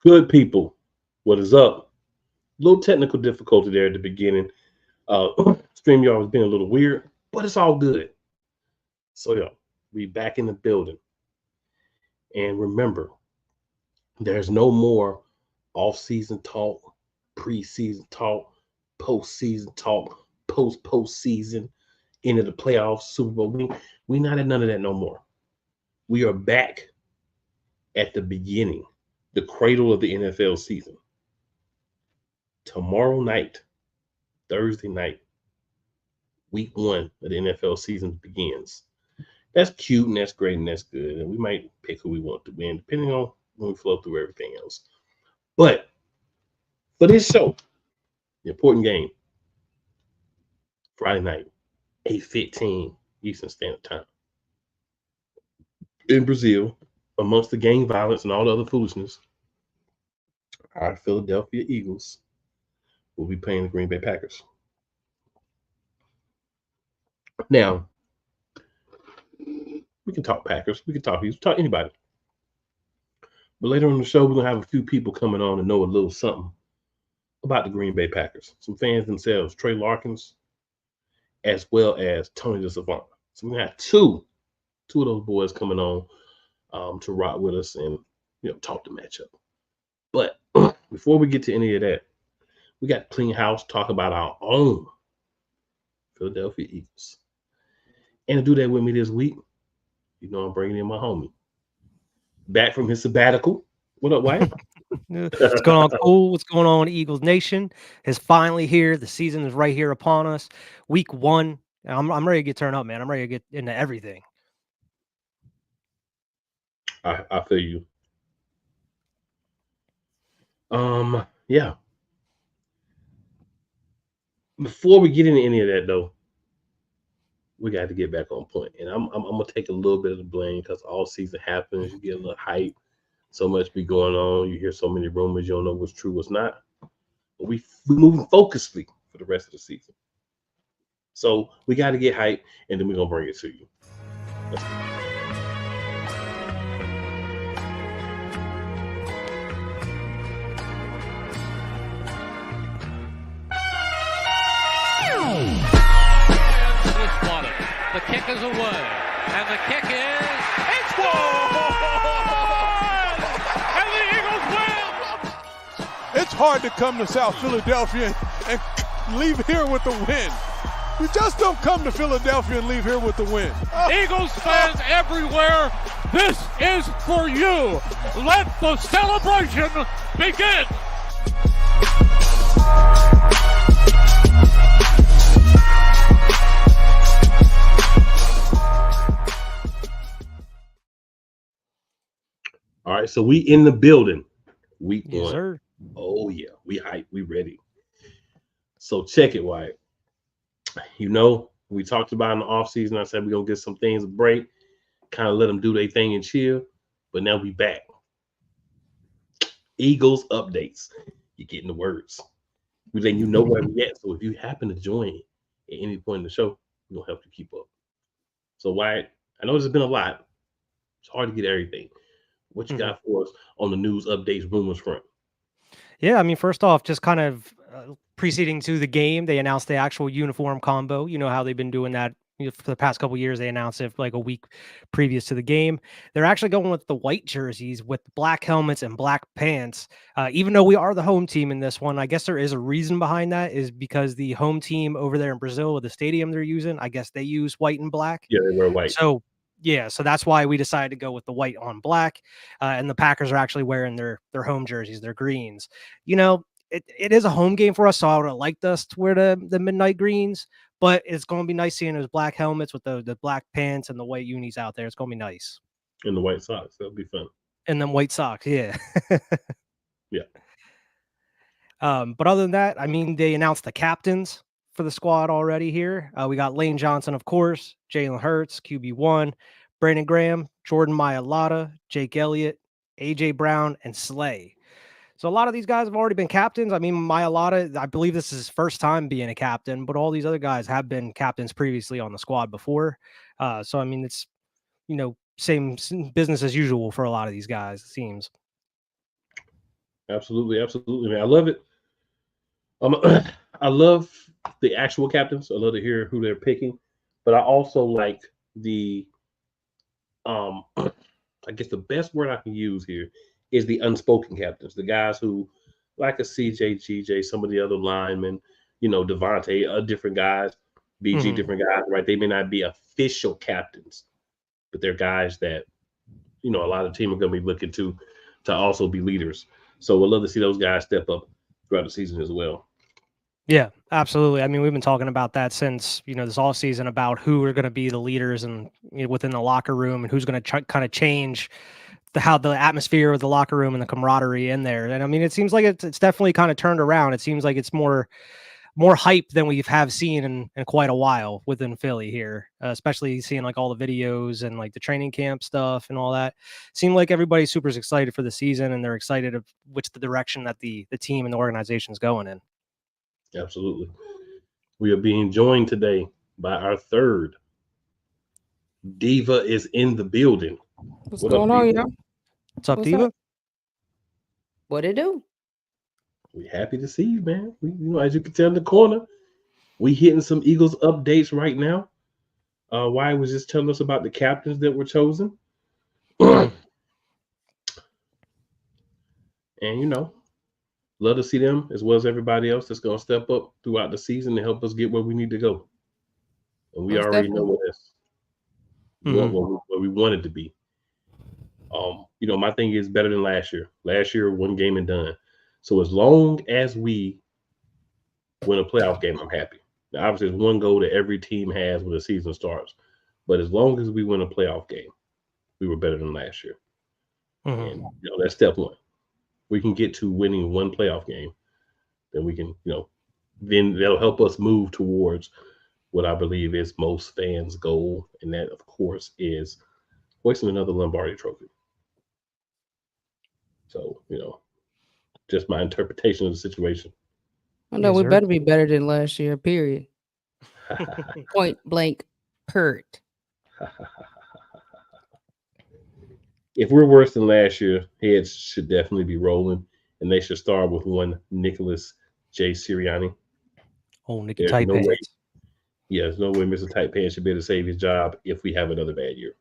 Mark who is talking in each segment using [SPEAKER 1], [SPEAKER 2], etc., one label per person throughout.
[SPEAKER 1] Good people, what is up? Little technical difficulty there at the beginning. StreamYard was being a little weird, but it's all good. So yeah, we back in the building. And remember, there's no more off-season talk, preseason talk, postseason talk, postseason, into the playoffs, Super Bowl. We not at none of that no more. We are back at the beginning, the cradle of the NFL season. Tomorrow night, Thursday night, week 1 of the NFL season begins. That's cute and that's great and that's good. And we might pick who we want to win, depending on when we flow through everything else. But for this show, the important game, Friday night, 8:15 Eastern Standard Time. In Brazil, amongst the gang violence and all the other foolishness, our Philadelphia Eagles will be playing the Green Bay Packers. Now, we can talk Packers, we can talk Eagles, talk anybody. But later on the show, we're going to have a few people coming on and know a little something about the Green Bay Packers. Some fans themselves, Trey Larkins, as well as Tony DeSavant. So we're going to have two of those boys coming on to rock with us and talk the matchup. But before we get to any of that, we got to clean house, talk about our own Philadelphia Eagles. And to do that with me this week, I'm bringing in my homie. Back from his sabbatical. What up, White?
[SPEAKER 2] What's going on, cool? What's going on, Eagles Nation? Is finally here. The season is right here upon us. Week 1. I'm ready to get turned up, man. I'm ready to get into everything.
[SPEAKER 1] I feel you. Yeah. Before we get into any of that, though, we got to get back on point. And I'm gonna take a little bit of the blame because all season happens. You get a little hype, so much be going on. You hear so many rumors, you don't know what's true, what's not. But we moving focusedly for the rest of the season. So we got to get hype, and then we're gonna bring it to you. Let's go.
[SPEAKER 3] The kick is away, and the kick it's good! And the Eagles win!
[SPEAKER 4] It's hard to come to South Philadelphia and leave here with the win. You just don't come to Philadelphia and leave here with the win.
[SPEAKER 3] Eagles fans everywhere, this is for you. Let the celebration begin!
[SPEAKER 1] All right, so we in the building. Week 1.
[SPEAKER 2] Yes, sir.
[SPEAKER 1] Oh yeah, we hype, we ready. So check it, Wyatt. We talked about in the offseason. I said we're gonna get some things a break, kind of let them do their thing and chill. But now we back. Eagles updates. You're getting the words. We letting you know where we at. So if you happen to join at any point in the show, we're gonna help you keep up. So Wyatt, I know there's been a lot. It's hard to get everything. What you got for us on the news updates, rumors front?
[SPEAKER 2] Yeah, I mean, first off, just kind of preceding to the game, they announced the actual uniform combo. You know how they've been doing that for the past couple of years. They announced it like a week previous to the game. They're actually going with the white jerseys with black helmets and black pants. Even though we are the home team in this one, I guess there is a reason behind that, is because the home team over there in Brazil with the stadium they're using, I guess they use white and black.
[SPEAKER 1] Yeah, they wear white.
[SPEAKER 2] So that's why we decided to go with the white on black. And the Packers are actually wearing their home jerseys, their greens. It is a home game for us, so I would have liked us to wear the midnight greens, but it's going to be nice seeing those black helmets with the black pants and the white unis out there. It's going to be nice.
[SPEAKER 1] And the white socks. That'll be fun.
[SPEAKER 2] And then white socks, yeah.
[SPEAKER 1] Yeah.
[SPEAKER 2] But other than that, I mean, they announced the captains for the squad already here. We got Lane Johnson, of course, Jalen Hurts, QB1, Brandon Graham, Jordan Mailata, Jake Elliott, AJ Brown, and Slay. So a lot of these guys have already been captains. I mean, Mailata, I believe this is his first time being a captain, but all these other guys have been captains previously on the squad before. So, I mean, it's, same business as usual for a lot of these guys, it seems.
[SPEAKER 1] Absolutely, absolutely, man. I love it. I love the actual captains. I love to hear who they're picking, but I also like the I guess the best word I can use here is the unspoken captains, the guys who, like a CJ, GJ, some of the other linemen, Devontae, different guys, BG,
[SPEAKER 2] Mhm.
[SPEAKER 1] different guys, right? They may not be official captains, but they're guys that, a lot of teams are going to be looking to also be leaders. So we'd love to see those guys step up throughout the season as well.
[SPEAKER 2] Yeah, absolutely. I mean, we've been talking about that since, this all season about who are going to be the leaders and within the locker room and who's going to kind of change how the atmosphere of the locker room and the camaraderie in there. And I mean, it seems like it's definitely kind of turned around. It seems like it's more hype than we have seen in quite a while within Philly here, especially seeing like all the videos and like the training camp stuff and all that. Seemed like everybody's super excited for the season and they're excited of which the direction that the team and the organization is going in.
[SPEAKER 1] Absolutely. We are being joined today by our third Diva is in the building.
[SPEAKER 5] What's
[SPEAKER 1] What
[SPEAKER 5] going
[SPEAKER 1] up,
[SPEAKER 5] on,
[SPEAKER 1] Diva?
[SPEAKER 5] y'all?
[SPEAKER 2] What's up,
[SPEAKER 5] What's
[SPEAKER 2] Diva?
[SPEAKER 5] up? What it do?
[SPEAKER 1] We happy to see you, man. As you can tell in the corner, we hitting some Eagles updates right now. Why was just telling us about the captains that were chosen.
[SPEAKER 2] Mhm.
[SPEAKER 1] And love to see them as well as everybody else that's going to step up throughout the season to help us get where we need to go. And we
[SPEAKER 5] Most
[SPEAKER 1] already know
[SPEAKER 5] definitely.
[SPEAKER 1] what we wanted to be. My thing is better than last year. Last year, one game and done. So as long as we win a playoff game, I'm happy. Now, obviously, there's one goal that every team has when the season starts. But as long as we win a playoff game, we were better than last year.
[SPEAKER 2] Mhm.
[SPEAKER 1] And that's step one. We can get to winning one playoff game, then we can, then that'll help us move towards what I believe is most fans' goal, and that, of course, is hoisting another Lombardi trophy. So, just my interpretation of the situation.
[SPEAKER 5] I know
[SPEAKER 2] Yes,
[SPEAKER 5] we
[SPEAKER 2] sir.
[SPEAKER 5] better be better than last year, period. Point blank, period.
[SPEAKER 1] If we're worse than last year, heads should definitely be rolling, and they should start with one Nicholas J. Sirianni.
[SPEAKER 2] Oh, Nicky
[SPEAKER 1] There's
[SPEAKER 2] Tight
[SPEAKER 1] no way.
[SPEAKER 2] Pants.
[SPEAKER 1] Yeah, there's no way Mr. Tight Pants should be able to save his job if we have another bad year.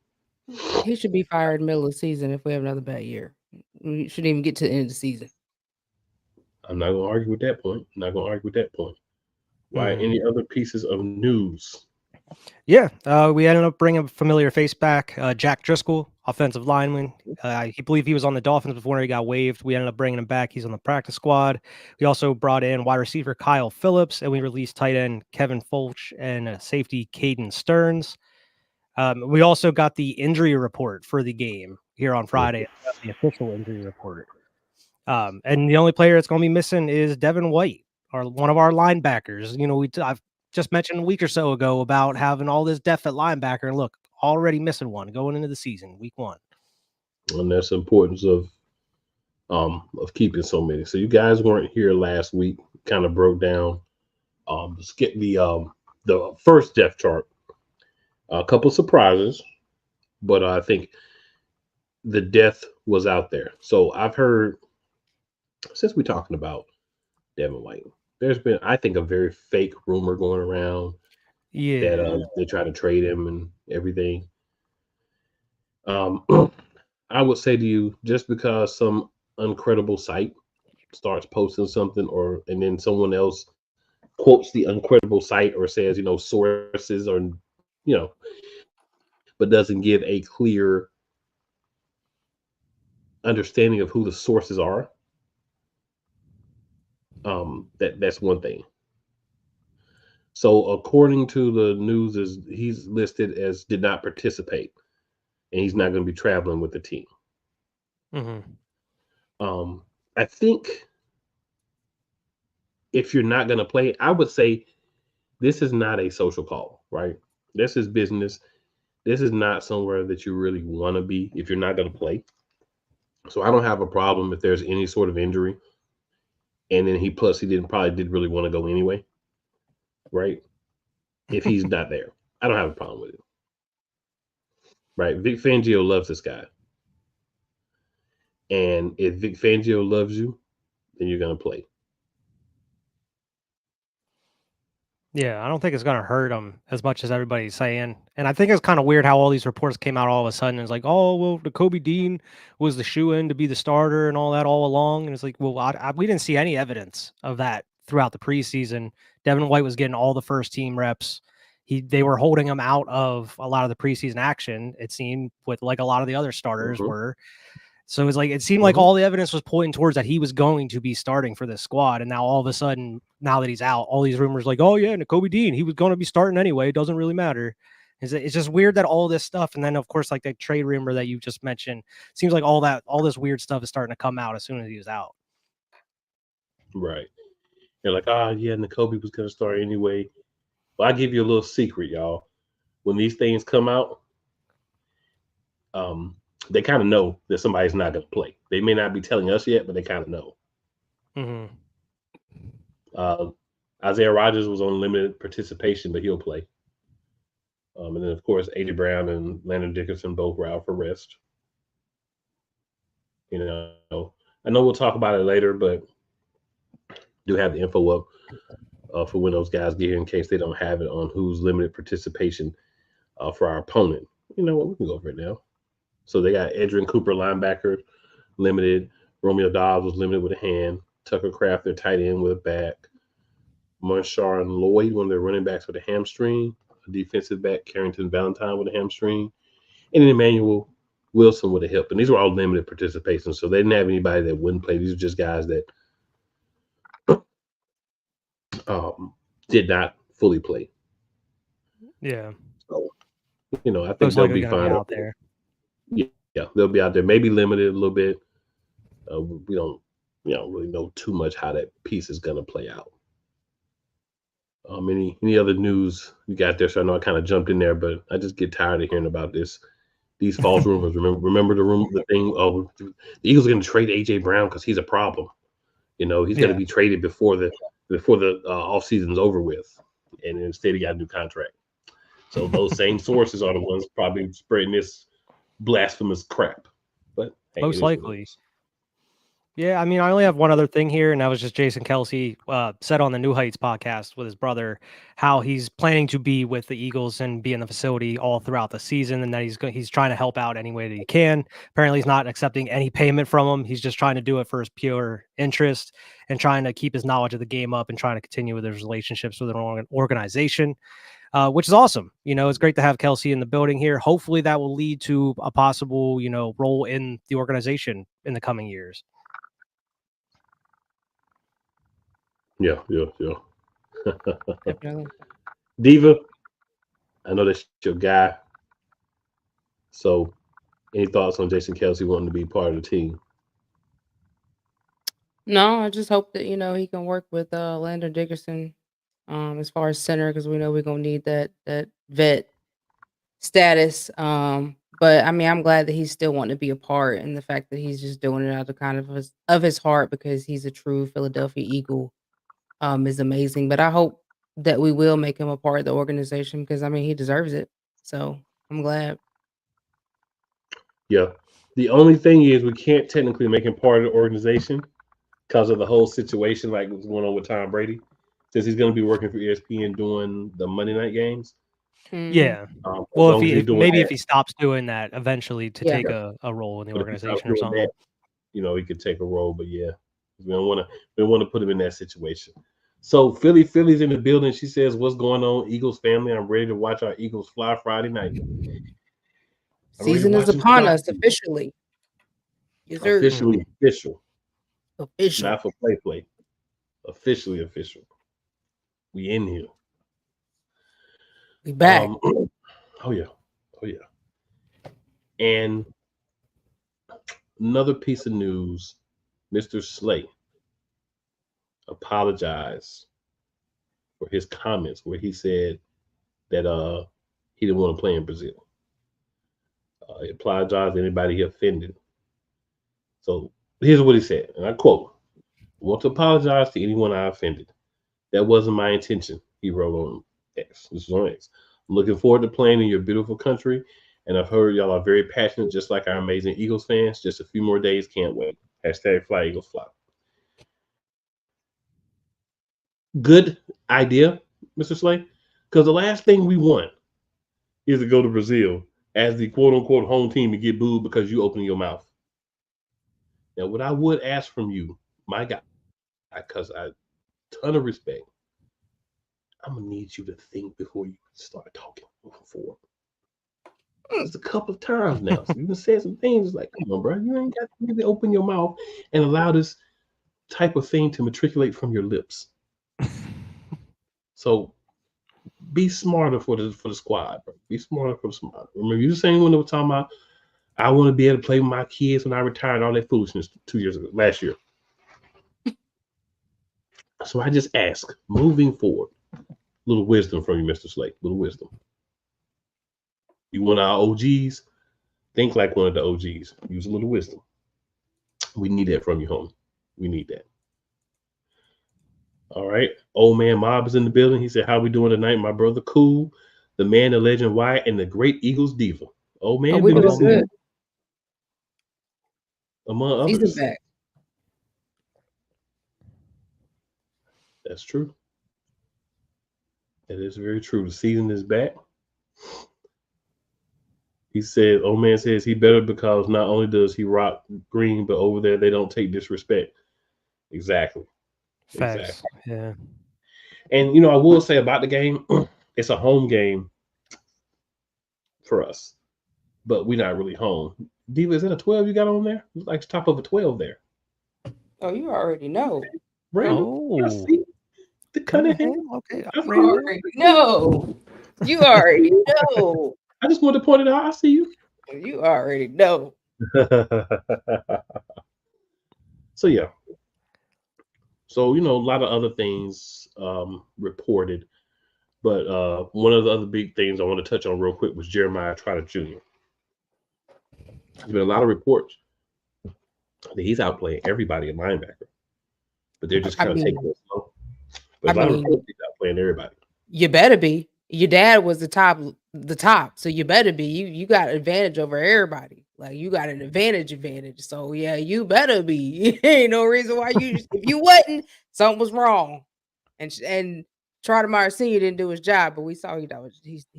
[SPEAKER 5] He should be fired in the middle of the season if we have another bad year. We shouldn't even get to the end of the season.
[SPEAKER 1] I'm not going to argue with that point. Why?
[SPEAKER 2] Mhm.
[SPEAKER 1] Any other pieces of news?
[SPEAKER 2] Yeah, we ended up bringing a familiar face back, Jack Driscoll, offensive lineman. He believed he was on the Dolphins before he got waived. We ended up bringing him back. He's on the practice squad. We also brought in wide receiver Kyle Phillips, and we released tight end Kevin Fulch and safety Caden Stearns. We also got the injury report for the game here on Friday, the official injury report. And the only player that's going to be missing is Devin White, one of our linebackers. I've just mentioned a week or so ago about having all this depth at linebacker, and look, already missing one going into the season, week 1.
[SPEAKER 1] And that's the importance of keeping so many. So you guys weren't here last week. Kind of broke down the first depth chart. A couple surprises, but I think the depth was out there. So I've heard since we're talking about Devin White, there's been, I think, a very fake rumor going around
[SPEAKER 2] Yeah.
[SPEAKER 1] that they try to trade him and everything. I would say to you, just because some uncredible site starts posting something, and then someone else quotes the uncredible site or says, sources, or but doesn't give a clear understanding of who the sources are. That's one thing. So according to the news, he's listed as did not participate, and he's not going to be traveling with the team.
[SPEAKER 2] Mm-hmm.
[SPEAKER 1] I think if you're not going to play, I would say this is not a social call, right? This is business. This is not somewhere that you really want to be if you're not going to play. So I don't have a problem if there's any sort of injury, and then he probably did really want to go anyway, right? If he's not there, I don't have a problem with it, right? Vic Fangio loves this guy, and if Vic Fangio loves you, then you're going to play.
[SPEAKER 2] Yeah, I don't think it's going to hurt him as much as everybody's saying. And I think it's kind of weird how all these reports came out all of a sudden. It's like, oh, well, the Kobe Dean was the shoe-in to be the starter and all that all along. And it's like, well, we didn't see any evidence of that throughout the preseason. Devin White was getting all the first-team reps. They were holding him out of a lot of the preseason action, it seemed, with like a lot of the other starters were. So it's like it seemed like all the evidence was pointing towards that he was going to be starting for this squad. And now all of a sudden, now that he's out, all these rumors like, oh yeah, Kobe Dean, he was going to be starting anyway. It doesn't really matter. It's just weird that all this stuff, and then of course like the trade rumor that you just mentioned, seems like all this weird stuff is starting to come out as soon as he was out.
[SPEAKER 1] Right. They're like, yeah, Kobe was going to start anyway. Well, I'll give you a little secret, y'all. When these things come out, they kind of know that somebody's not going to play. They may not be telling us yet, but they kind of know. Isaiah Rodgers was on limited participation, but he'll play. And then, of course, A.J. Brown and Landon Dickerson both were out for rest. You know, I know we'll talk about it later, but do have the info up for when those guys get here in case they don't have it on who's limited participation for our opponent. You know what? We can go over it now. So they got Edrin Cooper, linebacker, limited. Romeo Dobbs was limited with a hand. Tucker Kraft, their tight end, with a back. Marshawn and Lloyd, one of their running backs, with a hamstring. A defensive back, Carrington Valentine, with a hamstring. And then Emmanuel Wilson with a hip. And these were all limited participation. So they didn't have anybody that wouldn't play. These are just guys that did not fully play.
[SPEAKER 2] Yeah.
[SPEAKER 1] So, you know, I think they'll be fine
[SPEAKER 2] out there.
[SPEAKER 1] Yeah, they'll be out there. Maybe limited a little bit. We don't really know too much how that piece is going to play out. Any other news you got there? So I know I kind of jumped in there, but I just get tired of hearing about these false rumors. Remember the thing? Oh, the Eagles are going to trade A.J. Brown because he's a problem. You know, he's going to be traded before the off season's over with, and instead he got a new contract. So those same sources are the ones probably spreading this blasphemous crap. But hey,
[SPEAKER 2] most likely. Yeah, I mean, I only have one other thing here, and that was just Jason Kelce said on the New Heights podcast with his brother how he's planning to be with the Eagles and be in the facility all throughout the season, and that he's trying to help out any way that he can. Apparently, he's not accepting any payment from him. He's just trying to do it for his pure interest and trying to keep his knowledge of the game up and trying to continue with his relationships with an organization. Which is awesome. You know, it's great to have Kelce in the building here. Hopefully that will lead to a possible, role in the organization in the coming years.
[SPEAKER 1] Yeah.
[SPEAKER 5] Definitely.
[SPEAKER 1] Diva, I know that's your guy. So any thoughts on Jason Kelce wanting to be part of the team?
[SPEAKER 5] No, I just hope that, he can work with Landon Dickerson as far as center, because we know we're gonna need that vet status. But I mean, I'm glad that he's still wanting to be a part, and the fact that he's just doing it out of kind of his heart because he's a true Philadelphia Eagle is amazing. But I hope that we will make him a part of the organization because I mean he deserves it. So I'm glad.
[SPEAKER 1] Yeah. The only thing is we can't technically make him part of the organization because of the whole situation like what's going on with Tom Brady. Since he's going to be working for ESPN doing the Monday night games.
[SPEAKER 2] Yeah. Well, if he stops doing that eventually to take a role in the organization or something.
[SPEAKER 1] He could take a role, but yeah, we don't want to put him in that situation. So Philly's in the building. She says, "What's going on, Eagles family? I'm ready to watch our Eagles fly Friday night.
[SPEAKER 5] Season is upon us officially.
[SPEAKER 1] Yes, official.
[SPEAKER 5] Official.
[SPEAKER 1] Not for play. Officially. We in here.
[SPEAKER 5] We back.
[SPEAKER 1] Oh yeah. And another piece of news: Mr. Slay apologized for his comments where he said that he didn't want to play in Brazil. He apologized to anybody he offended. So here's what he said, and I quote: "I want to apologize to anyone I offended. That wasn't my intention," he wrote on X. This is on X. "I'm looking forward to playing in your beautiful country, and I've heard y'all are very passionate, just like our amazing Eagles fans. Just a few more days, can't wait. # Fly Eagles Fly." good idea, Mr. Slay, because the last thing we want is to go to Brazil as the quote-unquote home team and get booed because you open your mouth. Now, what I would ask from you, my guy, because I ton of respect, I'm going to need you to think before you start talking moving forward. It's a couple of times now. So you can say some things like, come on, bro, you ain't got to really open your mouth and allow this type of thing to matriculate from your lips. So be smarter for the squad, bro. Be smarter for the squad. Remember, you the same one that was talking about, I want to be able to play with my kids when I retire and all that foolishness last year. So I just ask, moving forward, little wisdom from you, Mr. Slate, little wisdom. You want our OGs? Think like one of the OGs. Use a little wisdom. We need that from you, homie. We need that. All right. Old man Mob is in the building. He said, how we doing tonight? My brother Cool, the man, the legend Wyatt, and the great Eagles diva. Old man,
[SPEAKER 5] we doing good.
[SPEAKER 1] Among others.
[SPEAKER 5] He's back.
[SPEAKER 1] That's true. That is very true. The season is back. He said, old man says he better because not only does he rock green, but over there they don't take disrespect. Exactly.
[SPEAKER 2] Facts.
[SPEAKER 1] Exactly.
[SPEAKER 2] Yeah.
[SPEAKER 1] And, you know, I will say about the game, it's a home game for us, but we're not really home. Diva, is it a 12 you got on there? It's like the top of a 12 there.
[SPEAKER 5] Oh, you already know.
[SPEAKER 2] Oh.
[SPEAKER 1] The Cunningham.
[SPEAKER 2] Okay.
[SPEAKER 5] You already know. You already know.
[SPEAKER 1] I just wanted to point it out. I see you.
[SPEAKER 5] You already know.
[SPEAKER 1] So, yeah. So, you know, a lot of other things reported. But one of the other big things I want to touch on real quick was Jeremiah Trotter Jr. There's been a lot of reports that he's outplaying everybody at linebacker. But they're just kind of taking it slow. But a lot of reports he's outplaying everybody.
[SPEAKER 5] You better be. Your dad was the top. So you better be. You got an advantage over everybody. Like, you got an advantage. So yeah, you better be. Ain't no reason why you if you wasn't, something was wrong. And Trotter Sr. didn't do his job, but we saw he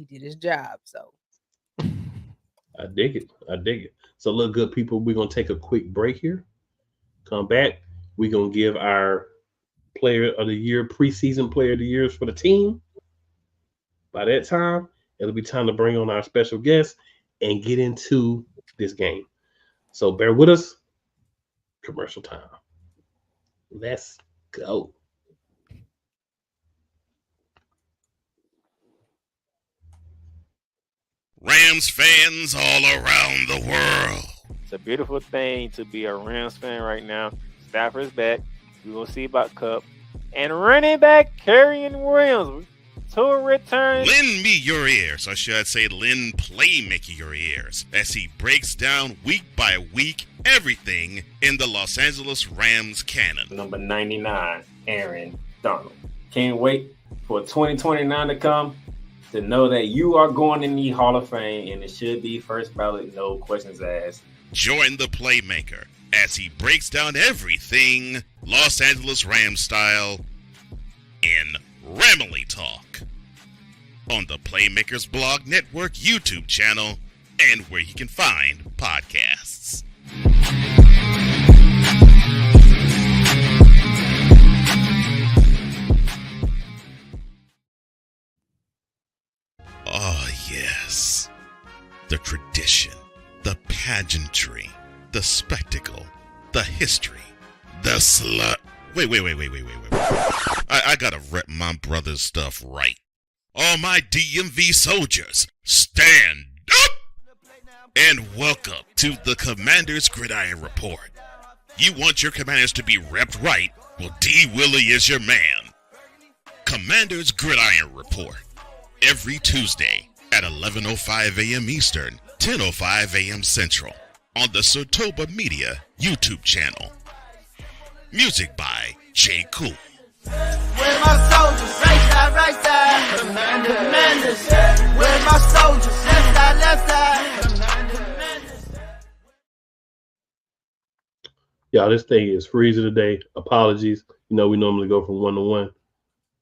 [SPEAKER 5] did his job. So
[SPEAKER 1] I dig it. So look, good people, we're gonna take a quick break here. Come back. We're gonna give our player of the year, preseason player of the years for the team. By that time, it'll be time to bring on our special guest and get into this game. So bear with us. Commercial time. Let's go.
[SPEAKER 6] Rams fans all around the world.
[SPEAKER 7] It's a beautiful thing to be a Rams fan right now. Stafford's back. We're going to see about Cup. And running back Kyren Williams to return.
[SPEAKER 6] Lend me your ears, or should I say lend Playmaker your ears, as he breaks down week by week everything in the Los Angeles Rams canon.
[SPEAKER 8] Number 99, Aaron Donald. Can't wait for 2029 to come to know that you are going in the Hall of Fame, and it should be first ballot, no questions asked.
[SPEAKER 6] Join the Playmaker as he breaks down everything Los Angeles Rams style in Ramily Talk on the Playmakers Blog Network YouTube channel and where you can find podcasts. Oh, yes. The tradition, the pageantry, the spectacle, the history, the slut. Wait. I gotta rep my brother's stuff right. All my DMV soldiers, stand up! And welcome to the Commander's Gridiron Report. You want your commanders to be repped right? Well, D. Willie is your man. Commander's Gridiron Report. Every Tuesday at 11:05 a.m. Eastern, 10:05 a.m. Central on the Sotoba Media YouTube channel. Music by J. Cool.
[SPEAKER 9] Where my soldiers? Right side. Commanders. Where my soldiers? Left side.
[SPEAKER 1] Y'all, this thing is freezing today. Apologies. You know, we normally go from 1 to 1.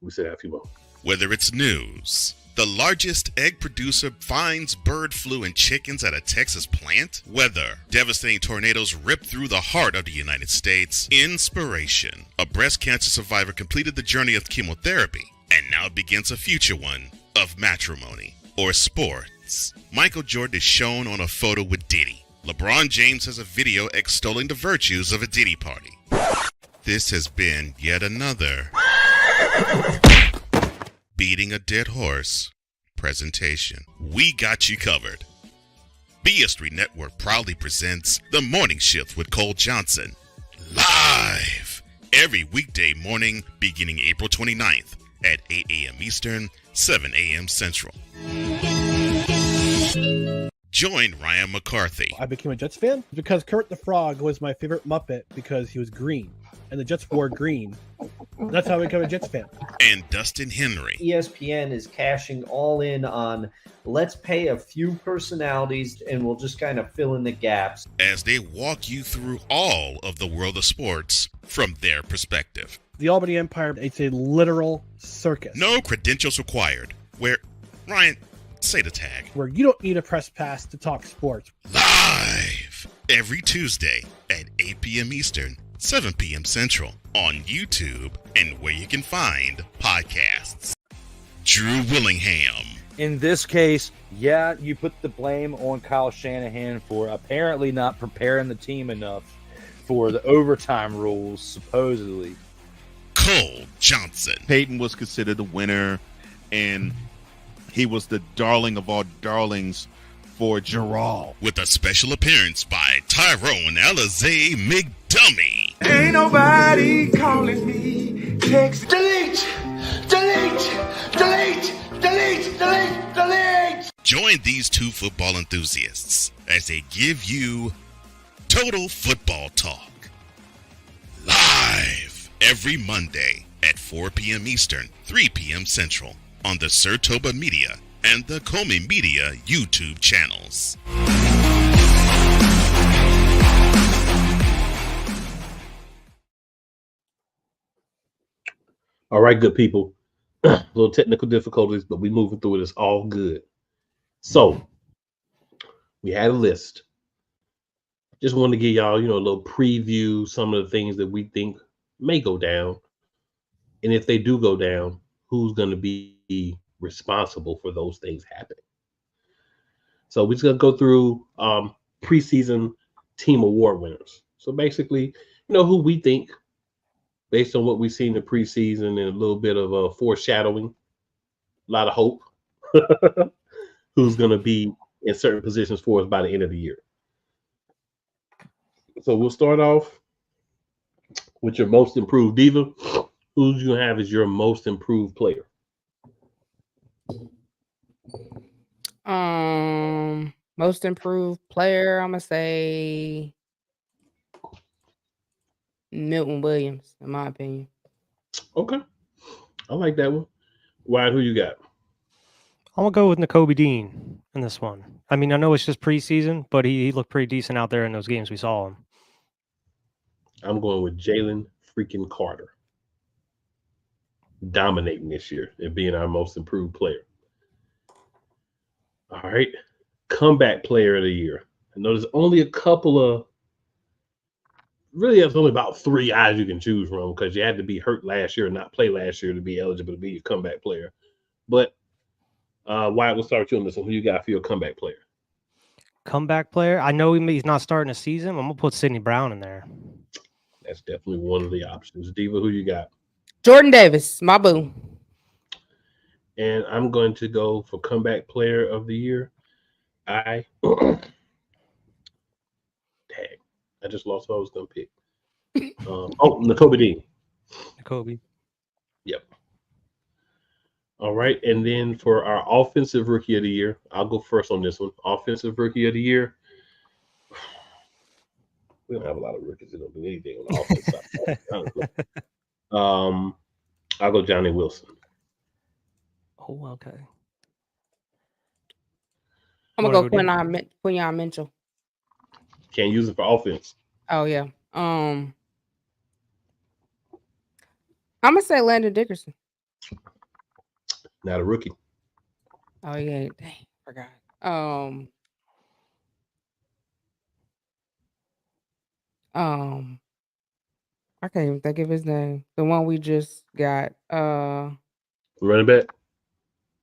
[SPEAKER 1] We still have a few more.
[SPEAKER 6] Whether it's news, the largest egg producer finds bird flu in chickens at a Texas plant, weather, devastating tornadoes rip through the heart of the United States, inspiration, a breast cancer survivor completed the journey of chemotherapy, and now begins a future one of matrimony or sports. Michael Jordan is shown on a photo with Diddy. LeBron James has a video extolling the virtues of a Diddy party. This has been yet another beating a dead horse presentation. We got you covered. BS3 Network proudly presents The Morning Shift with Cole Johnson, live every weekday morning beginning April 29th at 8 a.m. Eastern, 7 a.m. Central. Join Ryan McCarthy.
[SPEAKER 10] I became a Jets fan because Kurt the Frog was my favorite Muppet because he was green, and the Jets wore green. That's how I became a Jets fan.
[SPEAKER 6] And Dustin Henry.
[SPEAKER 11] ESPN is cashing all in on let's pay a few personalities and we'll just kind of fill in the gaps.
[SPEAKER 6] As they walk you through all of the world of sports from their perspective.
[SPEAKER 10] The Albany Empire, it's a literal circus.
[SPEAKER 6] No credentials required. Where, Ryan, say the tag.
[SPEAKER 10] Where you don't need a press pass to talk sports.
[SPEAKER 6] Live every Tuesday at 8 p.m. Eastern, 7 p.m. Central on YouTube and where you can find podcasts. Drew Willingham.
[SPEAKER 12] In this case, yeah, you put the blame on Kyle Shanahan for apparently not preparing the team enough for the overtime rules, supposedly.
[SPEAKER 6] Cole Johnson.
[SPEAKER 13] Peyton was considered a winner, and he was the darling of all darlings for Gerald.
[SPEAKER 6] With a special appearance by Tyrone Alizé McDummy.
[SPEAKER 9] Ain't nobody calling me. Text delete, delete, delete, delete, delete, delete.
[SPEAKER 6] Join these two football enthusiasts as they give you total football talk. Live every Monday at 4 p.m. Eastern, 3 p.m. Central on the Sertoba Media and the Comey Media YouTube channels.
[SPEAKER 1] All right, good people. A little technical difficulties, but we moving through it. It's all good. So we had a list. Just wanted to give y'all, a little preview, some of the things that we think may go down. And if they do go down, who's going to be responsible for those things happening. So we're just going to go through preseason team award winners. So basically, who we think, based on what we've seen in the preseason and a little bit of foreshadowing, a lot of hope, who's going to be in certain positions for us by the end of the year. So we'll start off with your most improved diva. Who you have as your most improved player?
[SPEAKER 5] Most improved player, I'm gonna say Milton Williams, in my opinion.
[SPEAKER 1] Okay, I like that one. Wyatt, who you got?
[SPEAKER 2] I'm gonna go with Nakobe Dean in this one. I mean, I know it's just preseason, but he looked pretty decent out there in those games we saw him.
[SPEAKER 1] I'm going with Jalen freaking Carter. Dominating this year and being our most improved player. All right. Comeback player of the year. I know there's only a couple of, really, there's only about 3 guys you can choose from because you had to be hurt last year and not play last year to be eligible to be a comeback player. But Wyatt, we'll start with you on this one. Who you got for your comeback player?
[SPEAKER 2] Comeback player? I know he's not starting a season. I'm going to put Sidney Brown in there.
[SPEAKER 1] That's definitely one of the options. Diva, who you got?
[SPEAKER 5] Jordan Davis, my boo.
[SPEAKER 1] And I'm going to go for comeback player of the year. I just lost what I was going to pick. Nakobe Dean.
[SPEAKER 2] Nakobe.
[SPEAKER 1] Yep. All right. And then for our offensive rookie of the year, I'll go first on this one. Offensive rookie of the year. We don't have a lot of rookies that don't do anything on the offense side. I'll go Johnny Wilson.
[SPEAKER 2] Oh, okay.
[SPEAKER 5] I'm gonna go Quinyon Mitchell.
[SPEAKER 1] Can't use it for offense.
[SPEAKER 5] Oh yeah. I'm gonna say Landon Dickerson.
[SPEAKER 1] Not a rookie.
[SPEAKER 5] Oh yeah, dang, forgot. I can't even think of his name. The one we just got.
[SPEAKER 1] Running back.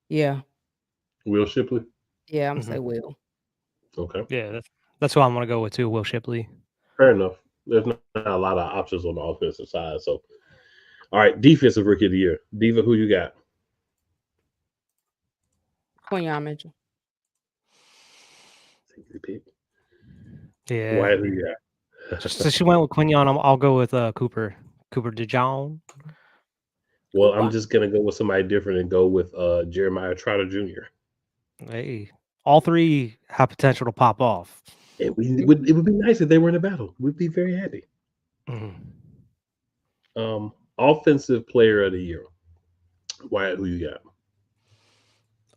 [SPEAKER 5] Yeah,
[SPEAKER 1] Will Shipley.
[SPEAKER 5] yeah. I'm gonna say Will.
[SPEAKER 1] Okay.
[SPEAKER 2] Yeah, that's who I'm gonna go with too. Will Shipley.
[SPEAKER 1] Fair enough. There's not a lot of options on the offensive side. So, all right, defensive rookie of the year. Diva, who you got?
[SPEAKER 5] Quinyon Mitchell.
[SPEAKER 1] Pick.
[SPEAKER 2] Yeah.
[SPEAKER 1] Why who you got?
[SPEAKER 2] So she went with Quinyon. I'll go with Cooper DeJong.
[SPEAKER 1] Well, I'm just gonna go with somebody different and go with Jeremiah Trotter Jr.
[SPEAKER 2] Hey, all three have potential to pop off.
[SPEAKER 1] It would be nice if they were in a battle. We'd be very happy. Offensive player of the year. Wyatt, who you got?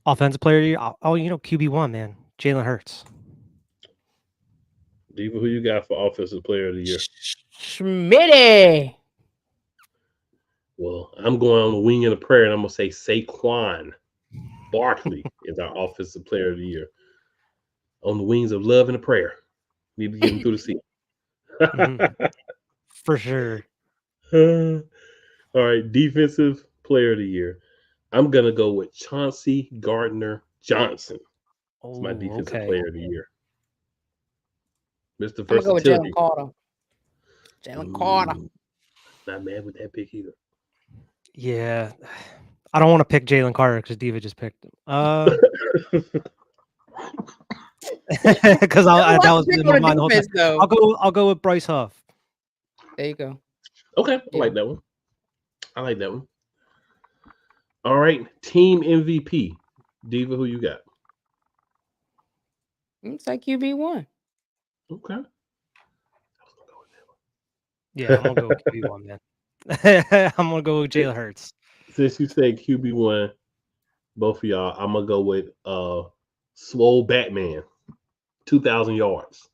[SPEAKER 2] Offensive player of the year. Oh, QB1, man. Jalen Hurts.
[SPEAKER 1] Diva, who you got for offensive player of the year?
[SPEAKER 5] Schmitty.
[SPEAKER 1] Well, I'm going on the wing and a prayer, and I'm gonna say Saquon Barkley is our offensive player of the year. On the wings of love and a prayer. Need to get him through the season.
[SPEAKER 2] For sure.
[SPEAKER 1] All right, defensive player of the year. I'm gonna go with Chauncey Gardner Johnson. It's my defensive player of the year. Mr.
[SPEAKER 5] I'm gonna go with
[SPEAKER 1] Versatility.
[SPEAKER 5] Jalen Carter. Jalen Carter.
[SPEAKER 1] Not mad with that pick either.
[SPEAKER 2] Yeah. I don't want to pick Jalen Carter because Diva just picked him. Because that was in my mind the whole time. I'll go with Bryce Huff.
[SPEAKER 5] There you go.
[SPEAKER 1] Okay, I like that one. All right, team MVP. Diva, who you got?
[SPEAKER 5] It's like QB1.
[SPEAKER 1] Okay.
[SPEAKER 2] Yeah, I'm gonna go with QB1, man. I'm gonna go with Jalen Hurts.
[SPEAKER 1] Since you said QB1, both of y'all, I'm gonna go with Swole Batman, 2,000 yards.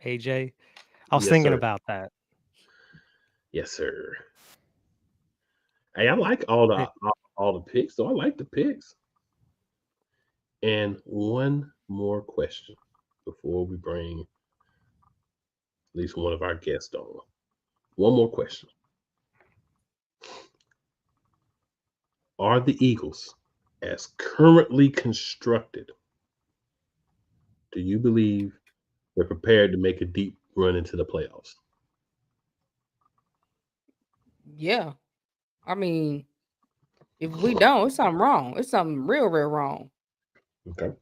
[SPEAKER 2] AJ, I was thinking about that.
[SPEAKER 1] Yes, sir. Hey, I like all the picks, so I like the picks. And one more question before we bring at least one of our guests on. One more question. Are the Eagles, as currently constructed, do you believe they're prepared to make a deep run into the playoffs?
[SPEAKER 5] Yeah. I mean, if we don't, it's something wrong. It's something real wrong.
[SPEAKER 1] Okay.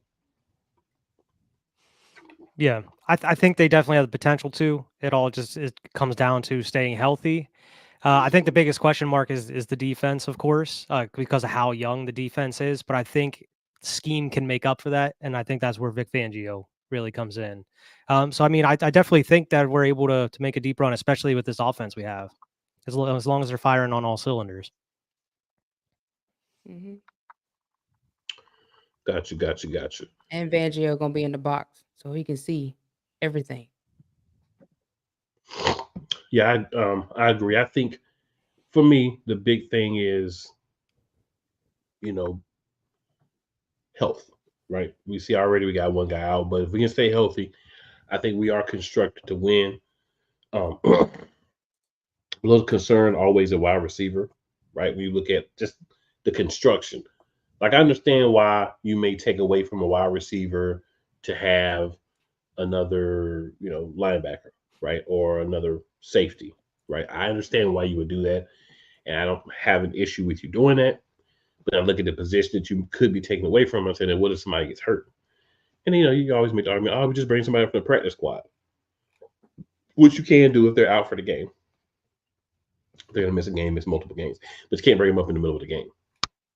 [SPEAKER 2] Yeah, I think they definitely have the potential to. It comes down to staying healthy. I think the biggest question mark is the defense, of course, because of how young the defense is. But I think scheme can make up for that, and I think that's where Vic Fangio really comes in. So I mean, I definitely think that we're able to make a deep run, especially with this offense we have, as long as they're firing on all cylinders.
[SPEAKER 5] Mm-hmm.
[SPEAKER 1] Gotcha.
[SPEAKER 5] And Fangio gonna be in the box, so he can see everything.
[SPEAKER 1] Yeah, I agree. I think for me, the big thing is, health, right? We see already we got one guy out, but if we can stay healthy, I think we are constructed to win. A little concern always a wide receiver, right? When you look at just the construction. Like, I understand why you may take away from a wide receiver to have another, linebacker, right? Or another safety, right? I understand why you would do that. And I don't have an issue with you doing that. But I look at the position that you could be taken away from and saying, what if somebody gets hurt? And, you always make the argument, we just bring somebody from the practice squad, which you can do if they're out for the game. They're going to miss a game, miss multiple games. But you can't bring them up in the middle of the game.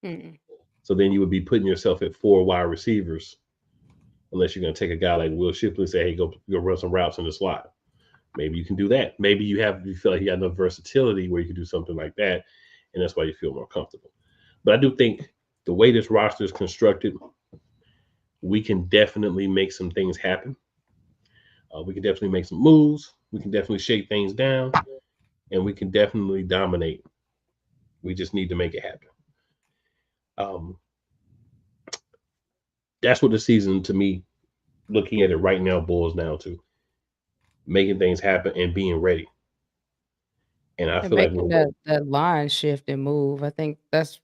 [SPEAKER 5] Mm-mm.
[SPEAKER 1] So then you would be putting yourself at 4 wide receivers, unless you're going to take a guy like Will Shipley and say, hey, go run some routes in the slot. Maybe you can do that. Maybe you feel like you got enough versatility where you can do something like that, and that's why you feel more comfortable. But I do think the way this roster is constructed, we can definitely make some things happen. We can definitely make some moves. We can definitely shake things down, and we can definitely dominate. We just need to make it happen. That's what the season, to me, looking at it right now, boils down to making things happen and being ready. And I
[SPEAKER 5] And
[SPEAKER 1] feel like
[SPEAKER 5] making that line shift and move. I think that's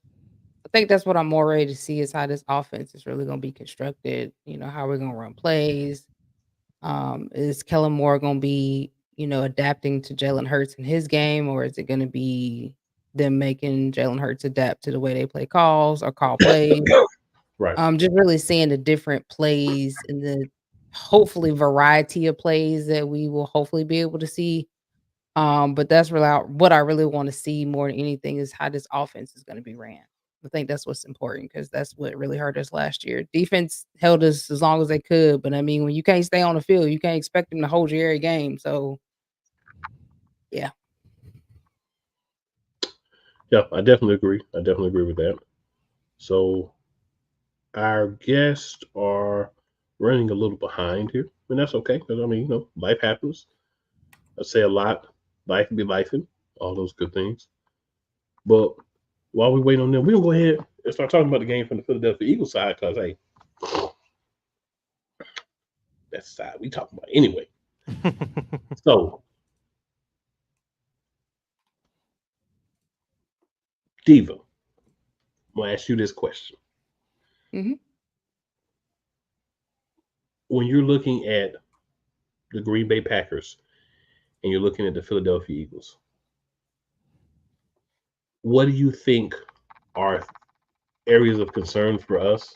[SPEAKER 5] what I'm more ready to see is how this offense is really gonna be constructed. You know, how we're gonna run plays. Is Kellen Moore gonna be, adapting to Jalen Hurts in his game, or is it gonna be them making Jalen Hurts adapt to the way they play calls or call plays?
[SPEAKER 1] right.
[SPEAKER 5] Just really seeing the different plays and the hopefully variety of plays that we will hopefully be able to see. But that's really what I really want to see more than anything is how this offense is going to be ran. I think that's what's important because that's what really hurt us last year. Defense held us as long as they could, but I mean, when you can't stay on the field, you can't expect them to hold you every game. So, yeah.
[SPEAKER 1] Yeah, I definitely agree. I definitely agree with that. So our guests are running a little behind here, and that's okay because I mean, life happens. I say a lot. Life be lifing, all those good things. But while we wait on them, we're gonna go ahead and start talking about the game from the Philadelphia Eagles side because hey, that's the side we talking about anyway. So, Diva, I'm gonna ask you this question.
[SPEAKER 5] Mhm.
[SPEAKER 1] When you're looking at the Green Bay Packers and you're looking at the Philadelphia Eagles, what do you think are areas of concern for us?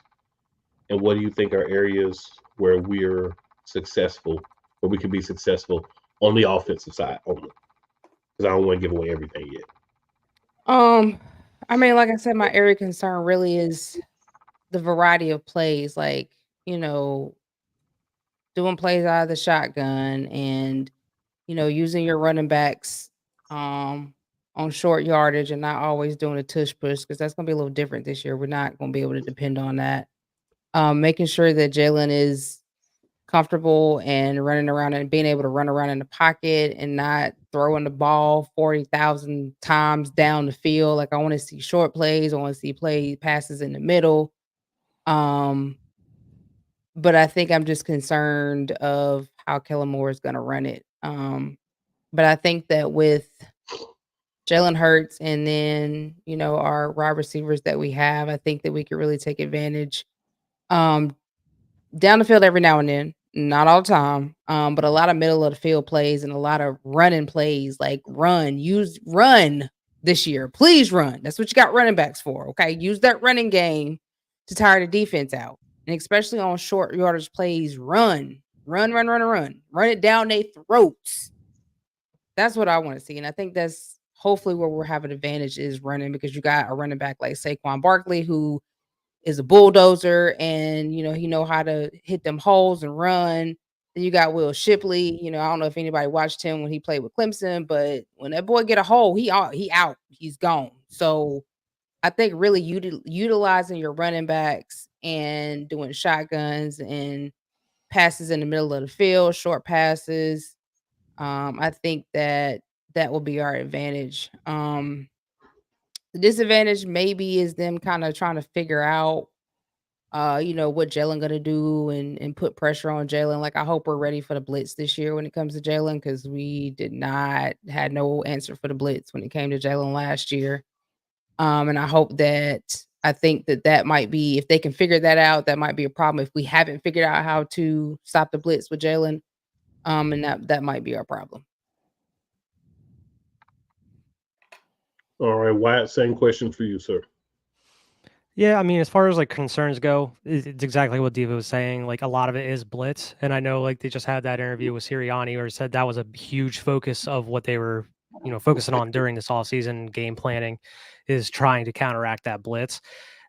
[SPEAKER 1] And what do you think are areas where we're successful, where we can be successful on the offensive side only? Because I don't want to give away everything yet.
[SPEAKER 5] I mean, like I said, my area of concern really is the variety of plays, like, doing plays out of the shotgun and, using your running backs on short yardage and not always doing a tush push because that's gonna be a little different this year. We're not gonna be able to depend on that. Making sure that Jalen is comfortable and running around and being able to run around in the pocket and not throwing the ball 40,000 times down the field. Like I want to see short plays. I want to see passes in the middle. Um, but I think I'm just concerned of how Kellen Moore is going to run it. But I think that with Jalen Hurts and then, our wide receivers that we have, I think that we could really take advantage. Um, Down the field every now and then, not all the time, but a lot of middle of the field plays and a lot of running plays, like run this year. Please run. That's what you got running backs for, okay? Use that running game to tire the defense out. And especially on short yardage plays, run. Run it down their throats. That's what I want to see. And I think that's hopefully where we'll have an advantage is running because you got a running back like Saquon Barkley who is a bulldozer and he know how to hit them holes and run. Then you got Will Shipley. I don't know if anybody watched him when he played with Clemson, but when that boy get a hole, he out, he's gone. So I think really utilizing your running backs and doing shotguns and passes in the middle of the field, short passes. I think that will be our advantage. The disadvantage maybe is them kind of trying to figure out what Jalen gonna do and put pressure on Jalen. Like I hope we're ready for the blitz this year when it comes to Jalen because we had no answer for the blitz when it came to Jalen last year. And I think that might be if they can figure that out, that might be a problem if we haven't figured out how to stop the blitz with Jalen. And that might be our problem.
[SPEAKER 1] All right, Wyatt, same question for you, sir.
[SPEAKER 2] Yeah, I mean, as far as like concerns go, it's exactly what Diva was saying. Like a lot of it is blitz, and I know like they just had that interview with Sirianni where he said that was a huge focus of what they were, focusing on during this all season game planning, is trying to counteract that blitz.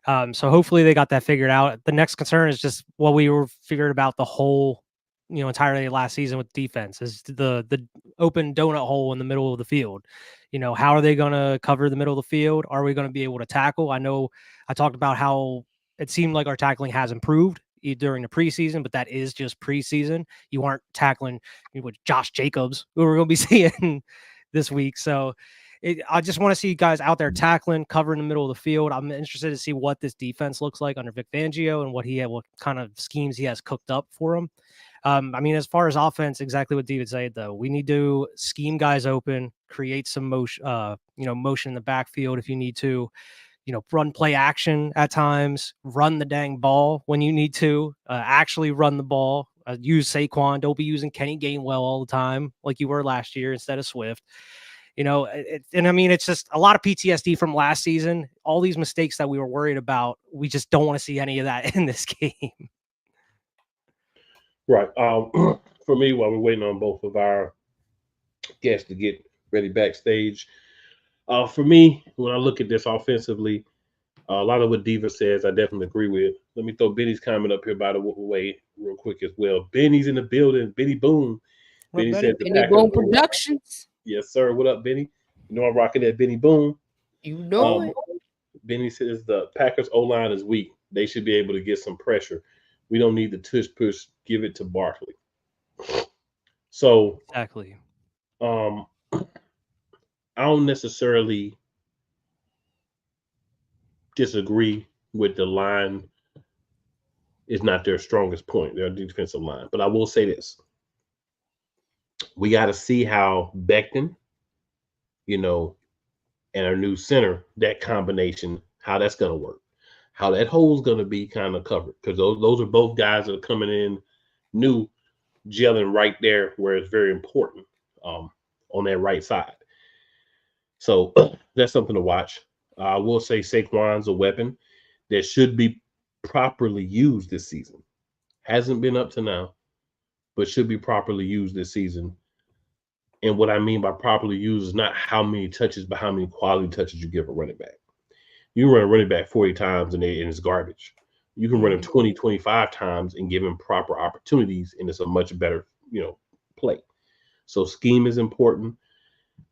[SPEAKER 2] So hopefully they got that figured out. The next concern is just what we were figured about the whole, entirely last season with defense is the open donut hole in the middle of the field. How are they going to cover the middle of the field? Are we going to be able to tackle? I know I talked about how it seemed like our tackling has improved during the preseason, but that is just preseason. You aren't tackling with Josh Jacobs, who we're going to be seeing this week. So I just want to see guys out there tackling, covering the middle of the field. I'm interested to see what this defense looks like under Vic Fangio and what kind of schemes he has cooked up for him. I mean, as far as offense, exactly what David said, though. We need to scheme guys open, create some motion, motion in the backfield if you need to, run play action at times, run the dang ball when you need to, actually run the ball, use Saquon. Don't be using Kenny Gainwell all the time like you were last year instead of Swift. And I mean, it's just a lot of PTSD from last season. All these mistakes that we were worried about, we just don't want to see any of that in this game.
[SPEAKER 1] Right. For me, while we're waiting on both of our guests to get ready backstage, for me, when I look at this offensively, a lot of what Diva says, I definitely agree with. Let me throw Benny's comment up here, by the way, real quick as well. Benny's in the building. Benny Boom. Benny said the
[SPEAKER 5] Benny Boom Productions.
[SPEAKER 1] Yes, sir. What up, Benny? You know I'm rocking that Benny Boom.
[SPEAKER 5] You know it.
[SPEAKER 1] Benny says the Packers O-line is weak. They should be able to get some pressure. We don't need the tush push. Give it to Barkley. So
[SPEAKER 2] exactly.
[SPEAKER 1] I don't necessarily disagree with the line is not their strongest point, their defensive line. But I will say this. We got to see how Becton, and our new center, that combination, how that's going to work. How that hole's going to be kind of covered. Because those are both guys that are coming in new, gelling right there where it's very important on that right side. So that's something to watch. I will say Saquon's a weapon that should be properly used this season. Hasn't been up to now, but should be properly used this season. And what I mean by properly used is not how many touches, but how many quality touches you give a running back. You can run a running back 40 times and it's garbage. You can run him 20, 25 times and give him proper opportunities, and it's a much better, play. So scheme is important.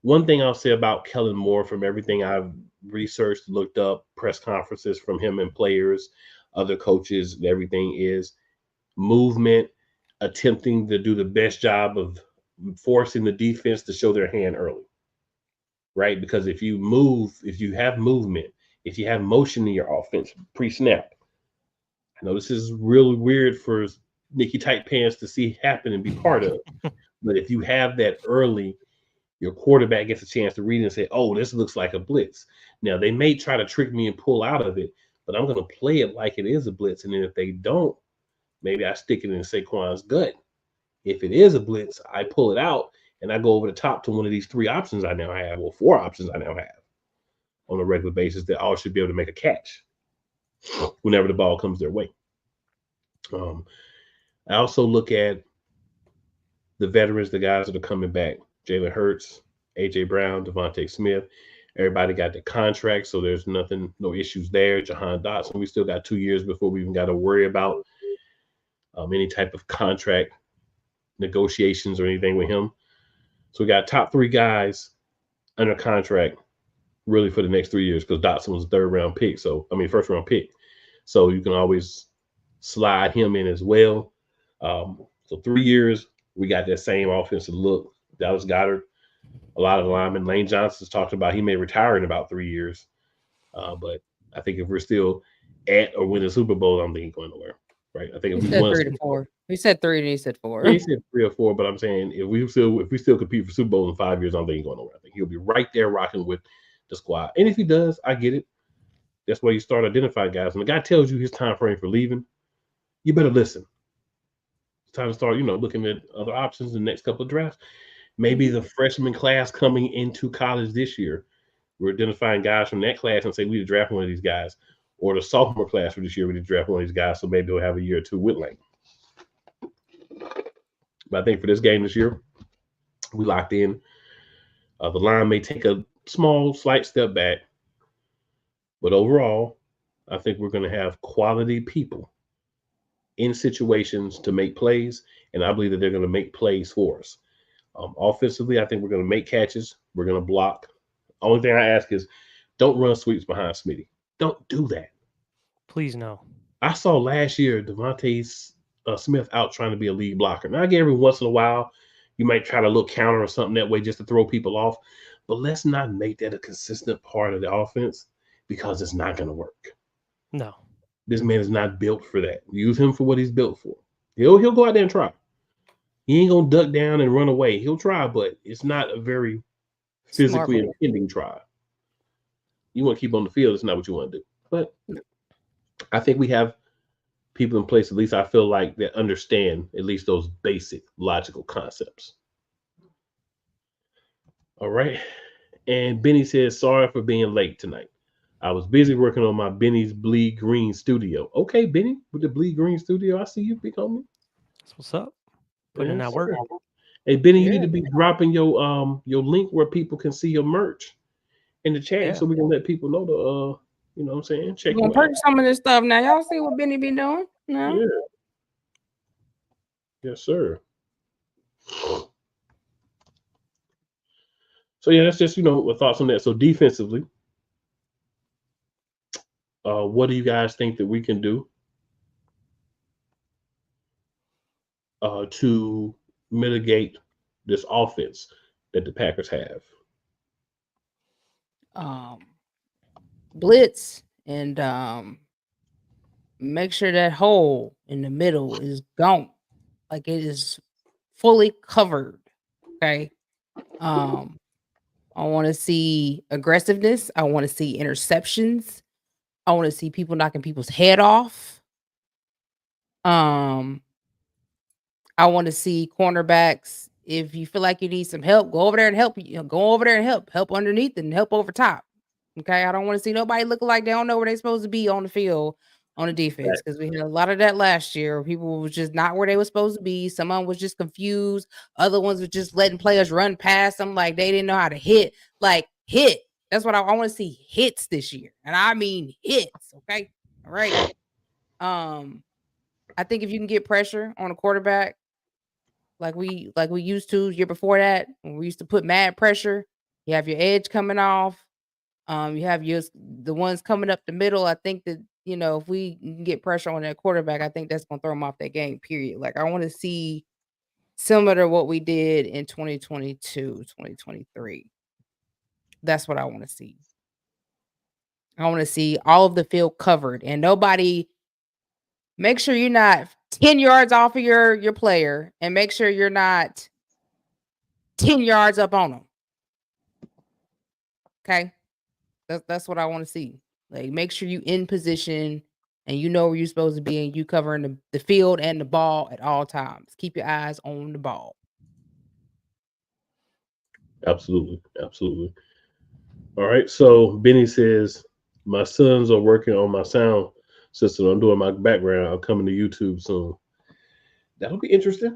[SPEAKER 1] One thing I'll say about Kellen Moore, from everything I've researched, looked up, press conferences from him and players, other coaches, and everything, is movement, attempting to do the best job of forcing the defense to show their hand early, right? Because if you have movement, if you have motion in your offense pre-snap, I know this is really weird for Nikki Tight Pants to see happen and be part of, but if you have that early, your quarterback gets a chance to read and say, oh, this looks like a blitz. Now, they may try to trick me and pull out of it, but I'm going to play it like it is a blitz. And then if they don't, maybe I stick it in Saquon's gut. If it is a blitz, I pull it out and I go over the top to one of these 3 options I now have, or 4 options I now have on a regular basis that all should be able to make a catch whenever the ball comes their way. I also look at the veterans, the guys that are coming back. Jalen Hurts, A.J. Brown, Devontae Smith. Everybody got the contract, so there's no issues there. Jahan Dotson, we still got 2 years before we even got to worry about any type of contract negotiations or anything with him. So we got top 3 guys under contract really for the next 3 years, because Dotson was a first round pick. So you can always slide him in as well. So 3 years, we got that same offensive look. Dallas Goedert, a lot of the linemen. Lane Johnson's talked about he may retire in about 3 years. But I think if we're still at or win the Super Bowl, I don't think he's going nowhere. Right? I think if we won
[SPEAKER 5] 3 to 4. He said 3 and he said 4.
[SPEAKER 1] Yeah, he said 3 or 4, but I'm saying if we still compete for Super Bowl in 5 years, I don't think he's going nowhere. I think he'll be right there rocking with the squad. And if he does, I get it. That's why you start identifying guys. When the guy tells you his time frame for leaving, you better listen. It's time to start, looking at other options in the next couple of drafts. Maybe the freshman class coming into college this year, we're identifying guys from that class and say we need to draft one of these guys. Or the sophomore class for this year, we need to draft one of these guys, so maybe we'll have a year or 2 with Lane. But I think for this game this year, we locked in. The line may take a slight step back. But overall, I think we're going to have quality people in situations to make plays, and I believe that they're going to make plays for us. Offensively, I think we're going to make catches. We're going to block. Only thing I ask is don't run sweeps behind Smitty. Don't do that.
[SPEAKER 2] Please no.
[SPEAKER 1] I saw last year Devontae Smith out trying to be a lead blocker. Now, again, every once in a while, you might try to look counter or something that way just to throw people off. but let's not make that a consistent part of the offense because it's not going to work.
[SPEAKER 2] No.
[SPEAKER 1] This man is not built for that. Use him for what he's built for. He'll go out there and try. He ain't going to duck down and run away. He'll try, but it's not a very physically impending try. You want to keep on the field, it's not what you want to do. But I think we have people in place, at least I feel like, that understand at least those basic logical concepts. All right. And Benny says, sorry for being late tonight. I was busy working on my Benny's Bleed Green studio. Okay, Benny, with the Bleed Green studio, I see you, big homie.
[SPEAKER 2] That's what's up. Putting in that work.
[SPEAKER 1] Hey, Benny, you need to be dropping your link where people can see your merch in the chat so we can let people know the you know what I'm saying? Check
[SPEAKER 5] We're gonna purchase some of this stuff now. Y'all see what Benny be doing? No?
[SPEAKER 1] Yeah. Yes, sir. So yeah, that's just thoughts on that. So defensively, what do you guys think that we can do to mitigate this offense that the Packers have?
[SPEAKER 5] Blitz and make sure that hole in the middle is gone, like it is fully covered. Okay. I want to see aggressiveness. I want to see interceptions. I want to see people knocking people's head off. I want to see cornerbacks. If you feel like you need some help, go over there and help. Go over there and help underneath and help over top. Okay, I don't want to see nobody looking like they don't know where they're supposed to be on the field on the defense, because we had a lot of that last year. People was just not where they were supposed to be. Someone was just confused. Other ones were just letting players run past them like they didn't know how to hit. Like hit. That's what I want to see, hits this year, and I mean hits. Okay, all right. I think if you can get pressure on a quarterback, like we used to year before that, when we used to put mad pressure, you have your edge coming off. You have the ones coming up the middle. I think that, if we can get pressure on that quarterback, I think that's going to throw them off that game, period. Like, I want to see similar to what we did in 2022, 2023. That's what I want to see. I want to see all of the field covered and nobody. Make sure you're not 10 yards off of your player, and make sure you're not 10 yards up on them. Okay? That's what I want to see. Like, make sure you in position and you know where you're supposed to be, and you covering the field and the ball at all times. Keep your eyes on the ball.
[SPEAKER 1] Absolutely. Absolutely. All right. So Benny says, my sons are working on my sound system. I'm doing my background. I'm coming to YouTube soon. That'll be interesting.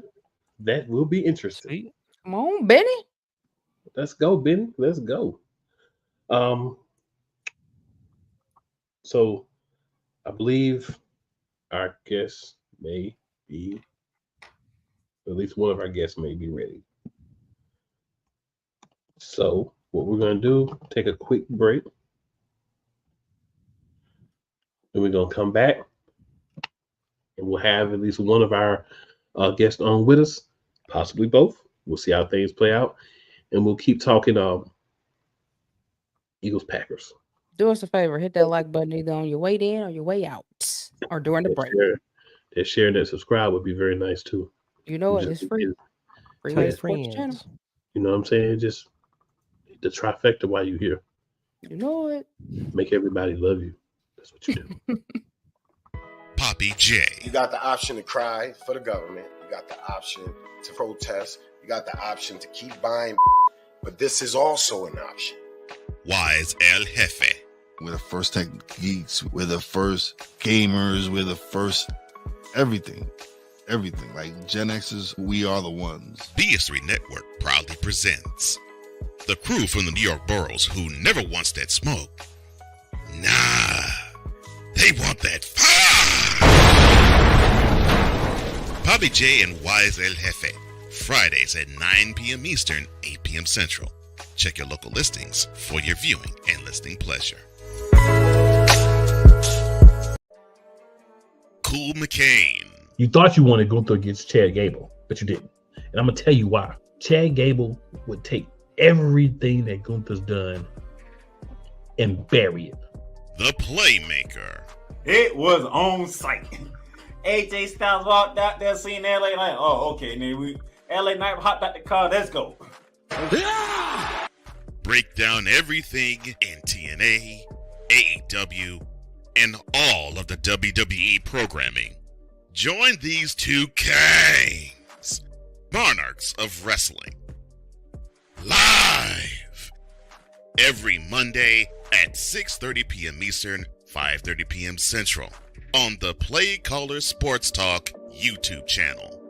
[SPEAKER 1] That will be interesting.
[SPEAKER 5] Come on, Benny.
[SPEAKER 1] Let's go, Benny. Let's go. So I believe our guest may be, at least one of our guests may be ready. So what we're going to do, take a quick break. And we're going to come back and we'll have at least one of our guests on with us, possibly both. We'll see how things play out. And we'll keep talking Eagles Packers.
[SPEAKER 5] Do us a favor, hit that like button either on your way in or your way out, or during the break.
[SPEAKER 1] That share and that subscribe would be very nice too.
[SPEAKER 5] You know what? It's free. Free way to support the channel.
[SPEAKER 1] You know what I'm saying? Just the trifecta while you're here.
[SPEAKER 5] You know it.
[SPEAKER 1] Make everybody love you. That's what you do.
[SPEAKER 6] Poppy J.
[SPEAKER 14] You got the option to cry for the government. You got the option to protest. You got the option to keep buying. But this is also an option.
[SPEAKER 6] Wise El Jefe.
[SPEAKER 15] We're the first tech geeks. We're the first gamers. We're the first everything. Everything. Like Gen X's, we are the ones.
[SPEAKER 6] BS3 Network proudly presents the crew from the New York boroughs who never wants that smoke. Nah, they want that fire. Poppy J and Wise El Jefe. Fridays at 9 p.m. Eastern, 8 p.m. Central. Check your local listings for your viewing and listening pleasure. Cool McCain.
[SPEAKER 1] You thought you wanted Gunther against Chad Gable, but you didn't. And I'm going to tell you why. Chad Gable would take everything that Gunther's done and bury it.
[SPEAKER 6] The Playmaker.
[SPEAKER 8] It was on site. AJ Styles walked out there, seen LA like, oh, okay, then LA Knight hopped out the car, let's go.
[SPEAKER 6] Break down everything in TNA, AEW, and all of the WWE programming. Join these two kings, monarchs of wrestling, live every Monday at 6:30 p.m. Eastern, 5:30 p.m. Central on the Play Caller Sports Talk YouTube channel.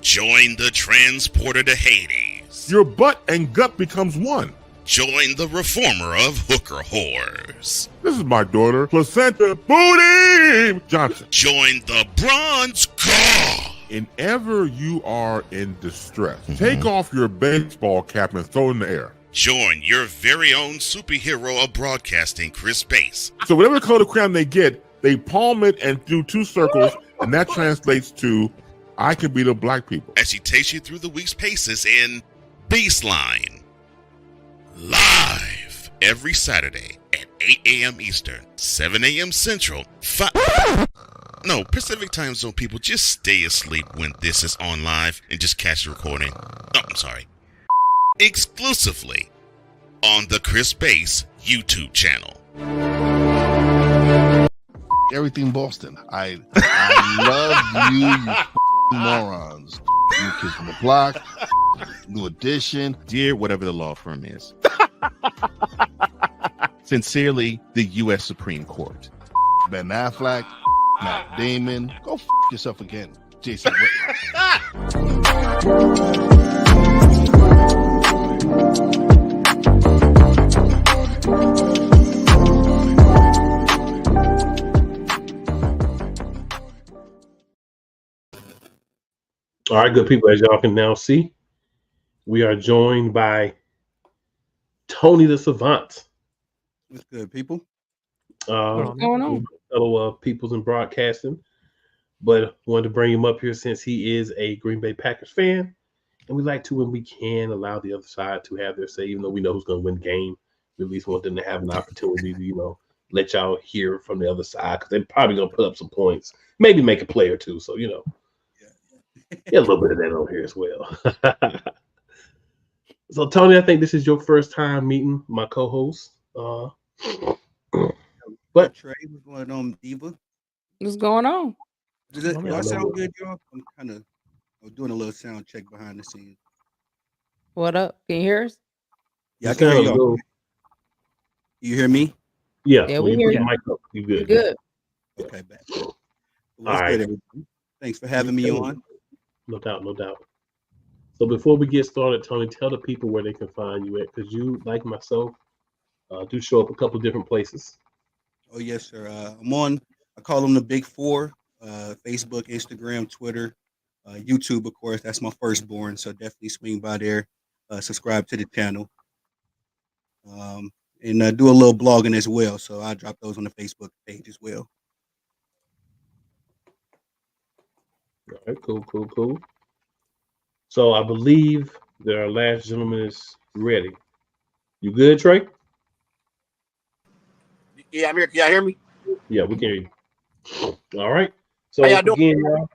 [SPEAKER 6] Join the transporter to Hades.
[SPEAKER 16] Your butt and gut becomes one.
[SPEAKER 6] Join the reformer of hooker whores.
[SPEAKER 16] This is my daughter, Placenta Booty Johnson.
[SPEAKER 6] Join the bronze god.
[SPEAKER 16] Whenever you are in distress, take off your baseball cap and throw it in the air.
[SPEAKER 6] Join your very own superhero of broadcasting, Chris Bass.
[SPEAKER 16] So whatever color crown they get, they palm it and do 2 circles, and that translates to, I can be the black people.
[SPEAKER 6] As she takes you through the week's paces in Baseline. Live every Saturday at 8 a.m. Eastern, 7 a.m. Central, Pacific time zone people, just stay asleep when this is on live and just catch the recording. Exclusively on the Chris Bass YouTube channel.
[SPEAKER 15] Everything Boston. I love you morons. New Kids from the Block, New Edition.
[SPEAKER 13] Dear whatever the law firm is. Sincerely, the U.S. Supreme Court.
[SPEAKER 15] Ben Affleck, Matt Damon. Go yourself again, Jason Whitlock.
[SPEAKER 1] All right, good people, as y'all can now see, we are joined by Tony the Savant.
[SPEAKER 17] What's good, people?
[SPEAKER 5] What's going on?
[SPEAKER 1] Fellow peoples in broadcasting, but wanted to bring him up here since he is a Green Bay Packers fan, and we like to, when we can, allow the other side to have their say, even though we know who's going to win the game. We at least want them to have an opportunity to, let y'all hear from the other side, because they're probably going to put up some points, maybe make a play or two, so, get a little bit of that on here as well. So, Tony, I think this is your first time meeting my co-host. But
[SPEAKER 17] Trey, what's going on, Diva?
[SPEAKER 5] What's going on?
[SPEAKER 17] Do I sound good, y'all? I'm kind of doing a little sound check behind the scenes.
[SPEAKER 5] What up? Can you hear us?
[SPEAKER 17] Yeah, I can hear y'all. You hear me?
[SPEAKER 1] Yeah,
[SPEAKER 5] we hear you.
[SPEAKER 1] Mic up. You good?
[SPEAKER 5] Good.
[SPEAKER 17] Okay, bad. What's good, everybody? Thanks for having me on.
[SPEAKER 1] No doubt, no doubt. So before we get started, Tony, tell the people where they can find you at, because you, like myself, do show up a couple of different places.
[SPEAKER 17] Oh, yes, sir. I'm on, I call them the Big Four, Facebook, Instagram, Twitter, YouTube, of course. That's my firstborn, so definitely swing by there, subscribe to the channel, and do a little blogging as well. So I drop those on the Facebook page as well.
[SPEAKER 1] All right, cool. So I believe that our last gentleman is ready. You good, Trey?
[SPEAKER 18] Yeah, I'm here. Can y'all hear me?
[SPEAKER 1] Yeah, we can hear you. All right. So
[SPEAKER 18] How y'all doing?
[SPEAKER 1] again, y'all,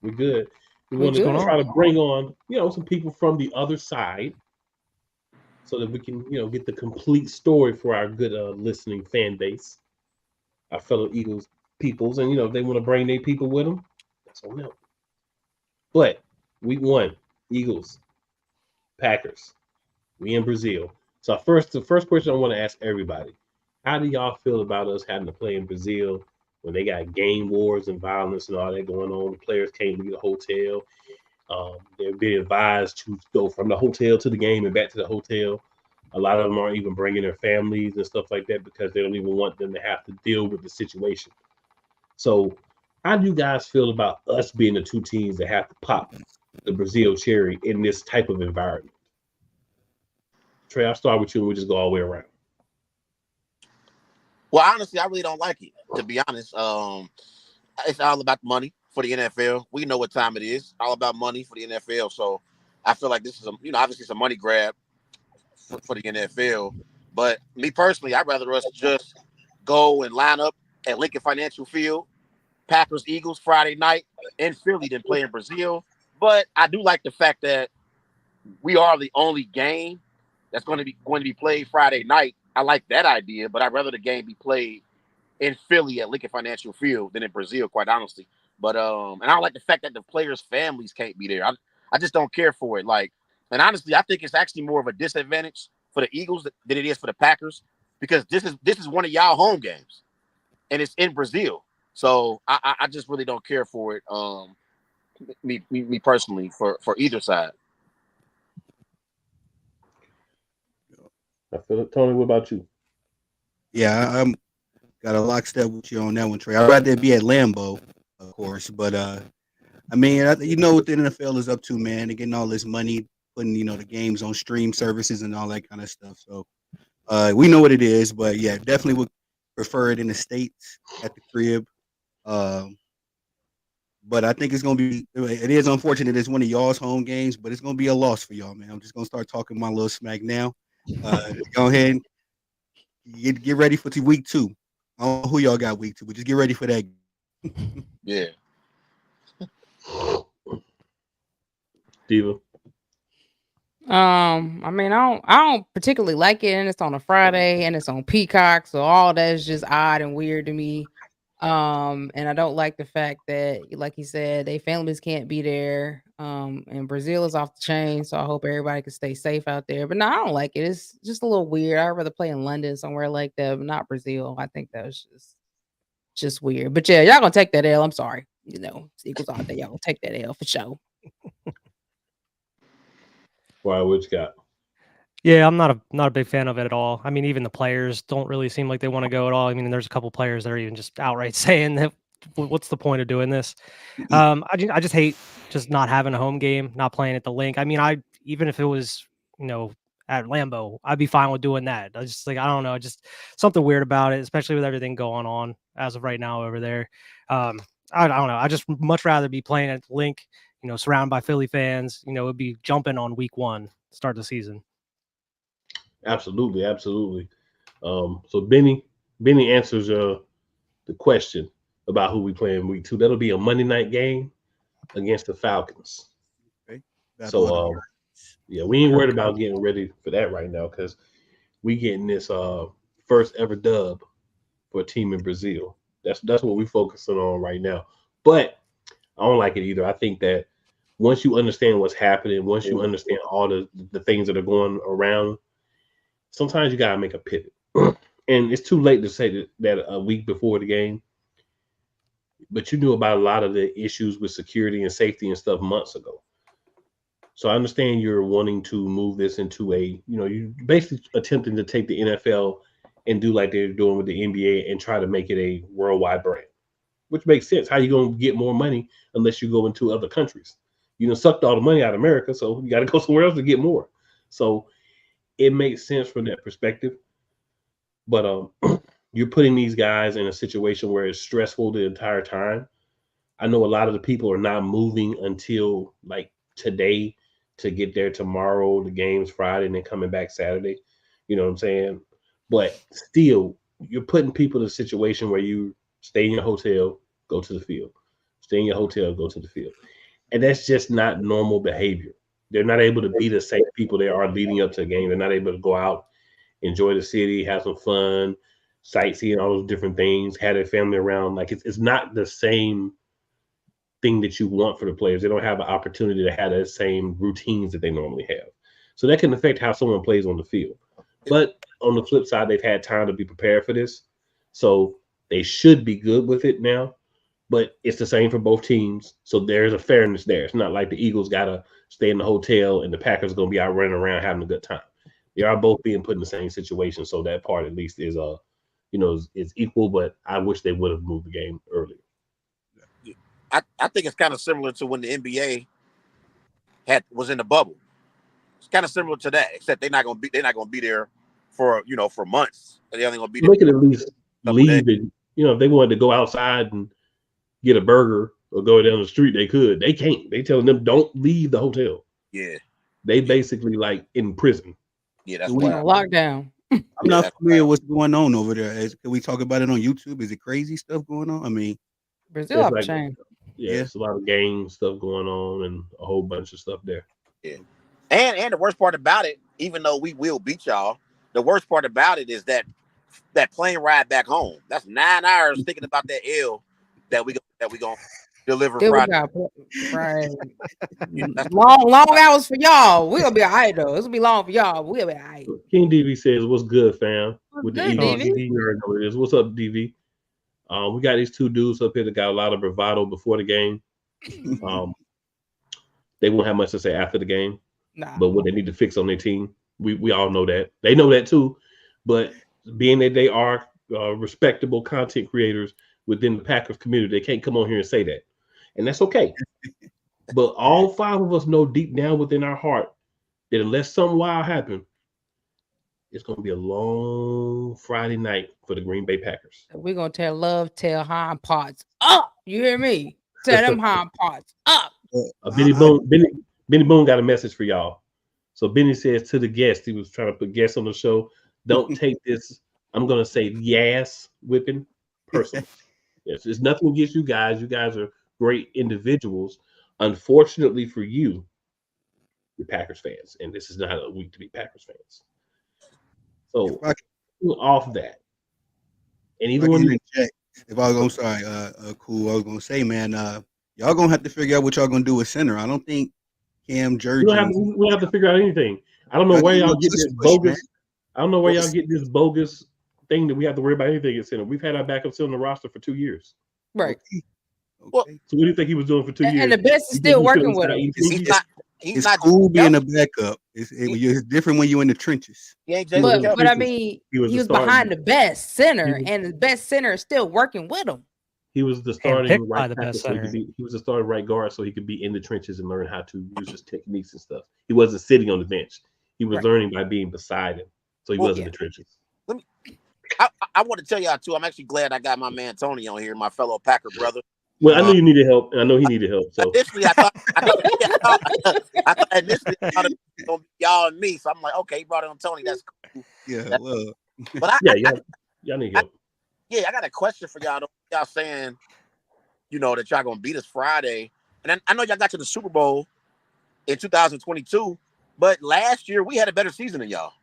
[SPEAKER 1] we're good. We want to try to bring on, some people from the other side, so that we can, get the complete story for our good listening fan base, our fellow Eagles peoples, and if they want to bring their people with them, that's on them. But week 1, Eagles, Packers, we in Brazil. So the first question I want to ask everybody: how do y'all feel about us having to play in Brazil when they got gang wars and violence and all that going on? The players can't leave the hotel. They're being advised to go from the hotel to the game and back to the hotel. A lot of them aren't even bringing their families and stuff like that because they don't even want them to have to deal with the situation. So how do you guys feel about us being the two teams that have to pop the Brazil cherry in this type of environment? Trey, I'll start with you and we'll just go all the way around.
[SPEAKER 18] Well, honestly, I really don't like it, to be honest. It's all about money for the NFL. We know what time it is. All about money for the NFL. So I feel like this is obviously it's a money grab for the NFL. But me personally, I'd rather us just go and line up at Lincoln Financial Field, Packers Eagles Friday night in Philly than play in Brazil. But I do like the fact that we are the only game that's going to be played Friday night. I like that idea, but I'd rather the game be played in Philly at Lincoln Financial Field than in Brazil, quite honestly. But and I don't like the fact that the players' families can't be there. I just don't care for it. Like, and honestly, I think it's actually more of a disadvantage for the Eagles than it is for the Packers, because this is one of y'all home games, and it's in Brazil. So I just really don't care for it. Me personally, for either side.
[SPEAKER 1] I feel it. Tony, what about you?
[SPEAKER 17] Yeah, I'm got a lockstep with you on that one, Trey. I'd rather be at Lambeau, of course, but I mean, you know what the NFL is up to, man. They're getting all this money, putting the games on stream services and all that kind of stuff. So we know what it is, but yeah, definitely would prefer it in the States at the crib. But I think it's gonna be. It is unfortunate it's one of y'all's home games, but it's gonna be a loss for y'all, man. I'm just gonna start talking my little smack now. Go ahead and get ready for week 2. I don't know who y'all got week 2, but just get ready for that.
[SPEAKER 18] Yeah.
[SPEAKER 1] Diva.
[SPEAKER 5] I mean, I don't particularly like it, and it's on a Friday, and it's on Peacock, so all that's just odd and weird to me. And I don't like the fact that, like he said, they families can't be there. And Brazil is off the chain, so I hope everybody can stay safe out there. But no, I don't like it. It's just a little weird. I'd rather play in London somewhere like that, but not Brazil. I think that was just weird. But yeah, y'all gonna take that L. I'm sorry. Eagles out there, y'all gonna take that L for sure.
[SPEAKER 1] Why? What you got?
[SPEAKER 2] Yeah, I'm not a big fan of it at all. I mean, even the players don't really seem like they want to go at all. I mean, there's a couple players that are even just outright saying that, what's the point of doing this? I just hate just not having a home game, not playing at the Link. I mean, even if it was, at Lambeau, I'd be fine with doing that. I just I don't know, just something weird about it, especially with everything going on as of right now over there. I don't know. I just much rather be playing at the Link, surrounded by Philly fans. It'd be jumping on week 1, start the season.
[SPEAKER 1] Absolutely. So Benny answers the question about who we play in week 2. That'll be a Monday night game against the Falcons.
[SPEAKER 17] Okay.
[SPEAKER 1] So yeah, we ain't worried about getting ready for that right now, because we getting this first ever dub for a team in Brazil. That's what we're focusing on right now. But I don't like it either. I think that once you understand what's happening, once you understand all the things that are going around, sometimes you gotta make a pivot. And it's too late to say that a week before the game. But you knew about a lot of the issues with security and safety and stuff months ago. So I understand you're wanting to move this into you basically attempting to take the NFL and do like they're doing with the NBA and try to make it a worldwide brand, which makes sense. How you going to get more money unless you go into other countries? You done sucked all the money out of America, so you got to go somewhere else to get more. So it makes sense from that perspective. But you're putting these guys in a situation where it's stressful the entire time. I know a lot of the people are not moving until like today to get there tomorrow. The game's Friday and then coming back Saturday. You know what I'm saying? But still, you're putting people in a situation where you stay in your hotel, go to the field. Stay in your hotel, go to the field. And that's just not normal behavior. They're not able to be the same people they are leading up to a game. They're not able to go out, enjoy the city, have some fun, sightseeing, all those different things, have their family around. Like it's not the same thing that you want for the players. They don't have an opportunity to have the same routines that they normally have. So that can affect how someone plays on the field. But on the flip side, they've had time to be prepared for this. So they should be good with it now. But it's the same for both teams. So there's a fairness there. It's not like the Eagles got to stay in the hotel and the Packers are going to be out running around having a good time. They are both being put in the same situation. So that part at least is is equal, but I wish they would have moved the game earlier.
[SPEAKER 18] I think it's kind of similar to when the NBA was in the bubble. It's kind of similar to that, except they're not gonna be there for months. They're only gonna be there.
[SPEAKER 1] They could at least leave and if they wanted to go outside and get a burger or go down the street, they could. They can't. They telling them don't leave the hotel.
[SPEAKER 18] Yeah.
[SPEAKER 1] They basically like in prison.
[SPEAKER 18] Yeah, that's
[SPEAKER 5] We
[SPEAKER 18] wild.
[SPEAKER 5] on lockdown.
[SPEAKER 17] I'm not familiar with what's going on over there. Can we talk about it on YouTube? Is it crazy stuff going on? I mean,
[SPEAKER 5] Brazil
[SPEAKER 1] It's
[SPEAKER 5] off
[SPEAKER 1] like,
[SPEAKER 5] chain.
[SPEAKER 1] yeah, it's a lot of gang stuff going on and a whole bunch of stuff there.
[SPEAKER 18] Yeah. And the worst part about it, even though we will beat y'all, the worst part about it is that plane ride back home. That's 9 hours thinking about that L that we gonna deliver
[SPEAKER 5] Then we
[SPEAKER 18] Friday.
[SPEAKER 5] got right. long hours for y'all. We'll be all right though. It's gonna be long for y'all. We'll be all right.
[SPEAKER 1] King DV says, "What's good, fam?" With
[SPEAKER 5] good,
[SPEAKER 1] the
[SPEAKER 5] DV?
[SPEAKER 1] You already know what it is. What's up, DV? We got these two dudes up here that got a lot of bravado before the game. They won't have much to say after the game.
[SPEAKER 5] Nah.
[SPEAKER 1] But what they need to fix on their team, we all know that. They know that too. But being that they are respectable content creators within the Packers community, they can't come on here and say that. And that's okay. But all 5 of us know deep down within our heart that unless something wild happens, it's going to be a long Friday night for the Green Bay Packers.
[SPEAKER 5] We're gonna tell hind parts up. You hear me? Tell them hind parts up.
[SPEAKER 1] Benny Boone got a message for y'all. So Benny says to the guest, he was trying to put guests on the show, don't take this, I'm going to say yes whipping personally. Yes, it's nothing against you guys. You guys are great individuals. Unfortunately for you, you're Packers fans, and this is not a week to be Packers fans. So off that, and either one.
[SPEAKER 17] If I was cool, I was gonna say, man, y'all gonna have to figure out what y'all gonna do with center. I don't think Cam Jurgens.
[SPEAKER 1] We don't have to figure out anything. I don't know where y'all get this bogus. I don't know where y'all get this bogus thing that we have to worry about anything at center. We've had our backup still on the roster for 2 years.
[SPEAKER 5] Right.
[SPEAKER 18] Well,
[SPEAKER 1] so what do you think he was doing for 2 years?
[SPEAKER 5] And the best is still working with him.
[SPEAKER 17] It's cool being a backup. It's different when you're in the trenches.
[SPEAKER 5] But I mean, he was behind the best center,
[SPEAKER 1] was,
[SPEAKER 5] and the best center is still working with him.
[SPEAKER 1] He was the starting right
[SPEAKER 2] the best
[SPEAKER 1] tackle, so
[SPEAKER 2] center.
[SPEAKER 1] he was the starting right guard, so he could be in the trenches and learn how to use his techniques and stuff. He wasn't sitting on the bench. He was learning by being beside him, so he was in the trenches.
[SPEAKER 18] I want to tell y'all too. I'm actually glad I got my man Tony on here, my fellow Packer brother.
[SPEAKER 1] Well, I knew you needed help, and I know he needed help. So
[SPEAKER 18] initially, I thought initially it was gonna be y'all and me. So I'm like, okay, he brought on Tony. That's cool.
[SPEAKER 17] Yeah, well,
[SPEAKER 18] but
[SPEAKER 1] y'all need help.
[SPEAKER 18] I got a question for y'all. Y'all saying, that y'all gonna beat us Friday, and I know y'all got to the Super Bowl in 2022, but last year we had a better season than y'all.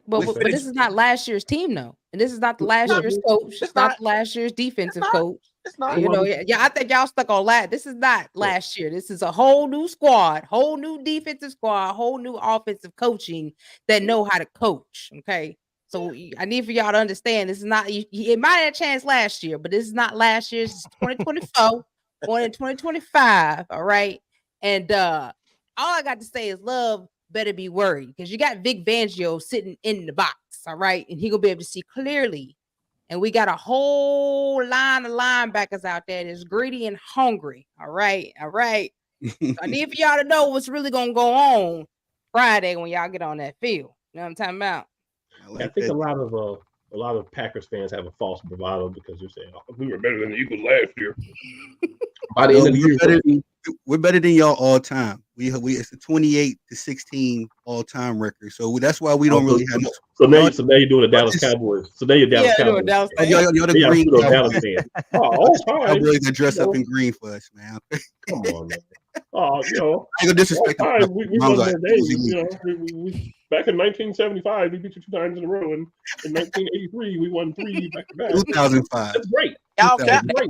[SPEAKER 5] But this is not last year's team, though, and this is not the last year's coach. It's not last year's defensive coach.
[SPEAKER 18] It's not.
[SPEAKER 5] I think y'all stuck on last. This is not last year. This is a whole new squad, whole new defensive squad, whole new offensive coaching that know how to coach. Okay, so I need for y'all to understand this is not. It might have a chance last year, but this is not last year's. It's 2024, going in 2025. All right, and all I got to say is love better be worried because you got Vic Fangio sitting in the box. All right, and he gonna be able to see clearly. And we got a whole line of linebackers out there that's greedy and hungry. All right. So I need for y'all to know what's really gonna go on Friday when y'all get on that field. You know what I'm talking about?
[SPEAKER 1] I think a lot of Packers fans have a false bravado because they're saying, "Oh, we were better than the Eagles last year." By the end of the year,
[SPEAKER 17] we're better than y'all all time. It's a 28-16 all time record. So that's why we don't really have.
[SPEAKER 1] So now you're doing the Dallas Cowboys. So now you're Dallas Cowboys.
[SPEAKER 17] Y'all the green
[SPEAKER 1] Dallas fans. All time.
[SPEAKER 17] Cowboys that dress up in green for us, man.
[SPEAKER 1] Come on, man. Oh,
[SPEAKER 17] I ain't gonna disrespect them.
[SPEAKER 1] We won those days. We back in 1975, we beat you 2 times in a row, and in 1983, we won 3 back to back.
[SPEAKER 17] 2005.
[SPEAKER 1] That's great. That's great.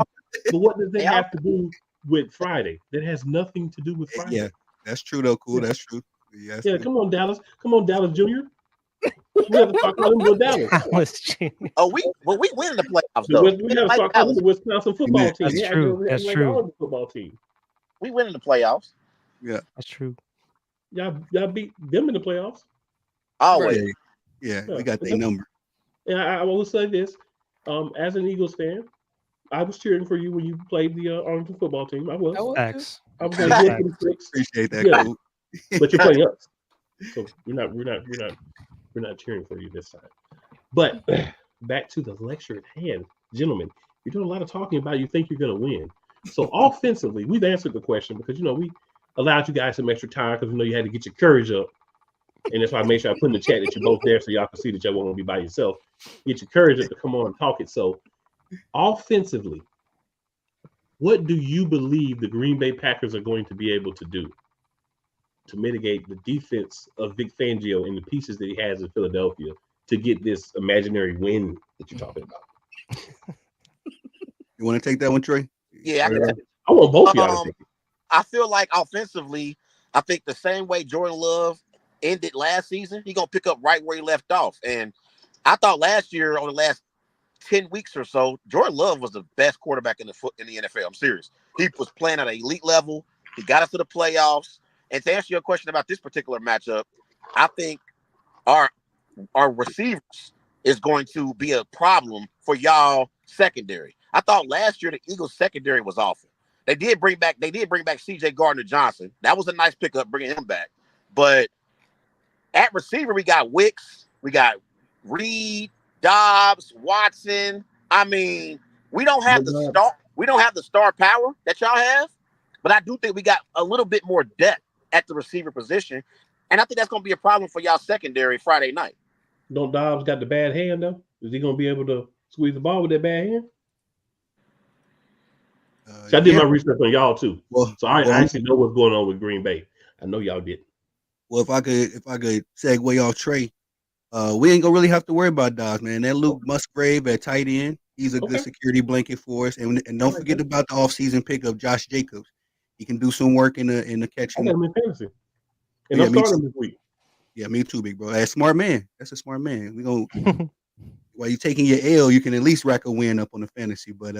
[SPEAKER 1] But what does that have to do with Friday? That has nothing to do with Friday.
[SPEAKER 17] Yeah, that's true though. Cool, that's true. Yes,
[SPEAKER 1] yeah, come on, Dallas. Come on, Dallas Jr. We have to talk about him with Dallas.
[SPEAKER 18] We win in the playoffs.
[SPEAKER 1] We have to talk about the Wisconsin football team.
[SPEAKER 2] That's true. That's true.
[SPEAKER 1] Football team.
[SPEAKER 18] We win in the playoffs.
[SPEAKER 17] Yeah,
[SPEAKER 2] that's true.
[SPEAKER 1] Y'all beat them in the playoffs.
[SPEAKER 18] Always.
[SPEAKER 17] Right. Yeah, we got their number.
[SPEAKER 1] And I will say this: as an Eagles fan, I was cheering for you when you played the Arlington football team. I was.
[SPEAKER 2] Facts.
[SPEAKER 1] I was going
[SPEAKER 17] appreciate that.
[SPEAKER 1] Yeah.
[SPEAKER 17] Cool.
[SPEAKER 1] But you're playing us, so we're not cheering for you this time. But back to the lecture at hand, gentlemen. You're doing a lot of talking about you think you're going to win. So offensively, we've answered the question because we allowed you guys some extra time because we know you had to get your courage up. And that's why I made sure I put in the chat that you're both there so y'all can see that y'all won't be by yourself. Get your courage up to come on and talk it. So offensively, what do you believe the Green Bay Packers are going to be able to do to mitigate the defense of Vic Fangio and the pieces that he has in Philadelphia to get this imaginary win that you're talking about?
[SPEAKER 17] You want to take that one, Trey?
[SPEAKER 18] Yeah,
[SPEAKER 1] I want both of y'all to take it.
[SPEAKER 18] I feel like offensively, I think the same way Jordan Love ended last season, he's gonna pick up right where he left off. And I thought last year, on the last 10 weeks or so, Jordan Love was the best quarterback in the NFL. I'm serious. He was playing at an elite level. He got us to the playoffs. And to answer your question about this particular matchup, I think our receivers is going to be a problem for y'all secondary. I thought last year the Eagles secondary was awful. They did bring back C.J. Gardner-Johnson. That was a nice pickup, bringing him back. But at receiver, we got Wicks, we got Reed, Dobbs, Watson. I mean, we don't have the star power that y'all have, but I do think we got a little bit more depth at the receiver position, and I think that's going to be a problem for y'all secondary Friday night.
[SPEAKER 1] Don't Dobbs got the bad hand though? Is he going to be able to squeeze the ball with that bad hand? I did my research on y'all too, so I actually know what's going on with Green Bay. I know y'all did.
[SPEAKER 17] Well, if I could segue off Trey, we ain't gonna really have to worry about Dobbs, man. That Luke Musgrave at tight end, he's a good security blanket for us. And don't forget about the offseason pick of Josh Jacobs. He can do some work in the catch.
[SPEAKER 1] I got him in fantasy, and I'm starting this week.
[SPEAKER 17] Yeah, me too, big bro. That's a smart man. That's a smart man. We gonna while you taking your L, you can at least rack a win up on the fantasy. But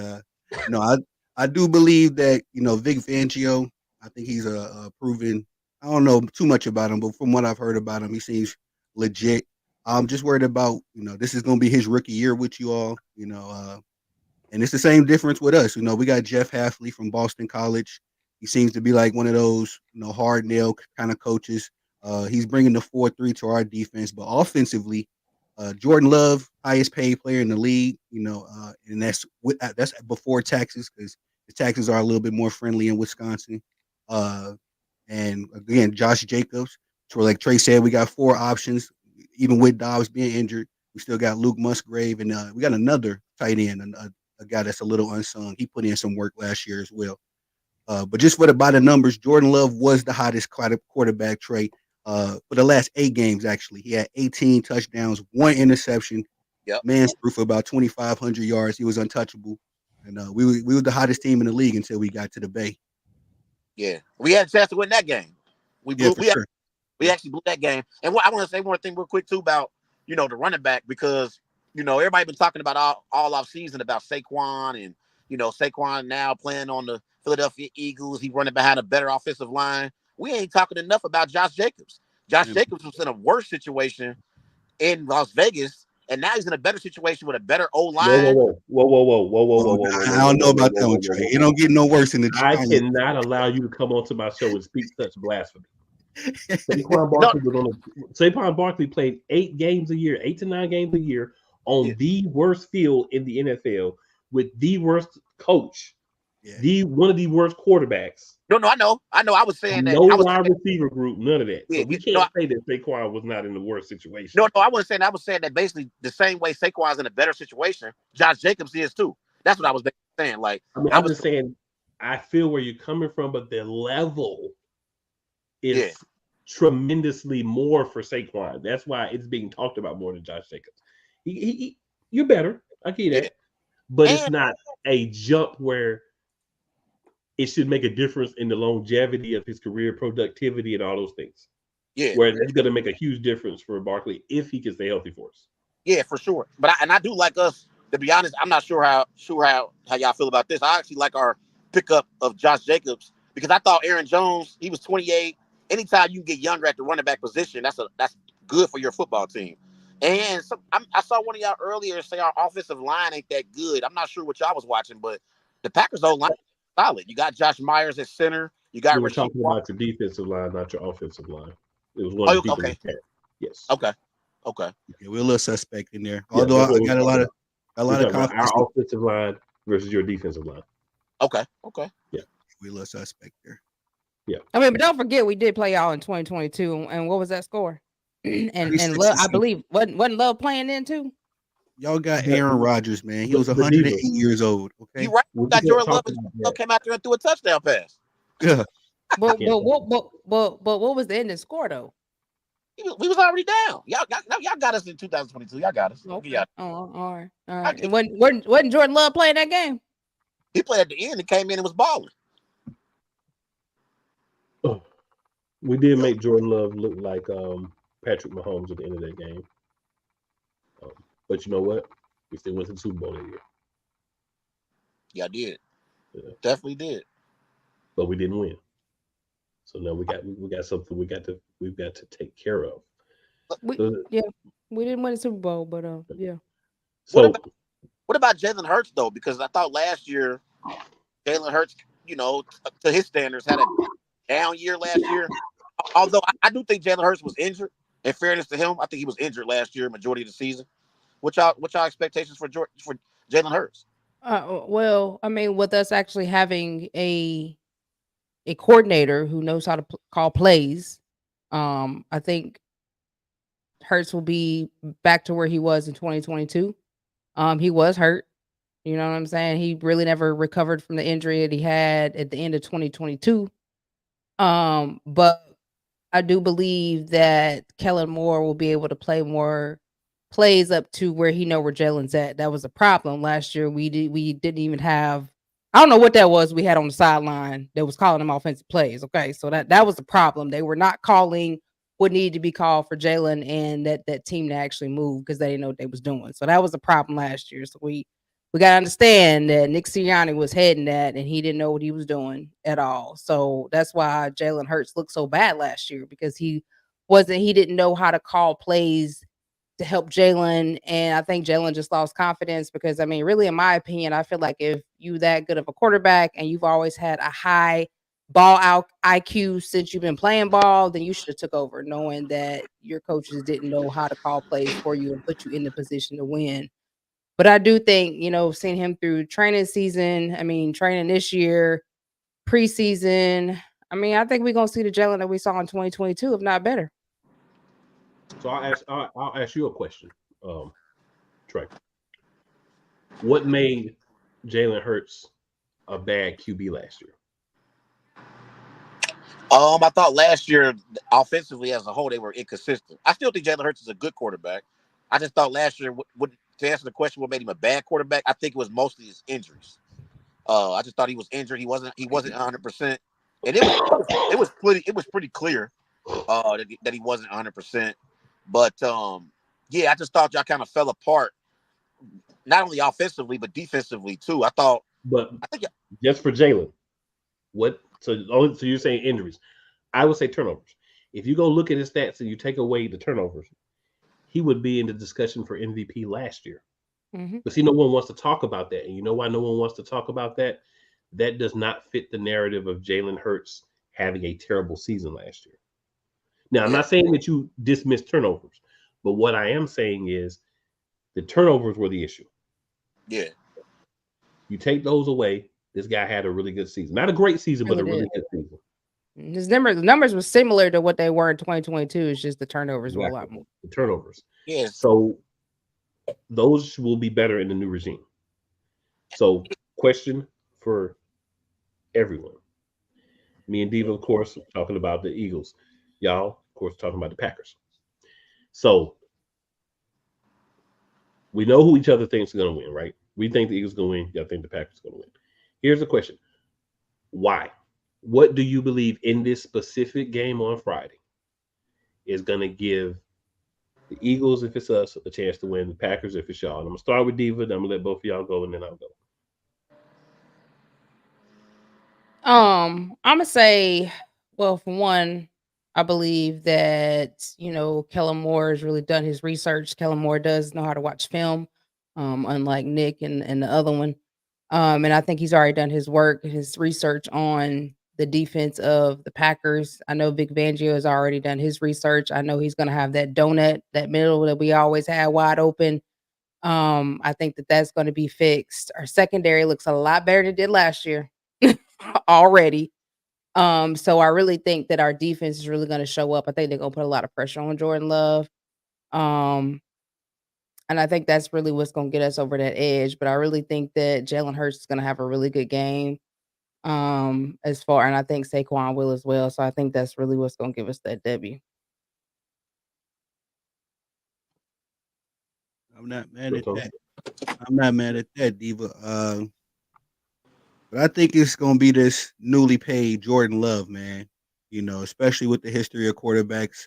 [SPEAKER 17] no, I do believe that Vic Fangio. I think he's a proven. I don't know too much about him, but from what I've heard about him, he seems legit. I'm just worried about, this is going to be his rookie year with you all, and it's the same difference with us. We got Jeff Hafley from Boston College. He seems to be like one of those, hard nail kind of coaches. He's bringing the 4-3 to our defense, but offensively, Jordan Love, highest paid player in the league, and that's before taxes because the taxes are a little bit more friendly in Wisconsin. And again, Josh Jacobs. So like Trey said, we got 4 options. Even with Dobbs being injured, we still got Luke Musgrave, and we got another tight end, a guy that's a little unsung. He put in some work last year as well. But just by the numbers, Jordan Love was the hottest quarterback, Trey, for the last 8 games, actually. He had 18 touchdowns, 1 interception.
[SPEAKER 18] Yep.
[SPEAKER 17] Man threw for about 2,500 yards. He was untouchable. And we were the hottest team in the league until we got to the Bay.
[SPEAKER 18] Yeah, we had a chance to win that game. We actually blew that game. And I want to say one thing real quick too about the running back, because everybody been talking about all off season about Saquon, and Saquon now playing on the Philadelphia Eagles. He running behind a better offensive line. We ain't talking enough about Josh Jacobs. Jacobs was in a worse situation in Las Vegas, and now he's in a better situation with a better O line.
[SPEAKER 1] Whoa.
[SPEAKER 17] I don't know about that one, Trey. It don't get no worse in the.
[SPEAKER 1] I cannot allow you to come onto my show and speak such blasphemy. Saquon Barkley played 8 games a year, 8 to 9 games a year on the worst field in the NFL with the worst coach, one of the worst quarterbacks.
[SPEAKER 18] No, I know. I was saying that.
[SPEAKER 1] No wide receiver group, none of that.
[SPEAKER 18] Yeah,
[SPEAKER 1] so we can't say that Saquon was not in the worst situation.
[SPEAKER 18] No, I wasn't saying. I was saying that basically the same way Saquon's in a better situation, Josh Jacobs is too. That's what I was saying. Like,
[SPEAKER 1] I'm just saying, I feel where you're coming from, but the level is tremendously more for Saquon. That's why it's being talked about more than Josh Jacobs. You're better. I get that. But it's not a jump where it should make a difference in the longevity of his career, productivity, and all those things.
[SPEAKER 18] Yeah.
[SPEAKER 1] Where it's going to make a huge difference for Barkley if he can stay healthy for us.
[SPEAKER 18] Yeah, for sure. But I do like us, to be honest. I'm not sure how y'all feel about this. I actually like our pickup of Josh Jacobs because I thought Aaron Jones, he was 28. Anytime you get younger at the running back position, that's good for your football team. And I saw one of y'all earlier say our offensive line ain't that good. I'm not sure what y'all was watching, but the Packers' O-line is solid. You got Josh Myers at center. You got.
[SPEAKER 1] We were talking about your defensive line, not your offensive line. It was one of the people.
[SPEAKER 18] Okay.
[SPEAKER 1] Yes.
[SPEAKER 18] Okay.
[SPEAKER 17] Yeah, we're a little suspect in there. Although I got a lot of confidence.
[SPEAKER 1] Our offensive line versus your defensive line.
[SPEAKER 18] Okay.
[SPEAKER 1] Yeah.
[SPEAKER 17] We're a little suspect there.
[SPEAKER 1] Yeah.
[SPEAKER 5] I mean, but don't forget we did play y'all in 2022, and what was that score? and Love, I believe wasn't Love playing then too?
[SPEAKER 17] Y'all got Aaron Rodgers, man. He was
[SPEAKER 1] but
[SPEAKER 17] 108
[SPEAKER 1] Diva,
[SPEAKER 17] years old. Okay.
[SPEAKER 18] You right.
[SPEAKER 1] we
[SPEAKER 18] Got
[SPEAKER 1] can't
[SPEAKER 18] Jordan
[SPEAKER 1] talk
[SPEAKER 18] Love and
[SPEAKER 1] about that.
[SPEAKER 18] came out there and threw a touchdown pass.
[SPEAKER 17] Yeah.
[SPEAKER 5] But
[SPEAKER 1] Yeah.
[SPEAKER 5] what was the ending score though?
[SPEAKER 18] We was already down. Y'all got us in 2022. Y'all got us.
[SPEAKER 5] Okay.
[SPEAKER 18] Yeah.
[SPEAKER 5] Oh, all right. And wasn't Jordan Love playing that game?
[SPEAKER 18] He played at the end and came in and was balling.
[SPEAKER 1] Oh, we did make Jordan Love look like Patrick Mahomes at the end of that game. But you know what? We still went to the Super Bowl that year.
[SPEAKER 18] Yeah, I did.
[SPEAKER 1] Yeah.
[SPEAKER 18] Definitely did.
[SPEAKER 1] But we didn't win. So now we got something we've got to take care of.
[SPEAKER 5] We didn't win the Super Bowl, but yeah.
[SPEAKER 1] So
[SPEAKER 18] what about Jalen Hurts though? Because I thought last year Jalen Hurts, to his standards, had a down year last year. Although I do think Jalen Hurts was injured. In fairness to him, I think he was injured last year, majority of the season. What y'all expectations for Jalen Hurts?
[SPEAKER 5] Well, I mean, with us actually having a coordinator who knows how to call plays, I think Hurts will be back to where he was in 2022. He was hurt. You know what I'm saying? He really never recovered from the injury that he had at the end of 2022. But I do believe that Kellen Moore will be able to play more plays up to where he know where Jalen's at. That was a problem last year. We didn't even have, I don't know what that was we had on the sideline that was calling them offensive plays. Okay, so that was the problem. They were not calling what needed to be called for Jalen and that team to actually move because they didn't know what they was doing. So that was a problem last year. So we got to understand that Nick Sirianni was heading that and he didn't know what he was doing at all. So that's why Jalen Hurts looked so bad last year because he didn't know how to call plays to help Jalen. And I think Jalen just lost confidence because, I mean, really, in my opinion, I feel like if you that good of a quarterback and you've always had a high ball out IQ since you've been playing ball, then you should have took over knowing that your coaches didn't know how to call plays for you and put you in the position to win. But I do think, seeing him through training season, I mean, training this year, preseason, I mean, I think we're going to see the Jalen that we saw in 2022, if not better.
[SPEAKER 1] So I'll ask you a question, Trey. What made Jalen Hurts a bad QB last year?
[SPEAKER 18] I thought last year, offensively as a whole, they were inconsistent. I still think Jalen Hurts is a good quarterback. I just thought last year, to answer the question, what made him a bad quarterback, I think it was mostly his injuries. I just thought he was injured. He wasn't 100%, and it was pretty clear that he wasn't 100%. But I just thought y'all kind of fell apart, not only offensively but defensively too. I think
[SPEAKER 1] just for Jalen, what? So you're saying injuries? I would say turnovers. If you go look at his stats and you take away the turnovers, he would be in the discussion for MVP last year.
[SPEAKER 5] Mm-hmm.
[SPEAKER 1] But see, no one wants to talk about that. And you know why no one wants to talk about that? That does not fit the narrative of Jalen Hurts having a terrible season last year. Now, I'm not saying that you dismiss turnovers, but what I am saying is the turnovers were the issue.
[SPEAKER 18] Yeah.
[SPEAKER 1] You take those away, this guy had a really good season. Not a great season, but a really good season.
[SPEAKER 5] His numbers were similar to what they were in 2022. It's just the turnovers were a lot more.
[SPEAKER 1] The turnovers.
[SPEAKER 18] Yes.
[SPEAKER 1] So those will be better in the new regime. So, question for everyone. Me and Diva, of course, talking about the Eagles. Y'all, of course, talking about the Packers. So we know who each other thinks is going to win, right? We think the Eagles are going to win. Y'all think the Packers are going to win. Here's the question. Why? What do you believe in this specific game on Friday is going to give the Eagles, if it's us, a chance to win, the Packers, if it's y'all? And I'm going to start with Diva, then I'm going to let both of y'all go, and then I'll go.
[SPEAKER 5] I'm going to say, well, for one, I believe that, Kellen Moore has really done his research. Kellen Moore does know how to watch film, unlike Nick and the other one. And I think he's already done his work, his research on the defense of the Packers. I know Vic Fangio has already done his research. I know he's going to have that donut, that middle that we always had wide open. I think that's going to be fixed. Our secondary looks a lot better than it did last year already. So I really think that our defense is really going to show up. I think they're going to put a lot of pressure on Jordan Love. And I think that's really what's going to get us over that edge. But I really think that Jalen Hurts is going to have a really good game. And I think Saquon will as well. So I think that's really what's going to give us that W.
[SPEAKER 17] I'm not mad at that. I'm not mad at that, Diva. But I think it's gonna be this newly paid Jordan Love, man. You know, especially with the history of quarterbacks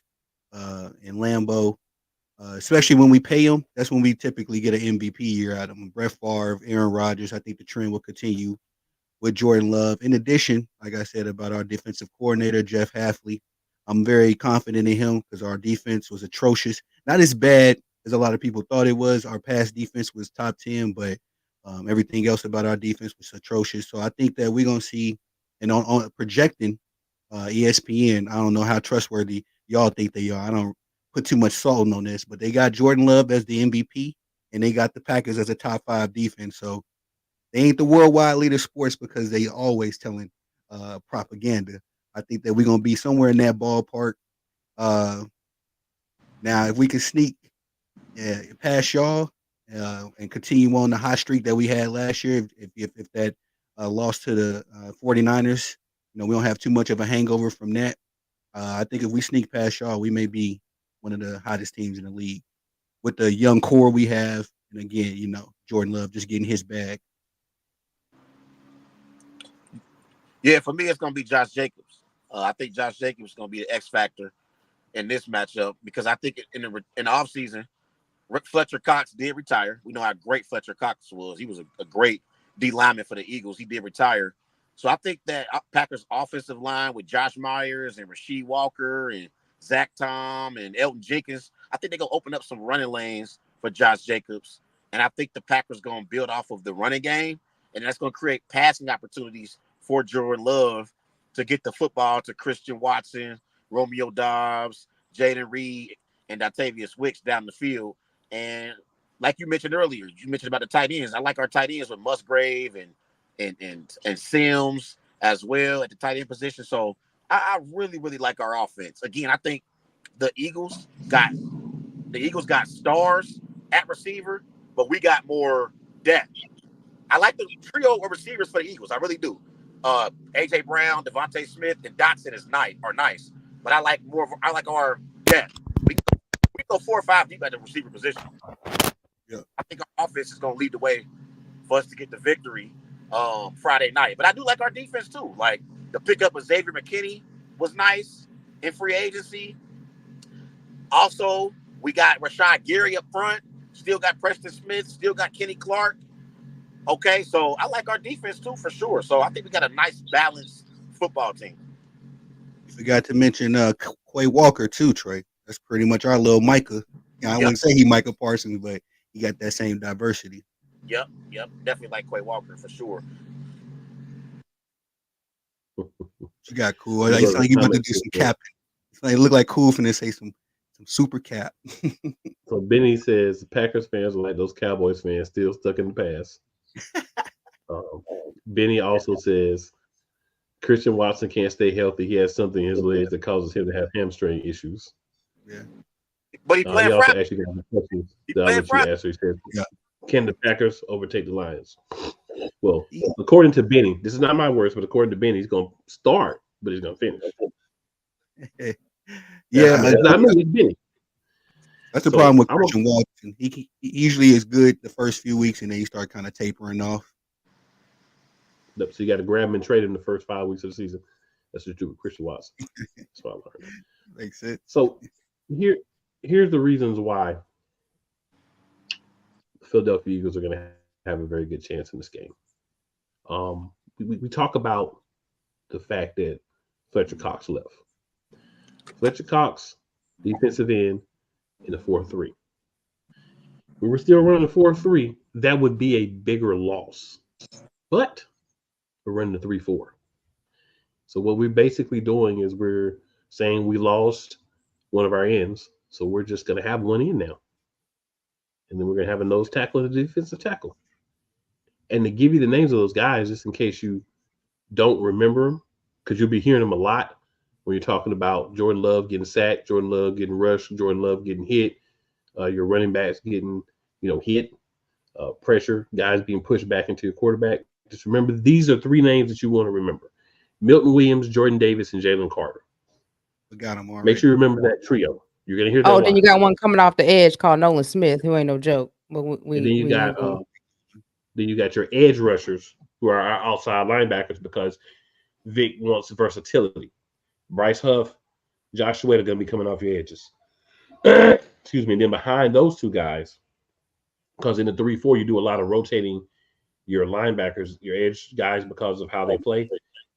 [SPEAKER 17] in Lambeau. Especially when we pay him, that's when we typically get an MVP year out of him. Brett Favre, Aaron Rodgers. I think the trend will continue with Jordan Love. In addition, like I said about our defensive coordinator, Jeff Hafley, I'm very confident in him because our defense was atrocious. Not as bad as a lot of people thought it was. Our pass defense was top 10, but everything else about our defense was atrocious. So I think that we're going to see, and on projecting ESPN, I don't know how trustworthy y'all think they are. I don't put too much salt on this, but they got Jordan Love as the MVP, and they got the Packers as a top 5 defense. So they ain't the worldwide leader of sports because they always telling propaganda. I think that we're gonna be somewhere in that ballpark. Now, if we can sneak past y'all and continue on the hot streak that we had last year, if that loss to the 49ers, you know, we don't have too much of a hangover from that. I think if we sneak past y'all, we may be one of the hottest teams in the league with the young core we have. And again, you know, Jordan Love just getting his bag.
[SPEAKER 18] Yeah, for me, it's going to be Josh Jacobs. I think Josh Jacobs is going to be the X factor in this matchup because I think in the offseason, Fletcher Cox did retire. We know how great Fletcher Cox was. He was a great D lineman for the Eagles. He did retire. So I think that Packers offensive line with Josh Myers and Rasheed Walker and Zach Tom and Elton Jenkins, I think they're going to open up some running lanes for Josh Jacobs. And I think the Packers going to build off of the running game, and that's going to create passing opportunities for Jordan Love to get the football to Christian Watson, Romeo Doubs, Jaden Reed, and Octavius Wicks down the field. And like you mentioned earlier, you mentioned about the tight ends. I like our tight ends with Musgrave and Sims as well at the tight end position. So I really, really like our offense. Again, I think the Eagles got stars at receiver, but we got more depth. I like the trio of receivers for the Eagles. I really do. AJ Brown, Devontae Smith, and Dotson are nice, but I like our depth. We go 4 or 5 deep at the receiver position.
[SPEAKER 17] Yeah,
[SPEAKER 18] I think our offense is going to lead the way for us to get the victory Friday night. But I do like our defense too. Like the pickup of Xavier McKinney was nice in free agency. Also, we got Rashad Gary up front. Still got Preston Smith. Still got Kenny Clark. Okay, so I like our defense too for sure. So I think we got a nice balanced football team.
[SPEAKER 17] You forgot to mention Quay Walker too, Trey. That's pretty much our little Micah. I wouldn't say he Micah Parsons, but he got that same diversity.
[SPEAKER 18] Yep. Definitely like Quay Walker for sure.
[SPEAKER 17] You got cool. It's like you about to do some capping. It's like look like cool finna say some super cap.
[SPEAKER 1] So Benny says Packers fans are like those Cowboys fans still stuck in the past. Benny also says Christian Watson can't stay healthy. He has something in his legs that causes him to have hamstring issues.
[SPEAKER 17] Yeah.
[SPEAKER 18] But he playing
[SPEAKER 1] also
[SPEAKER 18] Friday.
[SPEAKER 1] actually got a question that I'll let you answer. He said, can the Packers overtake the Lions? Well, according to Benny, this is not my words, but according to Benny, he's going to start, but he's going to finish. It's not me, it's Benny.
[SPEAKER 17] That's the problem with Christian Watson. He usually is good the first few weeks, and then he start kind of tapering off.
[SPEAKER 1] So you got to grab him and trade him the first 5 weeks of the season. That's what you do with Christian Watson. That's what I learned.
[SPEAKER 17] Makes sense.
[SPEAKER 1] So here's the reasons why the Philadelphia Eagles are going to have a very good chance in this game. We talk about the fact that Fletcher Cox left. Fletcher Cox, defensive end, in the 4-3. We were still running the 4-3. That would be a bigger loss. But we're running the 3-4. So what we're basically doing is we're saying we lost one of our ends. So we're just going to have one in now. And then we're going to have a nose tackle and a defensive tackle. And to give you the names of those guys, just in case you don't remember them, because you'll be hearing them a lot when you're talking about Jordan Love getting sacked, Jordan Love getting rushed, Jordan Love getting hit, your running backs getting, hit, pressure, guys being pushed back into your quarterback. Just remember, these are three names that you want to remember: Milton Williams, Jordan Davis, and Jalen Carter.
[SPEAKER 17] We got him already.
[SPEAKER 1] Make sure you remember that trio. You're gonna hear that.
[SPEAKER 5] Oh, then you got one coming off the edge called Nolan Smith, who ain't no joke. But
[SPEAKER 1] and then you got your edge rushers, who are our outside linebackers, because Vic wants versatility. Bryce Huff, Josh Sweat are going to be coming off your edges. Excuse me. And then behind those two guys, because in the 3-4, you do a lot of rotating your linebackers, your edge guys, because of how they play.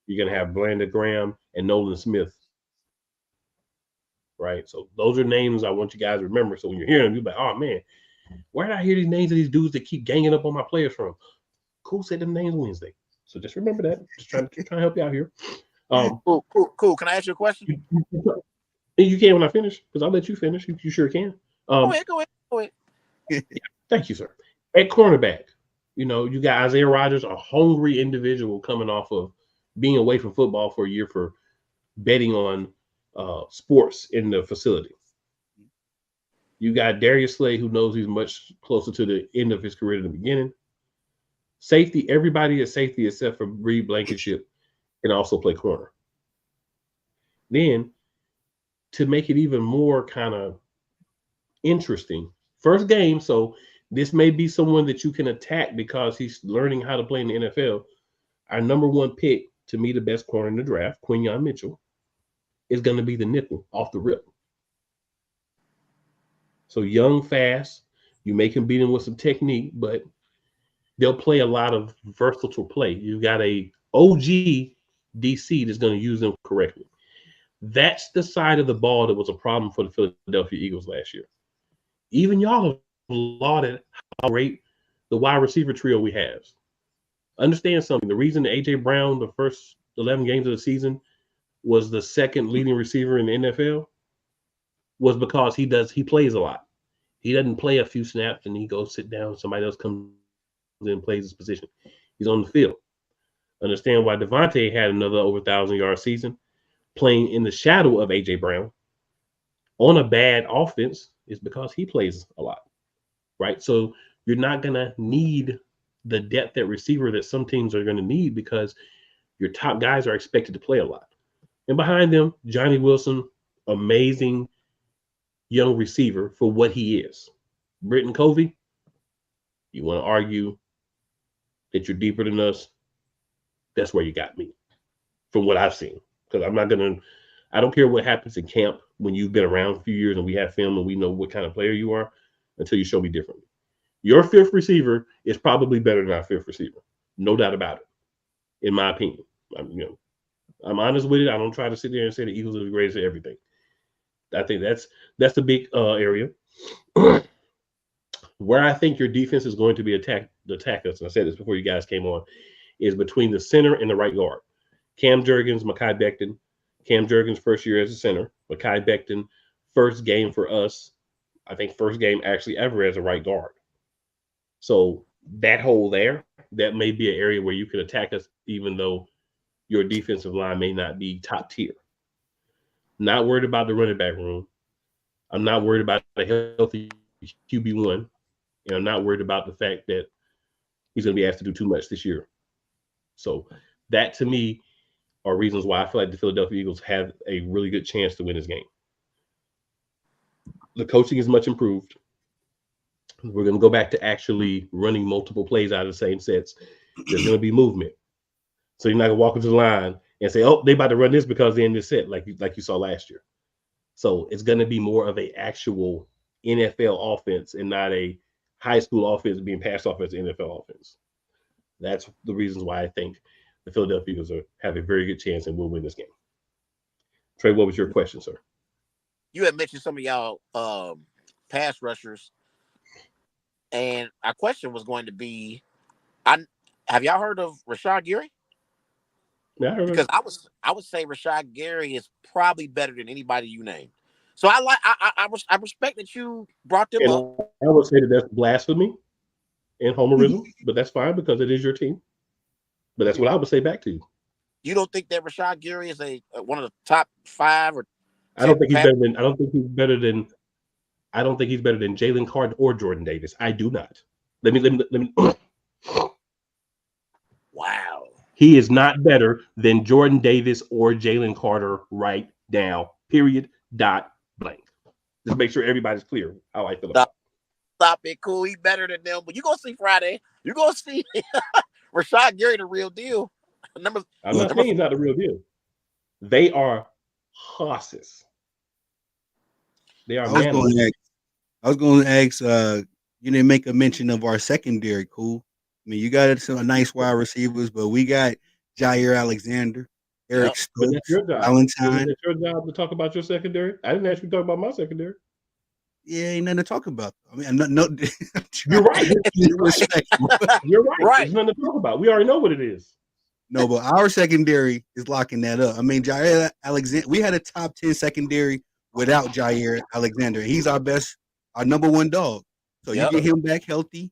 [SPEAKER 1] You're going to have Brandon Graham and Nolan Smith. Right? So those are names I want you guys to remember. So when you're hearing them, you're like, oh, man, where did I hear these names of these dudes that keep ganging up on my players from? Cool said them names Wednesday. So just remember that. Just trying to help you out here.
[SPEAKER 18] Cool. Can I ask you a question?
[SPEAKER 1] You can when I finish, because I'll let you finish. You sure can.
[SPEAKER 18] Go ahead.
[SPEAKER 1] Thank you, sir. At cornerback, you got Isaiah Rodgers, a hungry individual coming off of being away from football for a year for betting on sports in the facility. You got Darius Slay, who knows he's much closer to the end of his career than the beginning. Safety, everybody at safety except for Reed Blankenship can also play corner. Then, to make it even more kind of interesting, first game, so this may be someone that you can attack because he's learning how to play in the NFL. Our number one pick, to me, the best corner in the draft, Quinyon Mitchell, is going to be the nickel off the rip. So young, fast, you may can beat him with some technique, but they'll play a lot of versatile play. You got a OG DC that's going to use them correctly. That's the side of the ball that was a problem for the Philadelphia Eagles last year. Even y'all have lauded how great the wide receiver trio we have. Understand something. The reason that A.J. Brown, the first 11 games of the season, was the second leading receiver in the NFL was because he plays a lot. He doesn't play a few snaps and he goes sit down. Somebody else comes in and plays his position. He's on the field. Understand why Devontae had another over 1,000-yard season playing in the shadow of A.J. Brown on a bad offense is because he plays a lot, right? So you're not going to need the depth at receiver that some teams are going to need because your top guys are expected to play a lot. And behind them, Johnny Wilson, amazing young receiver for what he is. Britton Covey, you want to argue that you're deeper than us, that's where you got me from what I've seen. Because I don't care what happens in camp when you've been around a few years and we have film and we know what kind of player you are until you show me differently. Your fifth receiver is probably better than our fifth receiver. No doubt about it, in my opinion. I'm honest with it. I don't try to sit there and say the Eagles are the greatest at everything. I think that's the big area. Where I think your defense is going to be attack us, and I said this before you guys came on, is between the center and the right guard. Cam Jurgens, Mekhi Becton. Cam Jurgens' first year as a center. Mekhi Becton, first game for us. I think first game actually ever as a right guard. So that hole there, that may be an area where you can attack us even though your defensive line may not be top tier. Not worried about the running back room. I'm not worried about a healthy QB1. And I'm not worried about the fact that he's going to be asked to do too much this year. So that, to me, are reasons why I feel like the Philadelphia Eagles have a really good chance to win this game. The coaching is much improved. We're going to go back to actually running multiple plays out of the same sets. There's going to be movement. So you're not going to walk into the line and say, oh, they about to run this because they're in this set like you saw last year. So it's going to be more of an actual NFL offense and not a high school offense being passed off as an NFL offense. That's the reasons why I think the Philadelphia Eagles have a very good chance and will win this game. Trey, what was your question, sir?
[SPEAKER 18] You had mentioned some of y'all pass rushers, and our question was going to be, have y'all heard of Rashad Gary?
[SPEAKER 1] Yeah,
[SPEAKER 18] because I would say Rashad Gary is probably better than anybody you named. So I respect that you brought them up.
[SPEAKER 1] I would say that that's blasphemy and homerism, but that's fine because it is your team. But that's what I would say back to you.
[SPEAKER 18] You don't think that Rashad Gary is one of the top 5 or 10
[SPEAKER 1] I don't think he's better than. I don't think he's better than. I don't think he's better than Jalen Carter or Jordan Davis. I do not. Let me.
[SPEAKER 18] Wow.
[SPEAKER 1] He is not better than Jordan Davis or Jalen Carter right now. Period. Dot blank. Just make sure everybody's clear how I feel about it.
[SPEAKER 18] Stop it, cool. He better than them. But you gonna see Friday. You gonna see Rashad Gary the real deal.
[SPEAKER 1] I'm not saying he's not the real deal. They are horses. They are.
[SPEAKER 17] I was going to ask. You didn't make a mention of our secondary. Cool. I mean, you got some nice wide receivers, but we got Jair Alexander, Eric Stokes, Valentine.
[SPEAKER 1] It's your job to talk about your secondary. I didn't ask you to talk about my secondary.
[SPEAKER 17] Yeah, ain't nothing to talk about. I mean, no.
[SPEAKER 1] You're right. You're right. There's nothing to talk about. We already know what it is.
[SPEAKER 17] No, but our secondary is locking that up. I mean, Jair Alexander. We had a top 10 secondary without Jair Alexander. He's our number one dog. So you get him back healthy.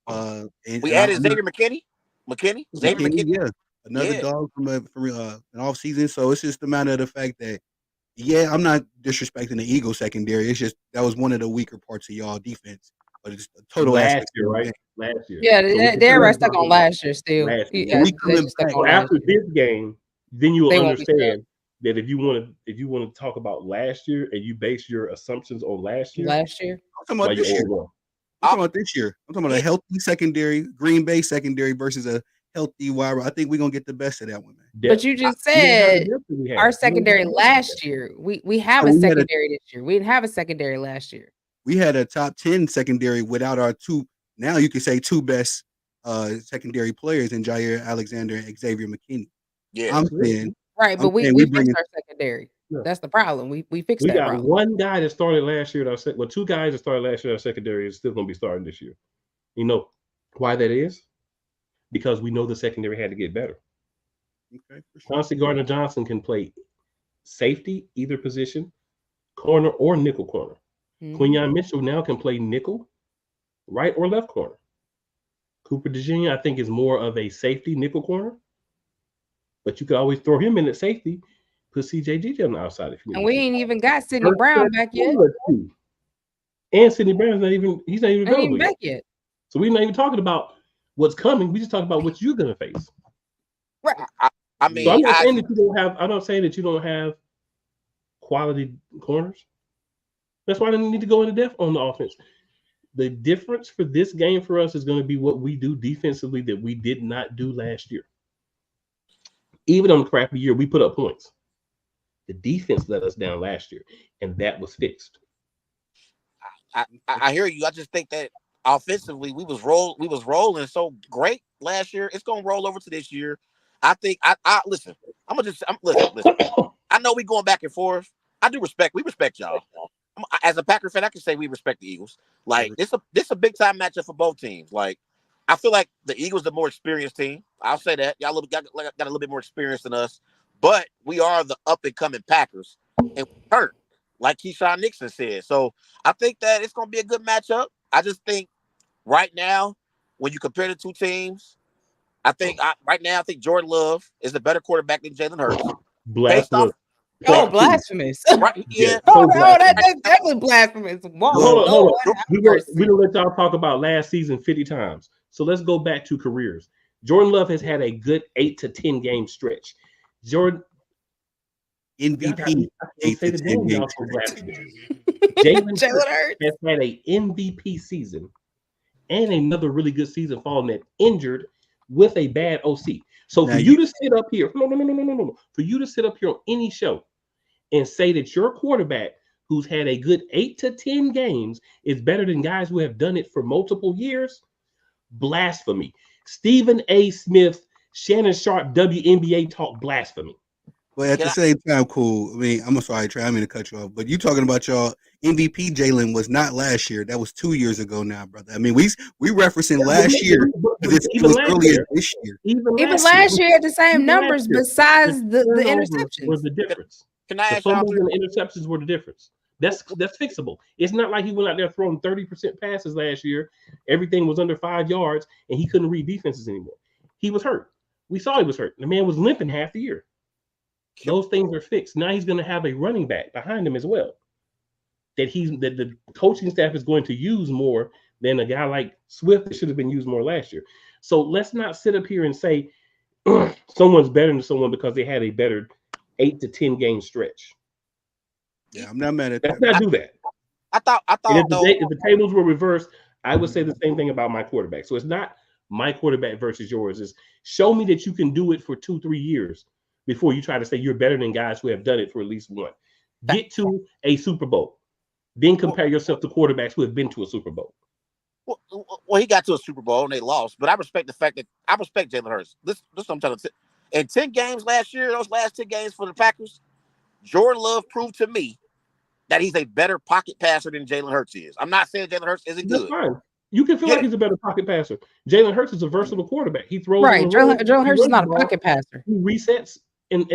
[SPEAKER 17] And
[SPEAKER 18] we added Xavier McKinney. Xavier McKinney.
[SPEAKER 17] Yeah, another dog from an off season. So it's just a matter of the fact that, yeah, I'm not disrespecting the Eagles secondary. It's just that was one of the weaker parts of y'all defense. But it's a total
[SPEAKER 1] last year, right? Last year.
[SPEAKER 5] Yeah, they're stuck on last year still.
[SPEAKER 1] After this game, then you will understand that if you want to talk about last year and you base your assumptions on last year.
[SPEAKER 17] I'm talking about this year. I'm talking about this year. I'm talking about a healthy secondary, Green Bay secondary versus a healthy wide. I think we're gonna get the best of that one, man.
[SPEAKER 5] But you just said our secondary last year. We have a secondary this year. We didn't have a secondary last year.
[SPEAKER 17] We had a top 10 secondary without our two. Now you can say two best secondary players in Jair Alexander and Xavier McKinney.
[SPEAKER 18] Yeah,
[SPEAKER 17] I'm saying
[SPEAKER 5] right, but we fixed our secondary. Yeah. That's the problem. We fixed that problem.
[SPEAKER 1] We got one guy that started last year. Two guys that started last year. Our secondary is still going to be starting this year. You know why that is? Because we know the secondary had to get better.
[SPEAKER 17] Okay, for sure.
[SPEAKER 1] Chauncey Gardner-Johnson can play safety, either position, corner or nickel corner. Mm-hmm. Quinyon Mitchell now can play nickel, right or left corner. Cooper DeJean, I think, is more of a safety nickel corner, but you could always throw him in at safety. Put CJ on the outside if you need.
[SPEAKER 5] And we ain't even got Sidney Brown back yet.
[SPEAKER 1] And Sidney Brown's not even available
[SPEAKER 5] back yet.
[SPEAKER 1] So we're not even talking about what's coming. We just talking about what you're gonna face.
[SPEAKER 5] Right.
[SPEAKER 18] I mean,
[SPEAKER 1] so I'm not saying that you don't have. I'm not saying that you don't have quality corners. That's why they need to go into depth on the offense. The difference for this game for us is going to be what we do defensively that we did not do last year. Even on the crappy year, we put up points. The defense let us down last year, and that was fixed.
[SPEAKER 18] I hear you. I just think that offensively, we was rolling so great last year. It's gonna roll over to this year. I think. Listen. Listen. I know we going back and forth. We respect y'all. As a Packer fan, I can say we respect the Eagles. Like this a big time matchup for both teams. Like I feel like the Eagles are the more experienced team. I'll say that y'all got a little bit more experience than us. But we are the up-and-coming Packers, and we hurt, like Keyshawn Nixon said. So I think that it's going to be a good matchup. I just think right now, when you compare the two teams, I think Jordan Love is the better quarterback than Jalen Hurts.
[SPEAKER 1] Blasphemous.
[SPEAKER 5] Blasphemous.
[SPEAKER 18] Right? Yeah.
[SPEAKER 5] That's definitely blasphemous.
[SPEAKER 1] Hold on. We don't let y'all talk about last season 50 times. So let's go back to careers. Jordan Love has had a good 8 to 10 game stretch. Jordan
[SPEAKER 17] MVP.
[SPEAKER 1] Jalen Hurts has had an MVP season and another really good season falling at injured with a bad OC. So for you to sit up here, no. For you to sit up here on any show and say that your quarterback who's had a good 8 to 10 games is better than guys who have done it for multiple years, blasphemy. Stephen A. Smith, Shannon Sharp, WNBA talk, blasphemy.
[SPEAKER 17] But at the same time, cool. I mean, I'm sorry, Trey, I'm going to cut you off. But you talking about y'all MVP Jalen was not last year. That was 2 years ago now, brother. I mean, we referencing last year because it was earlier this year.
[SPEAKER 5] Even last year had the same numbers besides the interceptions.
[SPEAKER 1] Was the difference.
[SPEAKER 18] Can I ask
[SPEAKER 1] y'all? The interceptions were the difference. That's fixable. It's not like he went out there throwing 30% passes last year. Everything was under 5 yards, and he couldn't read defenses anymore. He was hurt. We saw he was hurt. The man was limping half the year. Those things are fixed. Now he's going to have a running back behind him as well. That the coaching staff is going to use more than a guy like Swift that should have been used more last year. So let's not sit up here and say someone's better than someone because they had a better 8 to 10 game stretch.
[SPEAKER 17] Yeah, I'm not mad at
[SPEAKER 1] Let's
[SPEAKER 17] that.
[SPEAKER 1] not do that.
[SPEAKER 18] I thought
[SPEAKER 1] if the tables were reversed, I would say the same thing about my quarterback. So it's not my quarterback versus yours. It's show me that you can do it for 2-3 years before you try to say you're better than guys who have done it for at least one. Get to a Super Bowl. Then compare yourself to quarterbacks who have been to a Super Bowl.
[SPEAKER 18] Well, he got to a Super Bowl and they lost, but I respect the fact that I respect Jalen Hurts. This is what I'm trying to say. In 10 games last year, those last 10 games for the Packers, Jordan Love proved to me that he's a better pocket passer than Jalen Hurts is. I'm not saying Jalen Hurts isn't good.
[SPEAKER 1] That's fine. You can feel like he's a better pocket passer. Jalen Hurts is a versatile quarterback. He throws
[SPEAKER 5] right. Jalen Hurts is not a pocket passer.
[SPEAKER 1] He resets and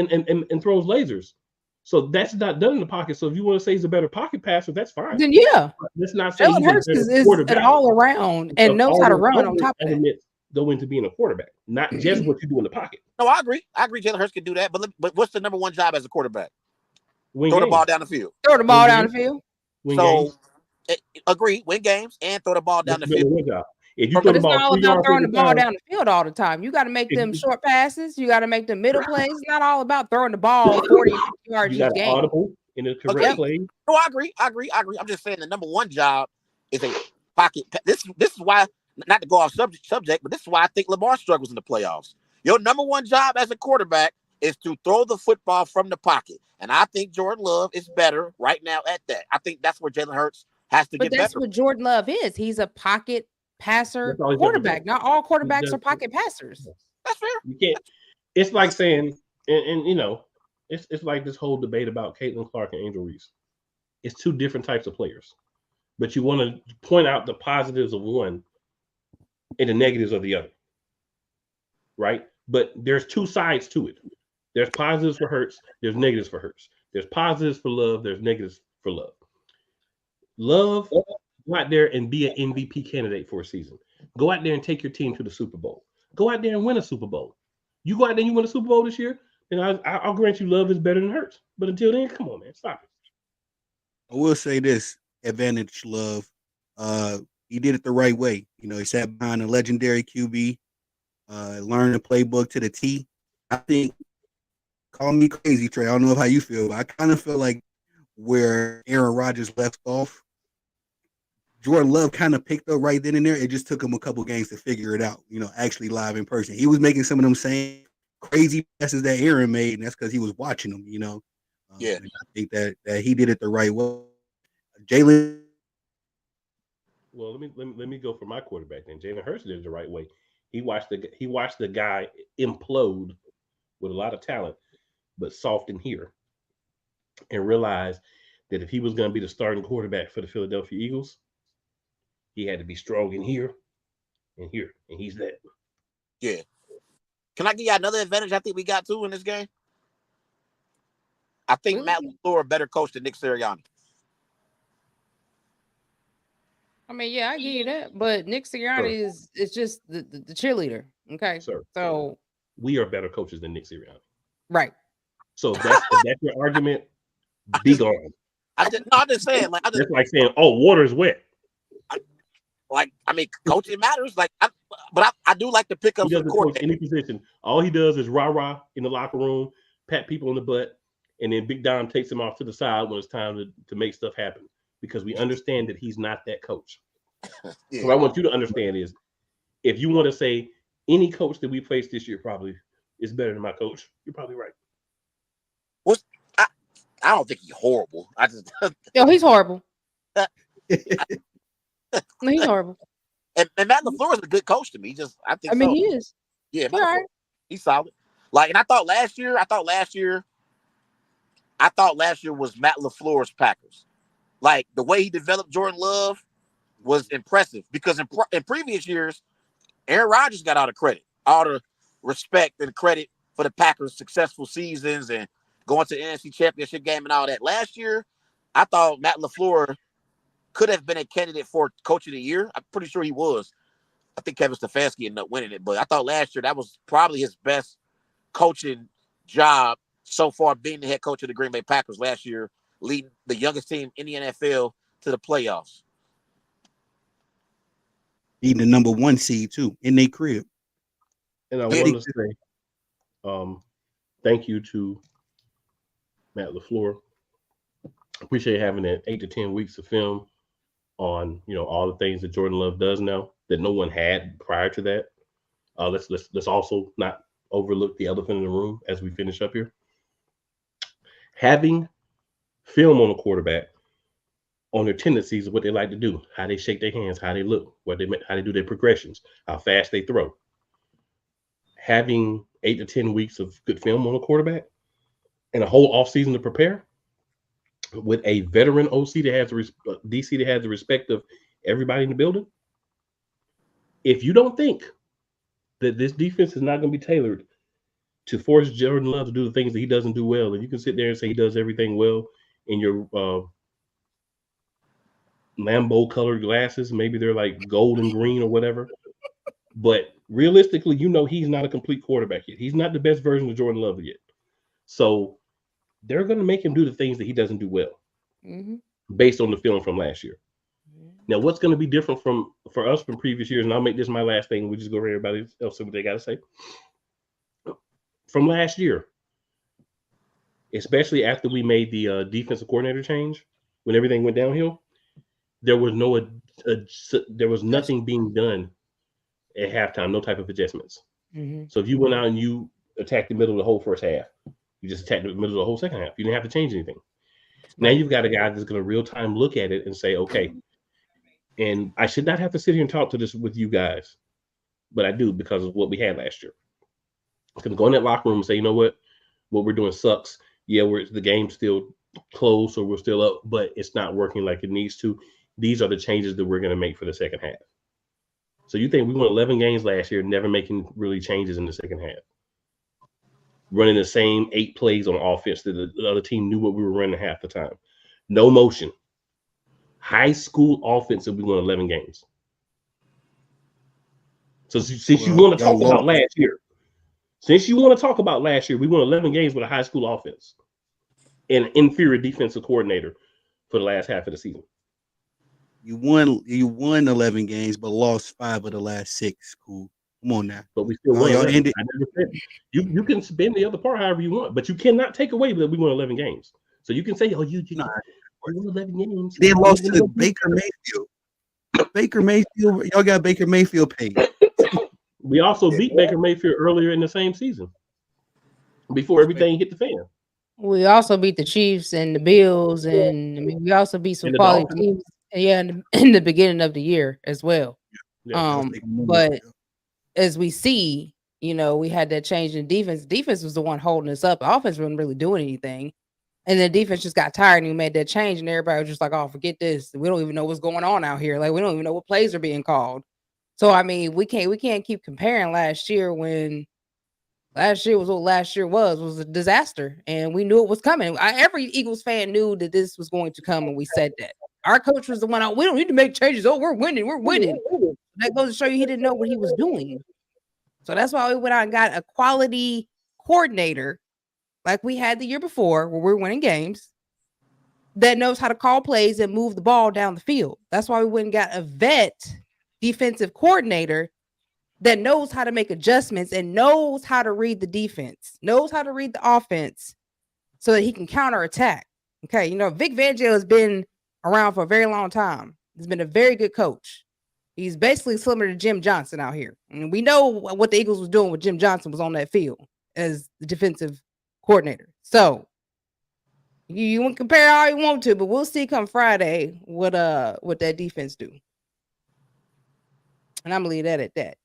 [SPEAKER 1] throws lasers. So that's not done in the pocket. So if you want to say he's a better pocket passer, that's fine.
[SPEAKER 5] Then yeah.
[SPEAKER 1] Let's not say
[SPEAKER 5] Jalen Hurts is an all around and knows how to run on top of that.
[SPEAKER 1] Go into being a quarterback, not just what you do in the pocket.
[SPEAKER 18] No, I agree. Jalen Hurts can do that. But what's the number one job as a quarterback?
[SPEAKER 1] Win
[SPEAKER 18] throw
[SPEAKER 1] games.
[SPEAKER 18] The ball down the field.
[SPEAKER 5] Throw the ball down the field.
[SPEAKER 18] So agree, win games and throw the ball down the field.
[SPEAKER 1] If you
[SPEAKER 5] but it's not all about throwing the ball down the field all the time. You got to make them short passes. You got to make them middle plays. It's not all about throwing the ball 40 yards each game.
[SPEAKER 1] Audible in the correct play.
[SPEAKER 18] No, I agree. I'm just saying the number one job is a pocket. This is why, not to go off subject, but this is why I think Lamar struggles in the playoffs. Your number one job as a quarterback is to throw the football from the pocket. And I think Jordan Love is better right now at that. I think that's where Jalen Hurts has to get better. But that's
[SPEAKER 5] what Jordan Love is. He's a pocket passer quarterback. Not all quarterbacks are pocket passers.
[SPEAKER 18] That's fair.
[SPEAKER 1] You can't. It's like saying, and you know, it's like this whole debate about Caitlin Clark and Angel Reese. It's two different types of players, but you want to point out the positives of one and the negatives of the other, right? But there's two sides to it. There's positives for Hurts. There's negatives for Hurts. There's positives for Love. There's negatives for Love. Love, go out there and be an MVP candidate for a season. Go out there and take your team to the Super Bowl. Go out there and win a Super Bowl. You go out there and you win a Super Bowl this year, then I'll grant you Love is better than Hurts. But until then, come on, man, stop it.
[SPEAKER 17] I will say this: advantage Love. He did it the right way. You know, he sat behind a legendary QB, learned the playbook to the T. I think. Call me crazy, Trey. I don't know how you feel, but I kind of feel like where Aaron Rodgers left off, Jordan Love kind of picked up right then and there. It just took him a couple games to figure it out, you know, actually live in person. He was making some of them same crazy passes that Aaron made, and that's because he was watching them, you know.
[SPEAKER 18] Yeah.
[SPEAKER 17] I think that he did it the right way. Jalen.
[SPEAKER 1] Well, let me go for my quarterback then. Jalen Hurts did it the right way. He watched the guy implode with a lot of talent, but soft in here, and realized that if he was going to be the starting quarterback for the Philadelphia Eagles, he had to be strong in here, and he's that.
[SPEAKER 18] Yeah. Can I give you another advantage I think we got too in this game? I think Matt LaFleur a better coach than Nick Sirianni.
[SPEAKER 5] I mean, yeah, I give you that, but Nick Sirianni is just the cheerleader. Okay,
[SPEAKER 1] sir.
[SPEAKER 5] So
[SPEAKER 1] we are better coaches than Nick Sirianni.
[SPEAKER 5] Right.
[SPEAKER 1] So if that's your argument, be gone.
[SPEAKER 18] I'm just saying, like,
[SPEAKER 1] that's like saying, "Oh, water is wet."
[SPEAKER 18] I mean, coaching matters. Like, but I do like to pick up.
[SPEAKER 1] He doesn't coach any position. All he does is rah in the locker room, pat people on the butt, and then Big Dom takes him off to the side when it's time to make stuff happen. Because we understand that he's not that coach. Yeah. What I want you to understand is, if you want to say any coach that we faced this year probably is better than my coach, you're probably right.
[SPEAKER 18] I don't think he's horrible.
[SPEAKER 5] Yo, he's horrible. No, he's horrible.
[SPEAKER 18] And Matt LaFleur is a good coach to me. I
[SPEAKER 5] mean, he is.
[SPEAKER 18] Yeah, he's solid. Like, and I thought last year was Matt LaFleur's Packers. Like, the way he developed Jordan Love was impressive, because in previous years, Aaron Rodgers got all the credit, all the respect and credit for the Packers' successful seasons and going to the NFC Championship game and all that. Last year, I thought Matt LaFleur could have been a candidate for Coach of the Year. I'm pretty sure he was. I think Kevin Stefanski ended up winning it, but I thought last year that was probably his best coaching job so far, being the head coach of the Green Bay Packers last year, leading the youngest team in the NFL to the playoffs.
[SPEAKER 17] Beating the number 1 seed too in their crib.
[SPEAKER 1] And I want to say thank you to Matt LaFleur. Appreciate having that 8 to 10 weeks of film on, you know, all the things that Jordan Love does now that no one had prior to that. Let's also not overlook the elephant in the room as we finish up here. Having film on a quarterback on their tendencies of what they like to do, how they shake their hands, how they look, how they do their progressions, how fast they throw. Having 8 to 10 weeks of good film on a quarterback and a whole offseason to prepare with a veteran OC that has DC that has the respect of everybody in the building. If you don't think that this defense is not going to be tailored to force Jordan Love to do the things that he doesn't do well, and you can sit there and say he does everything well in your Lambo colored glasses, maybe they're like gold and green or whatever. But realistically, you know he's not a complete quarterback yet. He's not the best version of Jordan Love yet. So they're going to make him do the things that he doesn't do well based on the film from last year. Now, what's going to be different for us from previous years, and I'll make this my last thing. We just go over everybody else see what they got to say. From last year, especially after we made the defensive coordinator change, when everything went downhill, there was nothing being done at halftime, no type of adjustments. So if you went out and you attacked the middle of the whole first half, you just attacked the middle of the whole second half. You didn't have to change anything. Now you've got a guy that's going to real time look at it and say, okay, and I should not have to sit here and talk to this with you guys, but I do because of what we had last year. It's going to go in that locker room and say, you know what we're doing sucks. Yeah, the game's still close or we're still up, but it's not working like it needs to. These are the changes that we're going to make for the second half. So you think we won 11 games last year, never making really changes in the second half, running the same 8 plays on offense that the other team knew what we were running half the time. No motion. High school offense that we won 11 games. So since you want to talk about last year, we won 11 games with a high school offense and inferior defensive coordinator for the last half of the season.
[SPEAKER 17] You won 11 games, but lost 5 of the last 6. Cool. Come on now.
[SPEAKER 1] But we still won. I never said you can spend the other part however you want, but you cannot take away that we won 11 games. So you can say, oh, you won 11 games.
[SPEAKER 17] They lost to Baker Mayfield. Baker Mayfield, y'all got Baker Mayfield paid.
[SPEAKER 1] We also beat Baker Mayfield earlier in the same season before everything hit the fan.
[SPEAKER 5] We also beat the Chiefs and the Bills, and I mean, we also beat some quality teams. Yeah, in the beginning of the year as well. But as we see, you know, we had that change in defense. Defense was the one holding us up. The offense wasn't really doing anything. And the defense just got tired and we made that change. And everybody was just like, oh, forget this. We don't even know what's going on out here. Like, we don't even know what plays are being called. So, I mean, we can't keep comparing last year when last year was what last year was a disaster. And we knew it was coming. Every Eagles fan knew that this was going to come, and we said that. Our coach was the one out. We don't need to make changes. Oh, we're winning. We're winning. That goes to show you he didn't know what he was doing. So that's why we went out and got a quality coordinator like we had the year before where we're winning games that knows how to call plays and move the ball down the field. That's why we went and got a vet defensive coordinator that knows how to make adjustments and knows how to read the defense, knows how to read the offense so that he can counterattack. Okay, you know, Vic Fangio has been around for a very long time. He's been a very good coach. He's basically similar to Jim Johnson out here. And we know what the Eagles was doing when Jim Johnson was on that field as the defensive coordinator. So you can compare all you want to, but we'll see come Friday what that defense do. And I'm gonna leave that at that.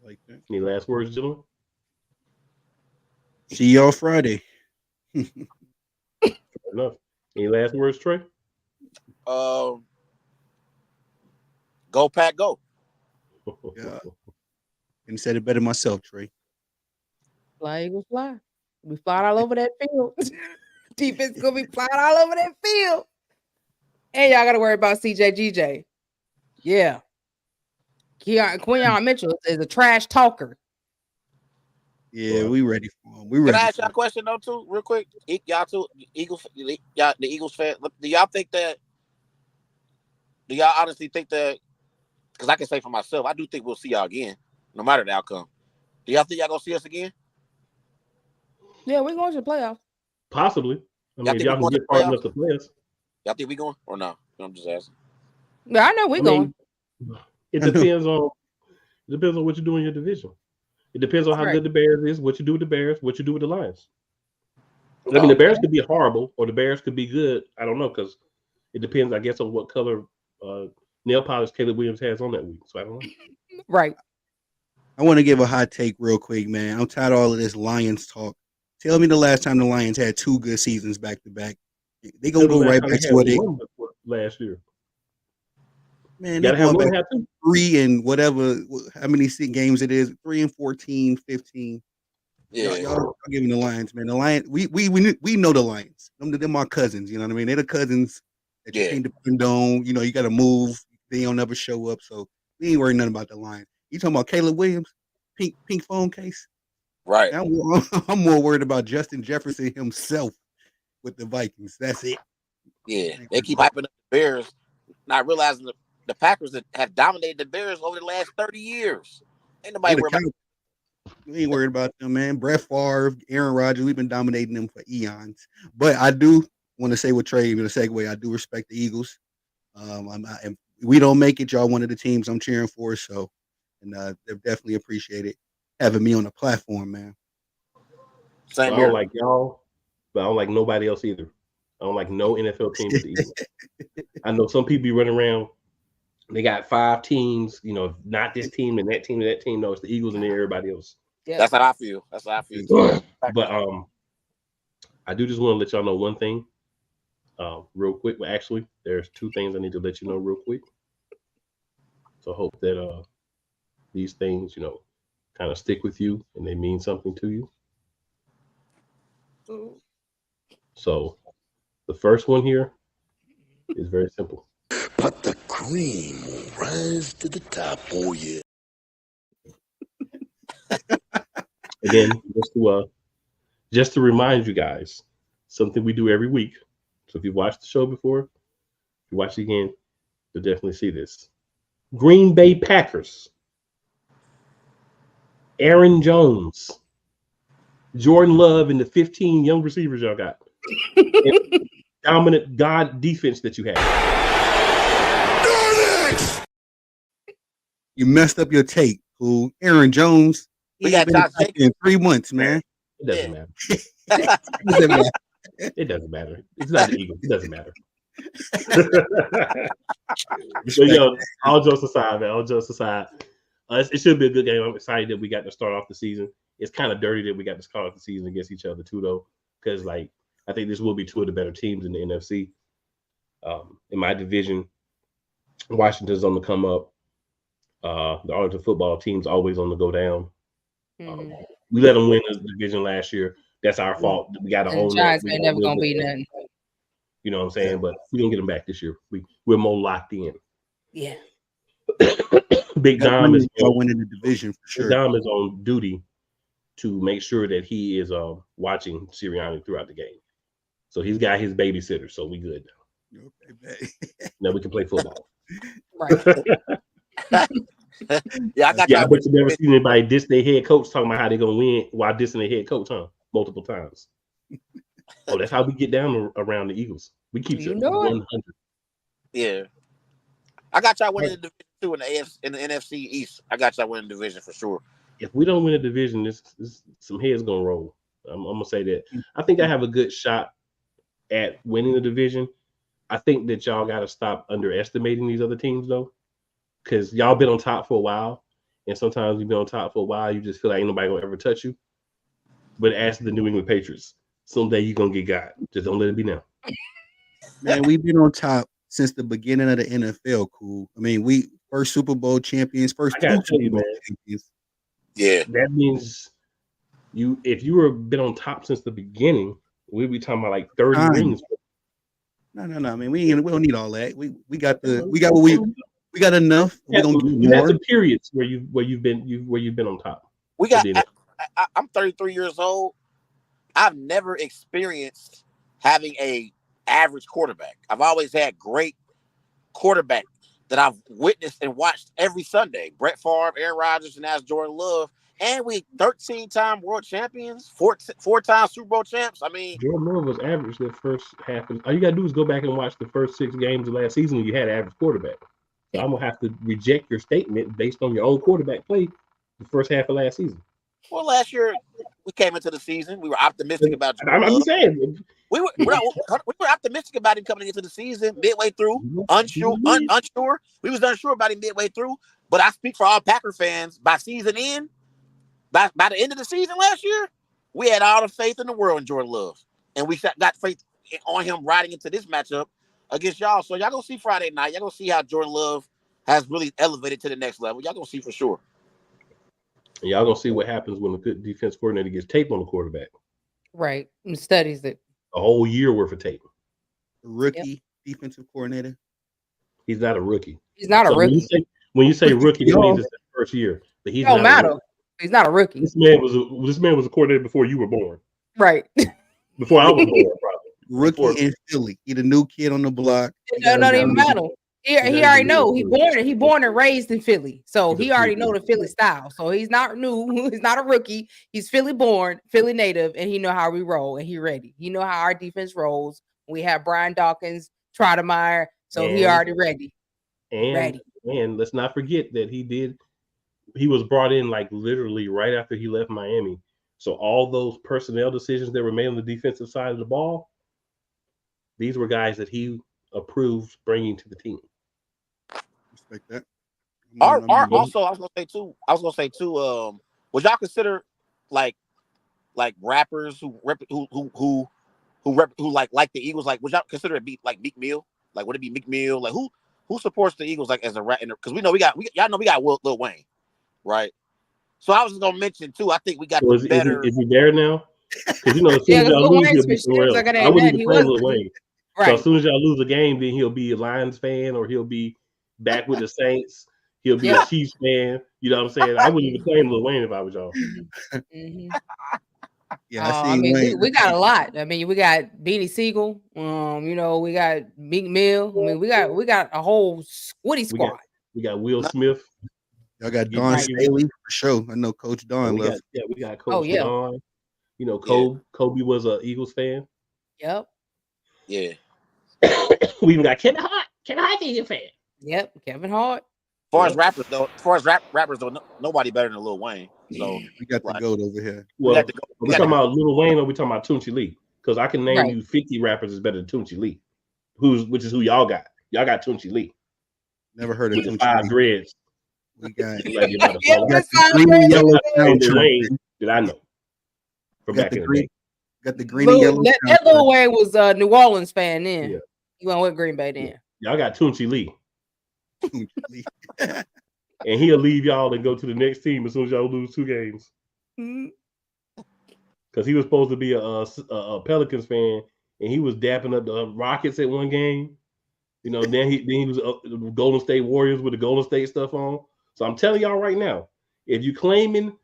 [SPEAKER 17] Like that.
[SPEAKER 1] Any last words, gentlemen?
[SPEAKER 17] See y'all Friday.
[SPEAKER 1] Enough. Any last words, Trey?
[SPEAKER 18] Go Pack, go.
[SPEAKER 17] Yeah. And said it better myself, Trey.
[SPEAKER 5] Fly, Eagles, fly. We flying all over that field. Defense gonna be flying all over that field. And y'all gotta worry about CJ GJ. Yeah. Quinyon Mitchell is a trash talker.
[SPEAKER 17] Yeah, we ready for him. We
[SPEAKER 18] Can
[SPEAKER 17] ready.
[SPEAKER 18] I ask y'all a question though, too, real quick? Y'all too, Eagles, y'all, the Eagles fan. Do y'all think that? Do y'all honestly think that? Because I can say for myself, I do think we'll see y'all again, no matter the outcome. Do y'all think y'all gonna see us again?
[SPEAKER 5] Yeah, we're going to the playoffs.
[SPEAKER 1] Possibly. I mean, if y'all can get far enough to play us.
[SPEAKER 18] Y'all think we going or no? I'm just asking.
[SPEAKER 5] Yeah, I know we're going.
[SPEAKER 1] It depends on what you do in your division. It depends on how good the Bears is, what you do with the Bears, what you do with the Lions. I mean, the Bears could be horrible or the Bears could be good. I don't know, because it depends, I guess, on what color nail polish Caleb Williams has on that week. So I don't know.
[SPEAKER 5] Right.
[SPEAKER 17] I want to give a hot take real quick, man. I'm tired of all of this Lions talk. Tell me the last time the Lions had 2 good seasons back to back. They gonna go right back to what they
[SPEAKER 1] last year.
[SPEAKER 17] Man, they going back 3 and whatever, how many games it is, 3 and 14, 15.
[SPEAKER 18] Yeah,
[SPEAKER 17] y'all giving the Lions, man. The Lions, we know the Lions. Them our cousins, you know what I mean? They're the cousins that you can't depend on. You know, you got to move. They don't never show up, so we ain't worrying nothing about the Lions. You talking about Caleb Williams, pink phone case?
[SPEAKER 18] Right.
[SPEAKER 17] I'm more worried about Justin Jefferson himself with the Vikings. That's it.
[SPEAKER 18] Yeah, they keep hyping up the Bears, not realizing the Packers that have dominated the Bears over the last 30 years. Ain't nobody worried about.
[SPEAKER 17] We ain't worried about them, man. Brett Favre, Aaron Rodgers, we've been dominating them for eons. But I do want to say with Trey, in a segue, I do respect the Eagles. If we don't make it, y'all one of the teams I'm cheering for. So, and they've definitely appreciated having me on the platform, man.
[SPEAKER 1] Same here. I don't like y'all, but I don't like nobody else either. I don't like no NFL team but the Eagles. I know some people be running around. They got 5 teams, you know, not this team and that team and that team. No, it's the Eagles and then everybody else.
[SPEAKER 18] Yeah. That's how I feel. That's how I feel.
[SPEAKER 1] But I do just want to let y'all know one thing, real quick. Well, actually, there's 2 things I need to let you know real quick. So I hope that these things, you know, kind of stick with you and they mean something to you. So the first one here is very simple.
[SPEAKER 9] But the cream will rise to the top. Oh, yeah.
[SPEAKER 1] Again, just to remind you guys, something we do every week. So if you've watched the show before, if you watch it again, you'll definitely see this. Green Bay Packers. Aaron Jones. Jordan Love and the 15 young receivers y'all got. Dominant God defense that you have.
[SPEAKER 17] You messed up your take, fool. Aaron Jones.
[SPEAKER 18] We got Josh
[SPEAKER 17] in 3 months, man.
[SPEAKER 1] It doesn't matter. It doesn't matter. It's not the Eagles. It doesn't matter. So, yo, all jokes aside, man. All jokes aside, it should be a good game. I'm excited that we got to start off the season. It's kind of dirty that we got to start off the season against each other too, though, because like I think this will be 2 of the better teams in the NFC. In my division, Washington's on the come up. The Arlington football team's always on the go down. We let them win the division last year. That's our fault. We got to own that.
[SPEAKER 5] Giants ain't never gonna be nothing.
[SPEAKER 1] You know what I'm saying? But we're gonna get them back this year. We're more locked in.
[SPEAKER 5] Yeah.
[SPEAKER 1] Big Dom is
[SPEAKER 17] winning the division for sure.
[SPEAKER 1] Big Dom is on duty to make sure that he is watching Sirianni throughout the game. So he's got his babysitter. So we good now.
[SPEAKER 17] Okay,
[SPEAKER 1] now we can play football.
[SPEAKER 5] Right.
[SPEAKER 18] Yeah, I got.
[SPEAKER 1] Yeah, I bet you never seen anybody diss their head coach talking about how they're gonna win while dissing their head coach, huh? Multiple times. Oh, that's how we get down around the Eagles. We keep you 100.
[SPEAKER 18] Yeah, I got y'all winning the division too in the NFC East. I got y'all winning the division for sure.
[SPEAKER 1] If we don't win a division, this some heads gonna roll. I'm gonna say that. I think I have a good shot at winning the division. I think that y'all got to stop underestimating these other teams though, because y'all been on top for a while, and sometimes you've been on top for a while, you just feel like ain't nobody gonna ever touch you. But as the New England Patriots, someday you're gonna get got. Just don't let it be now.
[SPEAKER 17] Man, we've been on top since the beginning of the NFL. Cool. I mean, we first Super Bowl champions, first 2 Super Bowl champions.
[SPEAKER 18] Yeah,
[SPEAKER 1] that means if you were been on top since the beginning, we'd be talking about like 30 rings.
[SPEAKER 17] No. I mean, we don't need all that. We got what we We got enough. We're gonna get
[SPEAKER 1] You had
[SPEAKER 17] more.
[SPEAKER 1] some periods where you've been on top.
[SPEAKER 18] We got. I'm 33 years old. I've never experienced having a average quarterback. I've always had great quarterback that I've witnessed and watched every Sunday. Brett Favre, Aaron Rodgers, and now Jordan Love. And we 13-time world champions, four-time Super Bowl champs. I mean,
[SPEAKER 1] Jordan Love was average the first half. All you gotta do is go back and watch the first 6 games of last season when you had an average quarterback. So I'm gonna have to reject your statement based on your own quarterback play the first half of last season.
[SPEAKER 18] well, last year we came into the season. We were optimistic about
[SPEAKER 1] I'm
[SPEAKER 18] Jordan
[SPEAKER 1] just
[SPEAKER 18] Love.
[SPEAKER 1] saying.
[SPEAKER 18] We were optimistic about him coming into the season, midway through, unsure. We was unsure about him midway through. But I speak for all Packer fans. By season end, by the end of the season last year, we had all the faith in the world in Jordan Love, and we got faith on him riding into this matchup against y'all. So y'all gonna see Friday night. Y'all gonna see how Jordan Love has really elevated to the next level. Y'all gonna see for sure.
[SPEAKER 1] And y'all gonna see what happens when a good defense coordinator gets tape on the quarterback.
[SPEAKER 5] Right. And studies it.
[SPEAKER 1] A whole year worth of tape.
[SPEAKER 17] Rookie defensive coordinator.
[SPEAKER 1] He's not a rookie.
[SPEAKER 5] He's not a rookie.
[SPEAKER 1] When you say rookie, that means it's the first year. But he's
[SPEAKER 5] don't
[SPEAKER 1] not
[SPEAKER 5] matter. He's not a rookie.
[SPEAKER 1] This man was a coordinator before you were born.
[SPEAKER 5] Right.
[SPEAKER 1] Before I was born, probably.
[SPEAKER 17] Rookie in Philly. He the new kid on the block.
[SPEAKER 5] It don't even matter. He already know he born and raised in Philly, so he already know the Philly style. So he's not new. He's not a rookie. He's Philly born, Philly native, and he know how we roll. And he ready. He know how our defense rolls. We have Brian Dawkins, Trottermeyer, so he already ready.
[SPEAKER 1] And let's not forget that he was brought in like literally right after he left Miami. So all those personnel decisions that were made on the defensive side of the ball, these were guys that he approved bringing to the team.
[SPEAKER 17] Respect that.
[SPEAKER 18] Also, I was gonna say too. Would y'all consider like rappers who like the Eagles? Like, would y'all consider it be like Meek Mill? Like, would it be Meek Mill? Like, who supports the Eagles like as a rap? Because we know we got Lil Wayne, right? So I was just gonna mention too. I think we got better.
[SPEAKER 1] Is he there now? Because as soon as y'all lose, he'll be somewhere else. I wouldn't even claim Lil Wayne. Right. So as soon as y'all lose a game, then he'll be a Lions fan or he'll be back with the Saints. He'll be a Chiefs fan. You know what I'm saying? I wouldn't even claim Lil Wayne if I was y'all.
[SPEAKER 5] Mm-hmm.
[SPEAKER 17] Yeah,
[SPEAKER 5] I mean, we got a lot. I mean, we got Beanie Siegel. We got Meek Mill. I mean, we got a whole Woody squad.
[SPEAKER 1] We got Will Smith.
[SPEAKER 17] Y'all got Don Staley for sure. I know Coach Don left.
[SPEAKER 1] We got Coach Don. Kobe was an Eagles fan.
[SPEAKER 5] Yep.
[SPEAKER 18] Yeah.
[SPEAKER 1] We even got Kevin Hart. Kevin Hart is a fan.
[SPEAKER 5] Yep, Kevin Hart.
[SPEAKER 18] As far as rappers though, nobody better than Lil Wayne. So
[SPEAKER 17] we got the goat over here.
[SPEAKER 1] Well, we talking about Lil Wayne or we talking about Tunchi Lee? Because I can name you 50 rappers that's better than Tunchi Lee. Which is who y'all got. Y'all got Tunchi Lee.
[SPEAKER 17] Never heard of
[SPEAKER 1] Tunchi 5 dreads.
[SPEAKER 17] We got
[SPEAKER 1] green yellow Wayne that I know. From back in the day.
[SPEAKER 17] Got the green and yellow.
[SPEAKER 5] That Lil Wayne was a New Orleans fan then. Yeah. He went with Green Bay then.
[SPEAKER 1] Y'all got Tunchi Lee. And he'll leave y'all and go to the next team as soon as y'all lose 2 games. Because he was supposed to be a Pelicans fan, and he was dapping up the Rockets at one game. Then he was Golden State Warriors with the Golden State stuff on. So I'm telling y'all right now, if you claiming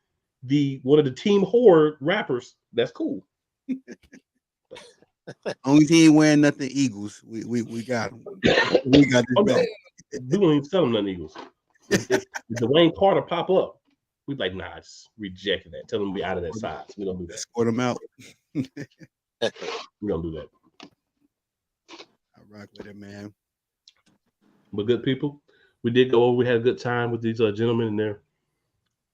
[SPEAKER 1] one of the team horde rappers, that's cool.
[SPEAKER 17] Only team wearing nothing Eagles. We got them. We got this back.
[SPEAKER 1] We don't even tell them nothing Eagles. If Dwayne Carter pop up, we like, nah, just reject that. Tell them to be out of that size. We don't do that.
[SPEAKER 17] Sort them out.
[SPEAKER 1] We don't do that.
[SPEAKER 17] I rock with it, man.
[SPEAKER 1] But good people, we did go over. We had a good time with these gentlemen, and they're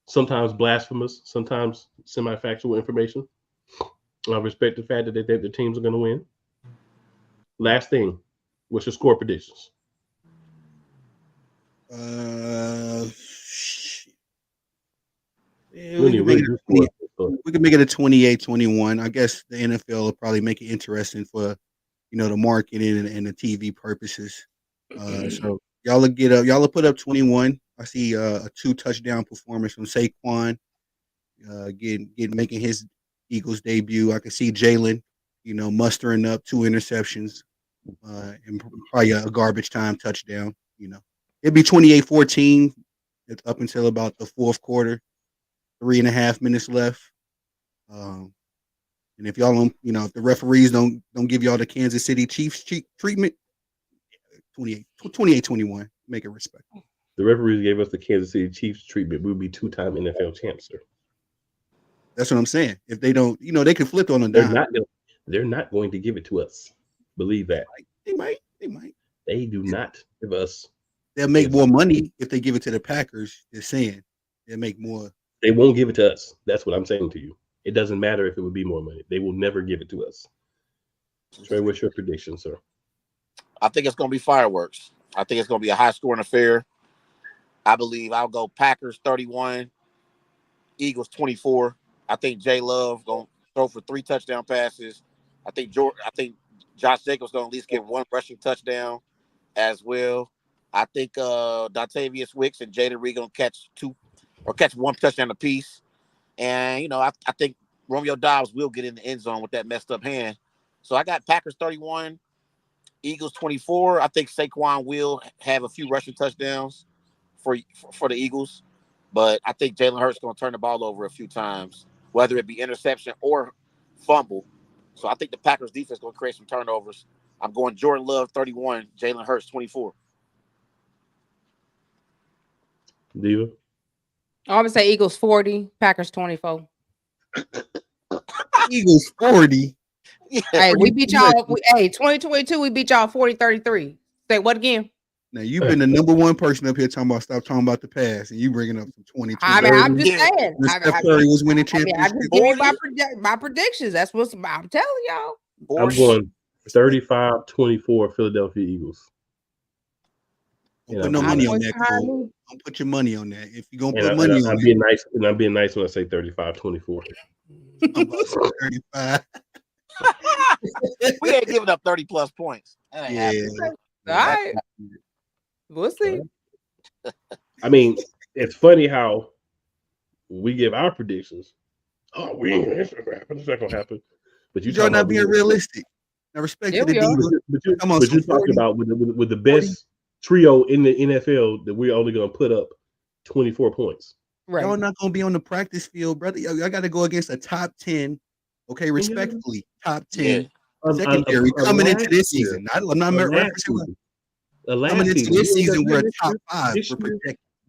[SPEAKER 1] sometimes blasphemous, sometimes semi-factual information. I respect the fact that they think the teams are going to win. Last thing, what's your score predictions?
[SPEAKER 17] We can make it a 28-21. I guess the NFL will probably make it interesting for the marketing and the TV purposes. So y'all will get up. Y'all will put up 21. I see a 2 touchdown performance from Saquon. Making his Eagles debut. I can see Jalen, mustering up 2 interceptions and probably a garbage time touchdown. It'd be 28-14 up until about the fourth quarter. 3.5 minutes left. And if y'all don't, if the referees don't give y'all the Kansas City Chiefs treatment, 28-21, make it respectful.
[SPEAKER 1] The referees gave us the Kansas City Chiefs treatment. We'll be 2-time NFL champs, sir.
[SPEAKER 17] That's what I'm saying. If they don't, they can flip on a dime.
[SPEAKER 1] They're not going to give it to us. Believe that.
[SPEAKER 17] They might.
[SPEAKER 1] They do not give us.
[SPEAKER 17] They'll make more money if they give it to the Packers. They're saying they'll make more.
[SPEAKER 1] They won't give it to us. That's what I'm saying to you. It doesn't matter if it would be more money. They will never give it to us. Trey, what's your prediction, sir?
[SPEAKER 18] I think it's going to be fireworks. I think it's going to be a high-scoring affair. I believe I'll go Packers 31, Eagles 24. I think Jay Love going to throw for 3 touchdown passes. I think Josh Jacobs going to at least get 1 rushing touchdown as well. I think Dontavius Wicks and Jaden Reed going to catch 1 touchdown apiece. And, I think Romeo Dobbs will get in the end zone with that messed up hand. So I got Packers 31, Eagles 24. I think Saquon will have a few rushing touchdowns for the Eagles. But I think Jalen Hurts is going to turn the ball over a few times, whether it be interception or fumble. So I think the Packers defense is going to create some turnovers. I'm going Jordan Love 31, Jalen Hurts 24.
[SPEAKER 1] Diva?
[SPEAKER 5] I'm gonna say Eagles 40, Packers 24.
[SPEAKER 17] Eagles 40.
[SPEAKER 18] Yeah,
[SPEAKER 5] hey, we beat y'all. 2022, we beat y'all 40-33. Say what again?
[SPEAKER 17] Now you've been the number one person up here talking about stop talking about the past, and you bringing up some 2020.
[SPEAKER 5] I mean, I'm just saying.
[SPEAKER 17] Steph Curry was winning championships.
[SPEAKER 5] I just give you my predictions. That's what I'm telling y'all.
[SPEAKER 1] I'm going 35-24 Philadelphia Eagles.
[SPEAKER 17] Don't put no money on that, Cole. Don't put your money on that. If you're gonna put money on
[SPEAKER 1] I'm being nice, and I'm being nice when I say 35-24.
[SPEAKER 17] 35.
[SPEAKER 18] We ain't giving up 30+ points.
[SPEAKER 17] Yeah.
[SPEAKER 5] All right. We'll see.
[SPEAKER 1] I mean, it's funny how we give our predictions. Oh, it's not gonna happen. But
[SPEAKER 17] you're not being realistic. I respect you.
[SPEAKER 1] But you're talking about with the best trio in the NFL that we're only gonna put up 24 points.
[SPEAKER 5] Right.
[SPEAKER 17] Y'all not gonna be on the practice field, brother. Y'all got to go against a top 10. Okay, respectfully, top 10 secondary coming into this season. I'm not referencing. Coming into this season, we're a top 5.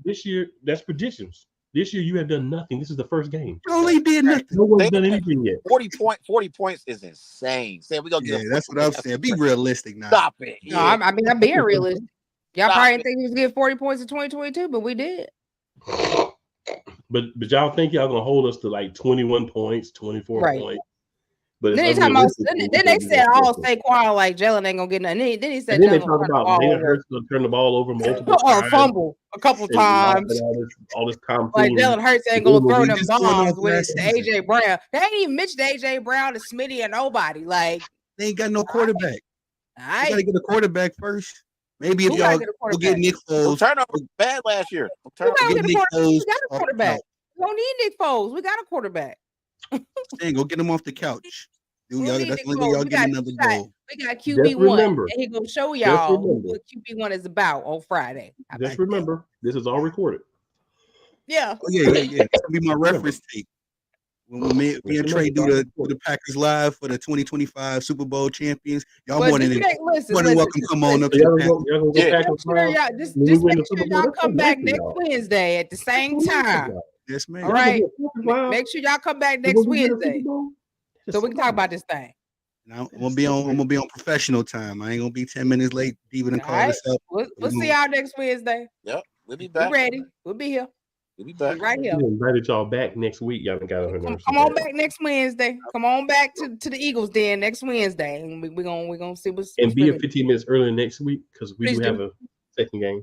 [SPEAKER 1] This year, that's predictions. This year, you have done nothing. This is the first game.
[SPEAKER 17] You only did nothing.
[SPEAKER 1] No one's done anything yet.
[SPEAKER 18] 40 points is insane. Say we gonna get.
[SPEAKER 17] Yeah, that's what I'm saying. Be realistic now.
[SPEAKER 18] Stop it.
[SPEAKER 5] No, I mean, I'm being realistic. Y'all probably didn't think we was getting 40 points in 2022, but we did.
[SPEAKER 1] But y'all think y'all gonna hold us to like 21 points, 24 points. But
[SPEAKER 5] then they said all Saquon like Jalen ain't gonna get nothing. Then he said
[SPEAKER 1] then they talk about Jalen Hurts gonna turn the ball over multiple times.
[SPEAKER 5] Fumble a couple times.
[SPEAKER 1] All this time.
[SPEAKER 5] Like Jalen Hurts ain't gonna throw them bombs with AJ Brown. They ain't even mentioned AJ Brown to Smitty or nobody. Like
[SPEAKER 17] they ain't got no quarterback. I gotta get a quarterback first. Maybe if y'all go get Nick Foles.
[SPEAKER 18] Turnover bad last year.
[SPEAKER 5] We got a quarterback. We don't need Nick Foles. We got a quarterback.
[SPEAKER 17] Dang, go get him off the couch. Dude, that's y'all get another goal.
[SPEAKER 5] We got QB1, and he gonna show y'all what QB1 is about on Friday.
[SPEAKER 1] Just remember, this is all recorded.
[SPEAKER 5] Yeah.
[SPEAKER 17] Oh, yeah. It's gonna be my reference tape. When me and Trey do the Packers live for the 2025 Super Bowl champions, y'all more than welcome. Come on up.
[SPEAKER 5] Just make sure y'all come back next Wednesday at the same time.
[SPEAKER 17] Yes, ma'am.
[SPEAKER 5] All right. Make sure y'all come back next Wednesday so we can talk about this thing.
[SPEAKER 17] Now, I'm gonna be on professional time. I ain't gonna be 10 minutes late. Even to call us up.
[SPEAKER 5] We'll see y'all next Wednesday.
[SPEAKER 18] Yep, we'll be back.
[SPEAKER 5] We're ready. We'll be here.
[SPEAKER 18] We'll be back
[SPEAKER 5] right here.
[SPEAKER 1] We invited y'all back next week. Y'all got on her.
[SPEAKER 5] Come on back next Wednesday. Come on back to the Eagles den next Wednesday, and we're gonna see what's.
[SPEAKER 1] And be here 15 minutes earlier next week because we do have a second game.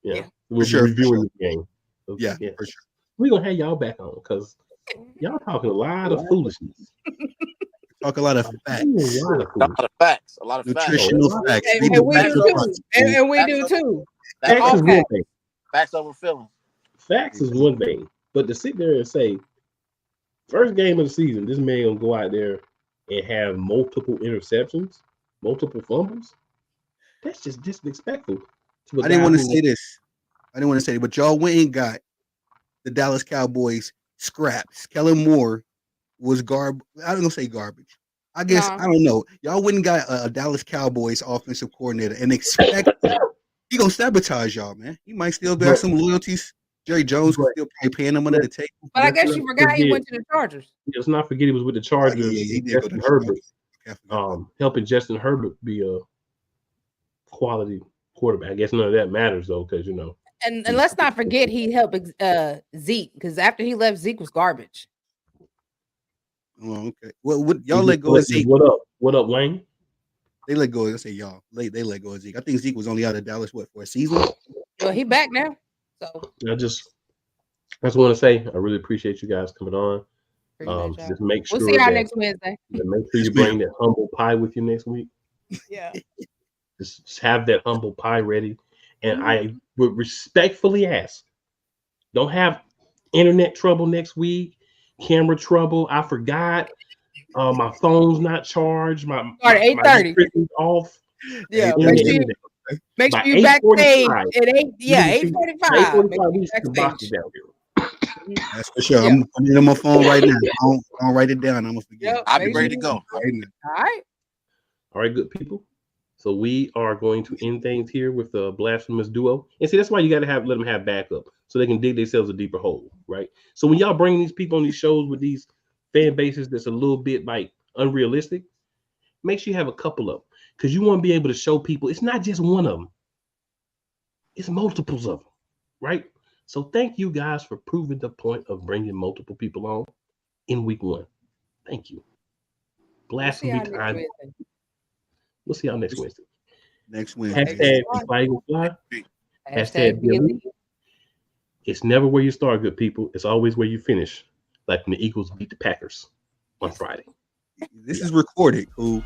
[SPEAKER 1] Yeah. We're reviewing the game. So,
[SPEAKER 17] yeah, for sure.
[SPEAKER 1] We're gonna have y'all back on because y'all talking a lot of foolishness.
[SPEAKER 17] Talk a lot of facts.
[SPEAKER 18] A lot of
[SPEAKER 17] nutritional facts.
[SPEAKER 5] And we do too.
[SPEAKER 1] Facts is one thing.
[SPEAKER 18] Facts over feelings.
[SPEAKER 1] Facts is one thing, but to sit there and say, first game of the season, this man gonna go out there and have multiple interceptions, multiple fumbles. That's just disrespectful.
[SPEAKER 17] I didn't want to say this. I didn't want to say it, but y'all went and got the Dallas Cowboys scraps. Kellen Moore was I don't gonna say garbage. I guess I don't know. Y'all wouldn't got a Dallas Cowboys offensive coordinator and expect he gonna sabotage y'all, man. He might still have some loyalties. Jerry Jones was still paying him under the table.
[SPEAKER 5] But I guess you forgot he went to the Chargers.
[SPEAKER 1] Let's not forget he was with the Chargers.
[SPEAKER 17] He did
[SPEAKER 1] Justin Herbert, helping Justin Herbert be a quality quarterback. I guess none of that matters though, because
[SPEAKER 5] And let's not forget he helped Zeke, because after he left, Zeke was garbage.
[SPEAKER 17] Oh, okay. Well, y'all let go of Zeke.
[SPEAKER 1] What up, Wayne?
[SPEAKER 17] They let go. I say y'all. They let go of Zeke. I think Zeke was only out of Dallas for a season.
[SPEAKER 5] Well, he back now. So
[SPEAKER 1] I just want to say I really appreciate you guys coming on. Just make sure
[SPEAKER 5] we'll see y'all next Wednesday.
[SPEAKER 1] Make sure you bring that humble pie with you next week.
[SPEAKER 5] Yeah.
[SPEAKER 1] Just have that humble pie ready. And I would respectfully ask, don't have internet trouble next week, camera trouble. I forgot. My phone's not charged. My
[SPEAKER 5] 8:30
[SPEAKER 1] off.
[SPEAKER 5] Yeah, make sure you backstage at 8:45.
[SPEAKER 17] That's for sure. I'm putting it on my phone right now. I'll write it down. I'm gonna forget.
[SPEAKER 18] I'll be ready to go.
[SPEAKER 5] All
[SPEAKER 1] right, good people. So we are going to end things here with the blasphemous duo. And see, that's why you got to let them have backup so they can dig themselves a deeper hole, right? So when y'all bring these people on these shows with these fan bases that's a little bit like unrealistic, make sure you have a couple of them, because you want to be able to show people it's not just one of them. It's multiples of them, right? So thank you guys for proving the point of bringing multiple people on in week 1. Thank you. Blasphemy time. We'll see y'all next Wednesday.
[SPEAKER 17] Next Wednesday.
[SPEAKER 1] Hashtag Fly Eagle Fly. Hashtag Elite. It's never where you start, good people. It's always where you finish. Like when the Eagles beat the Packers on Friday.
[SPEAKER 17] This is recorded. Cool.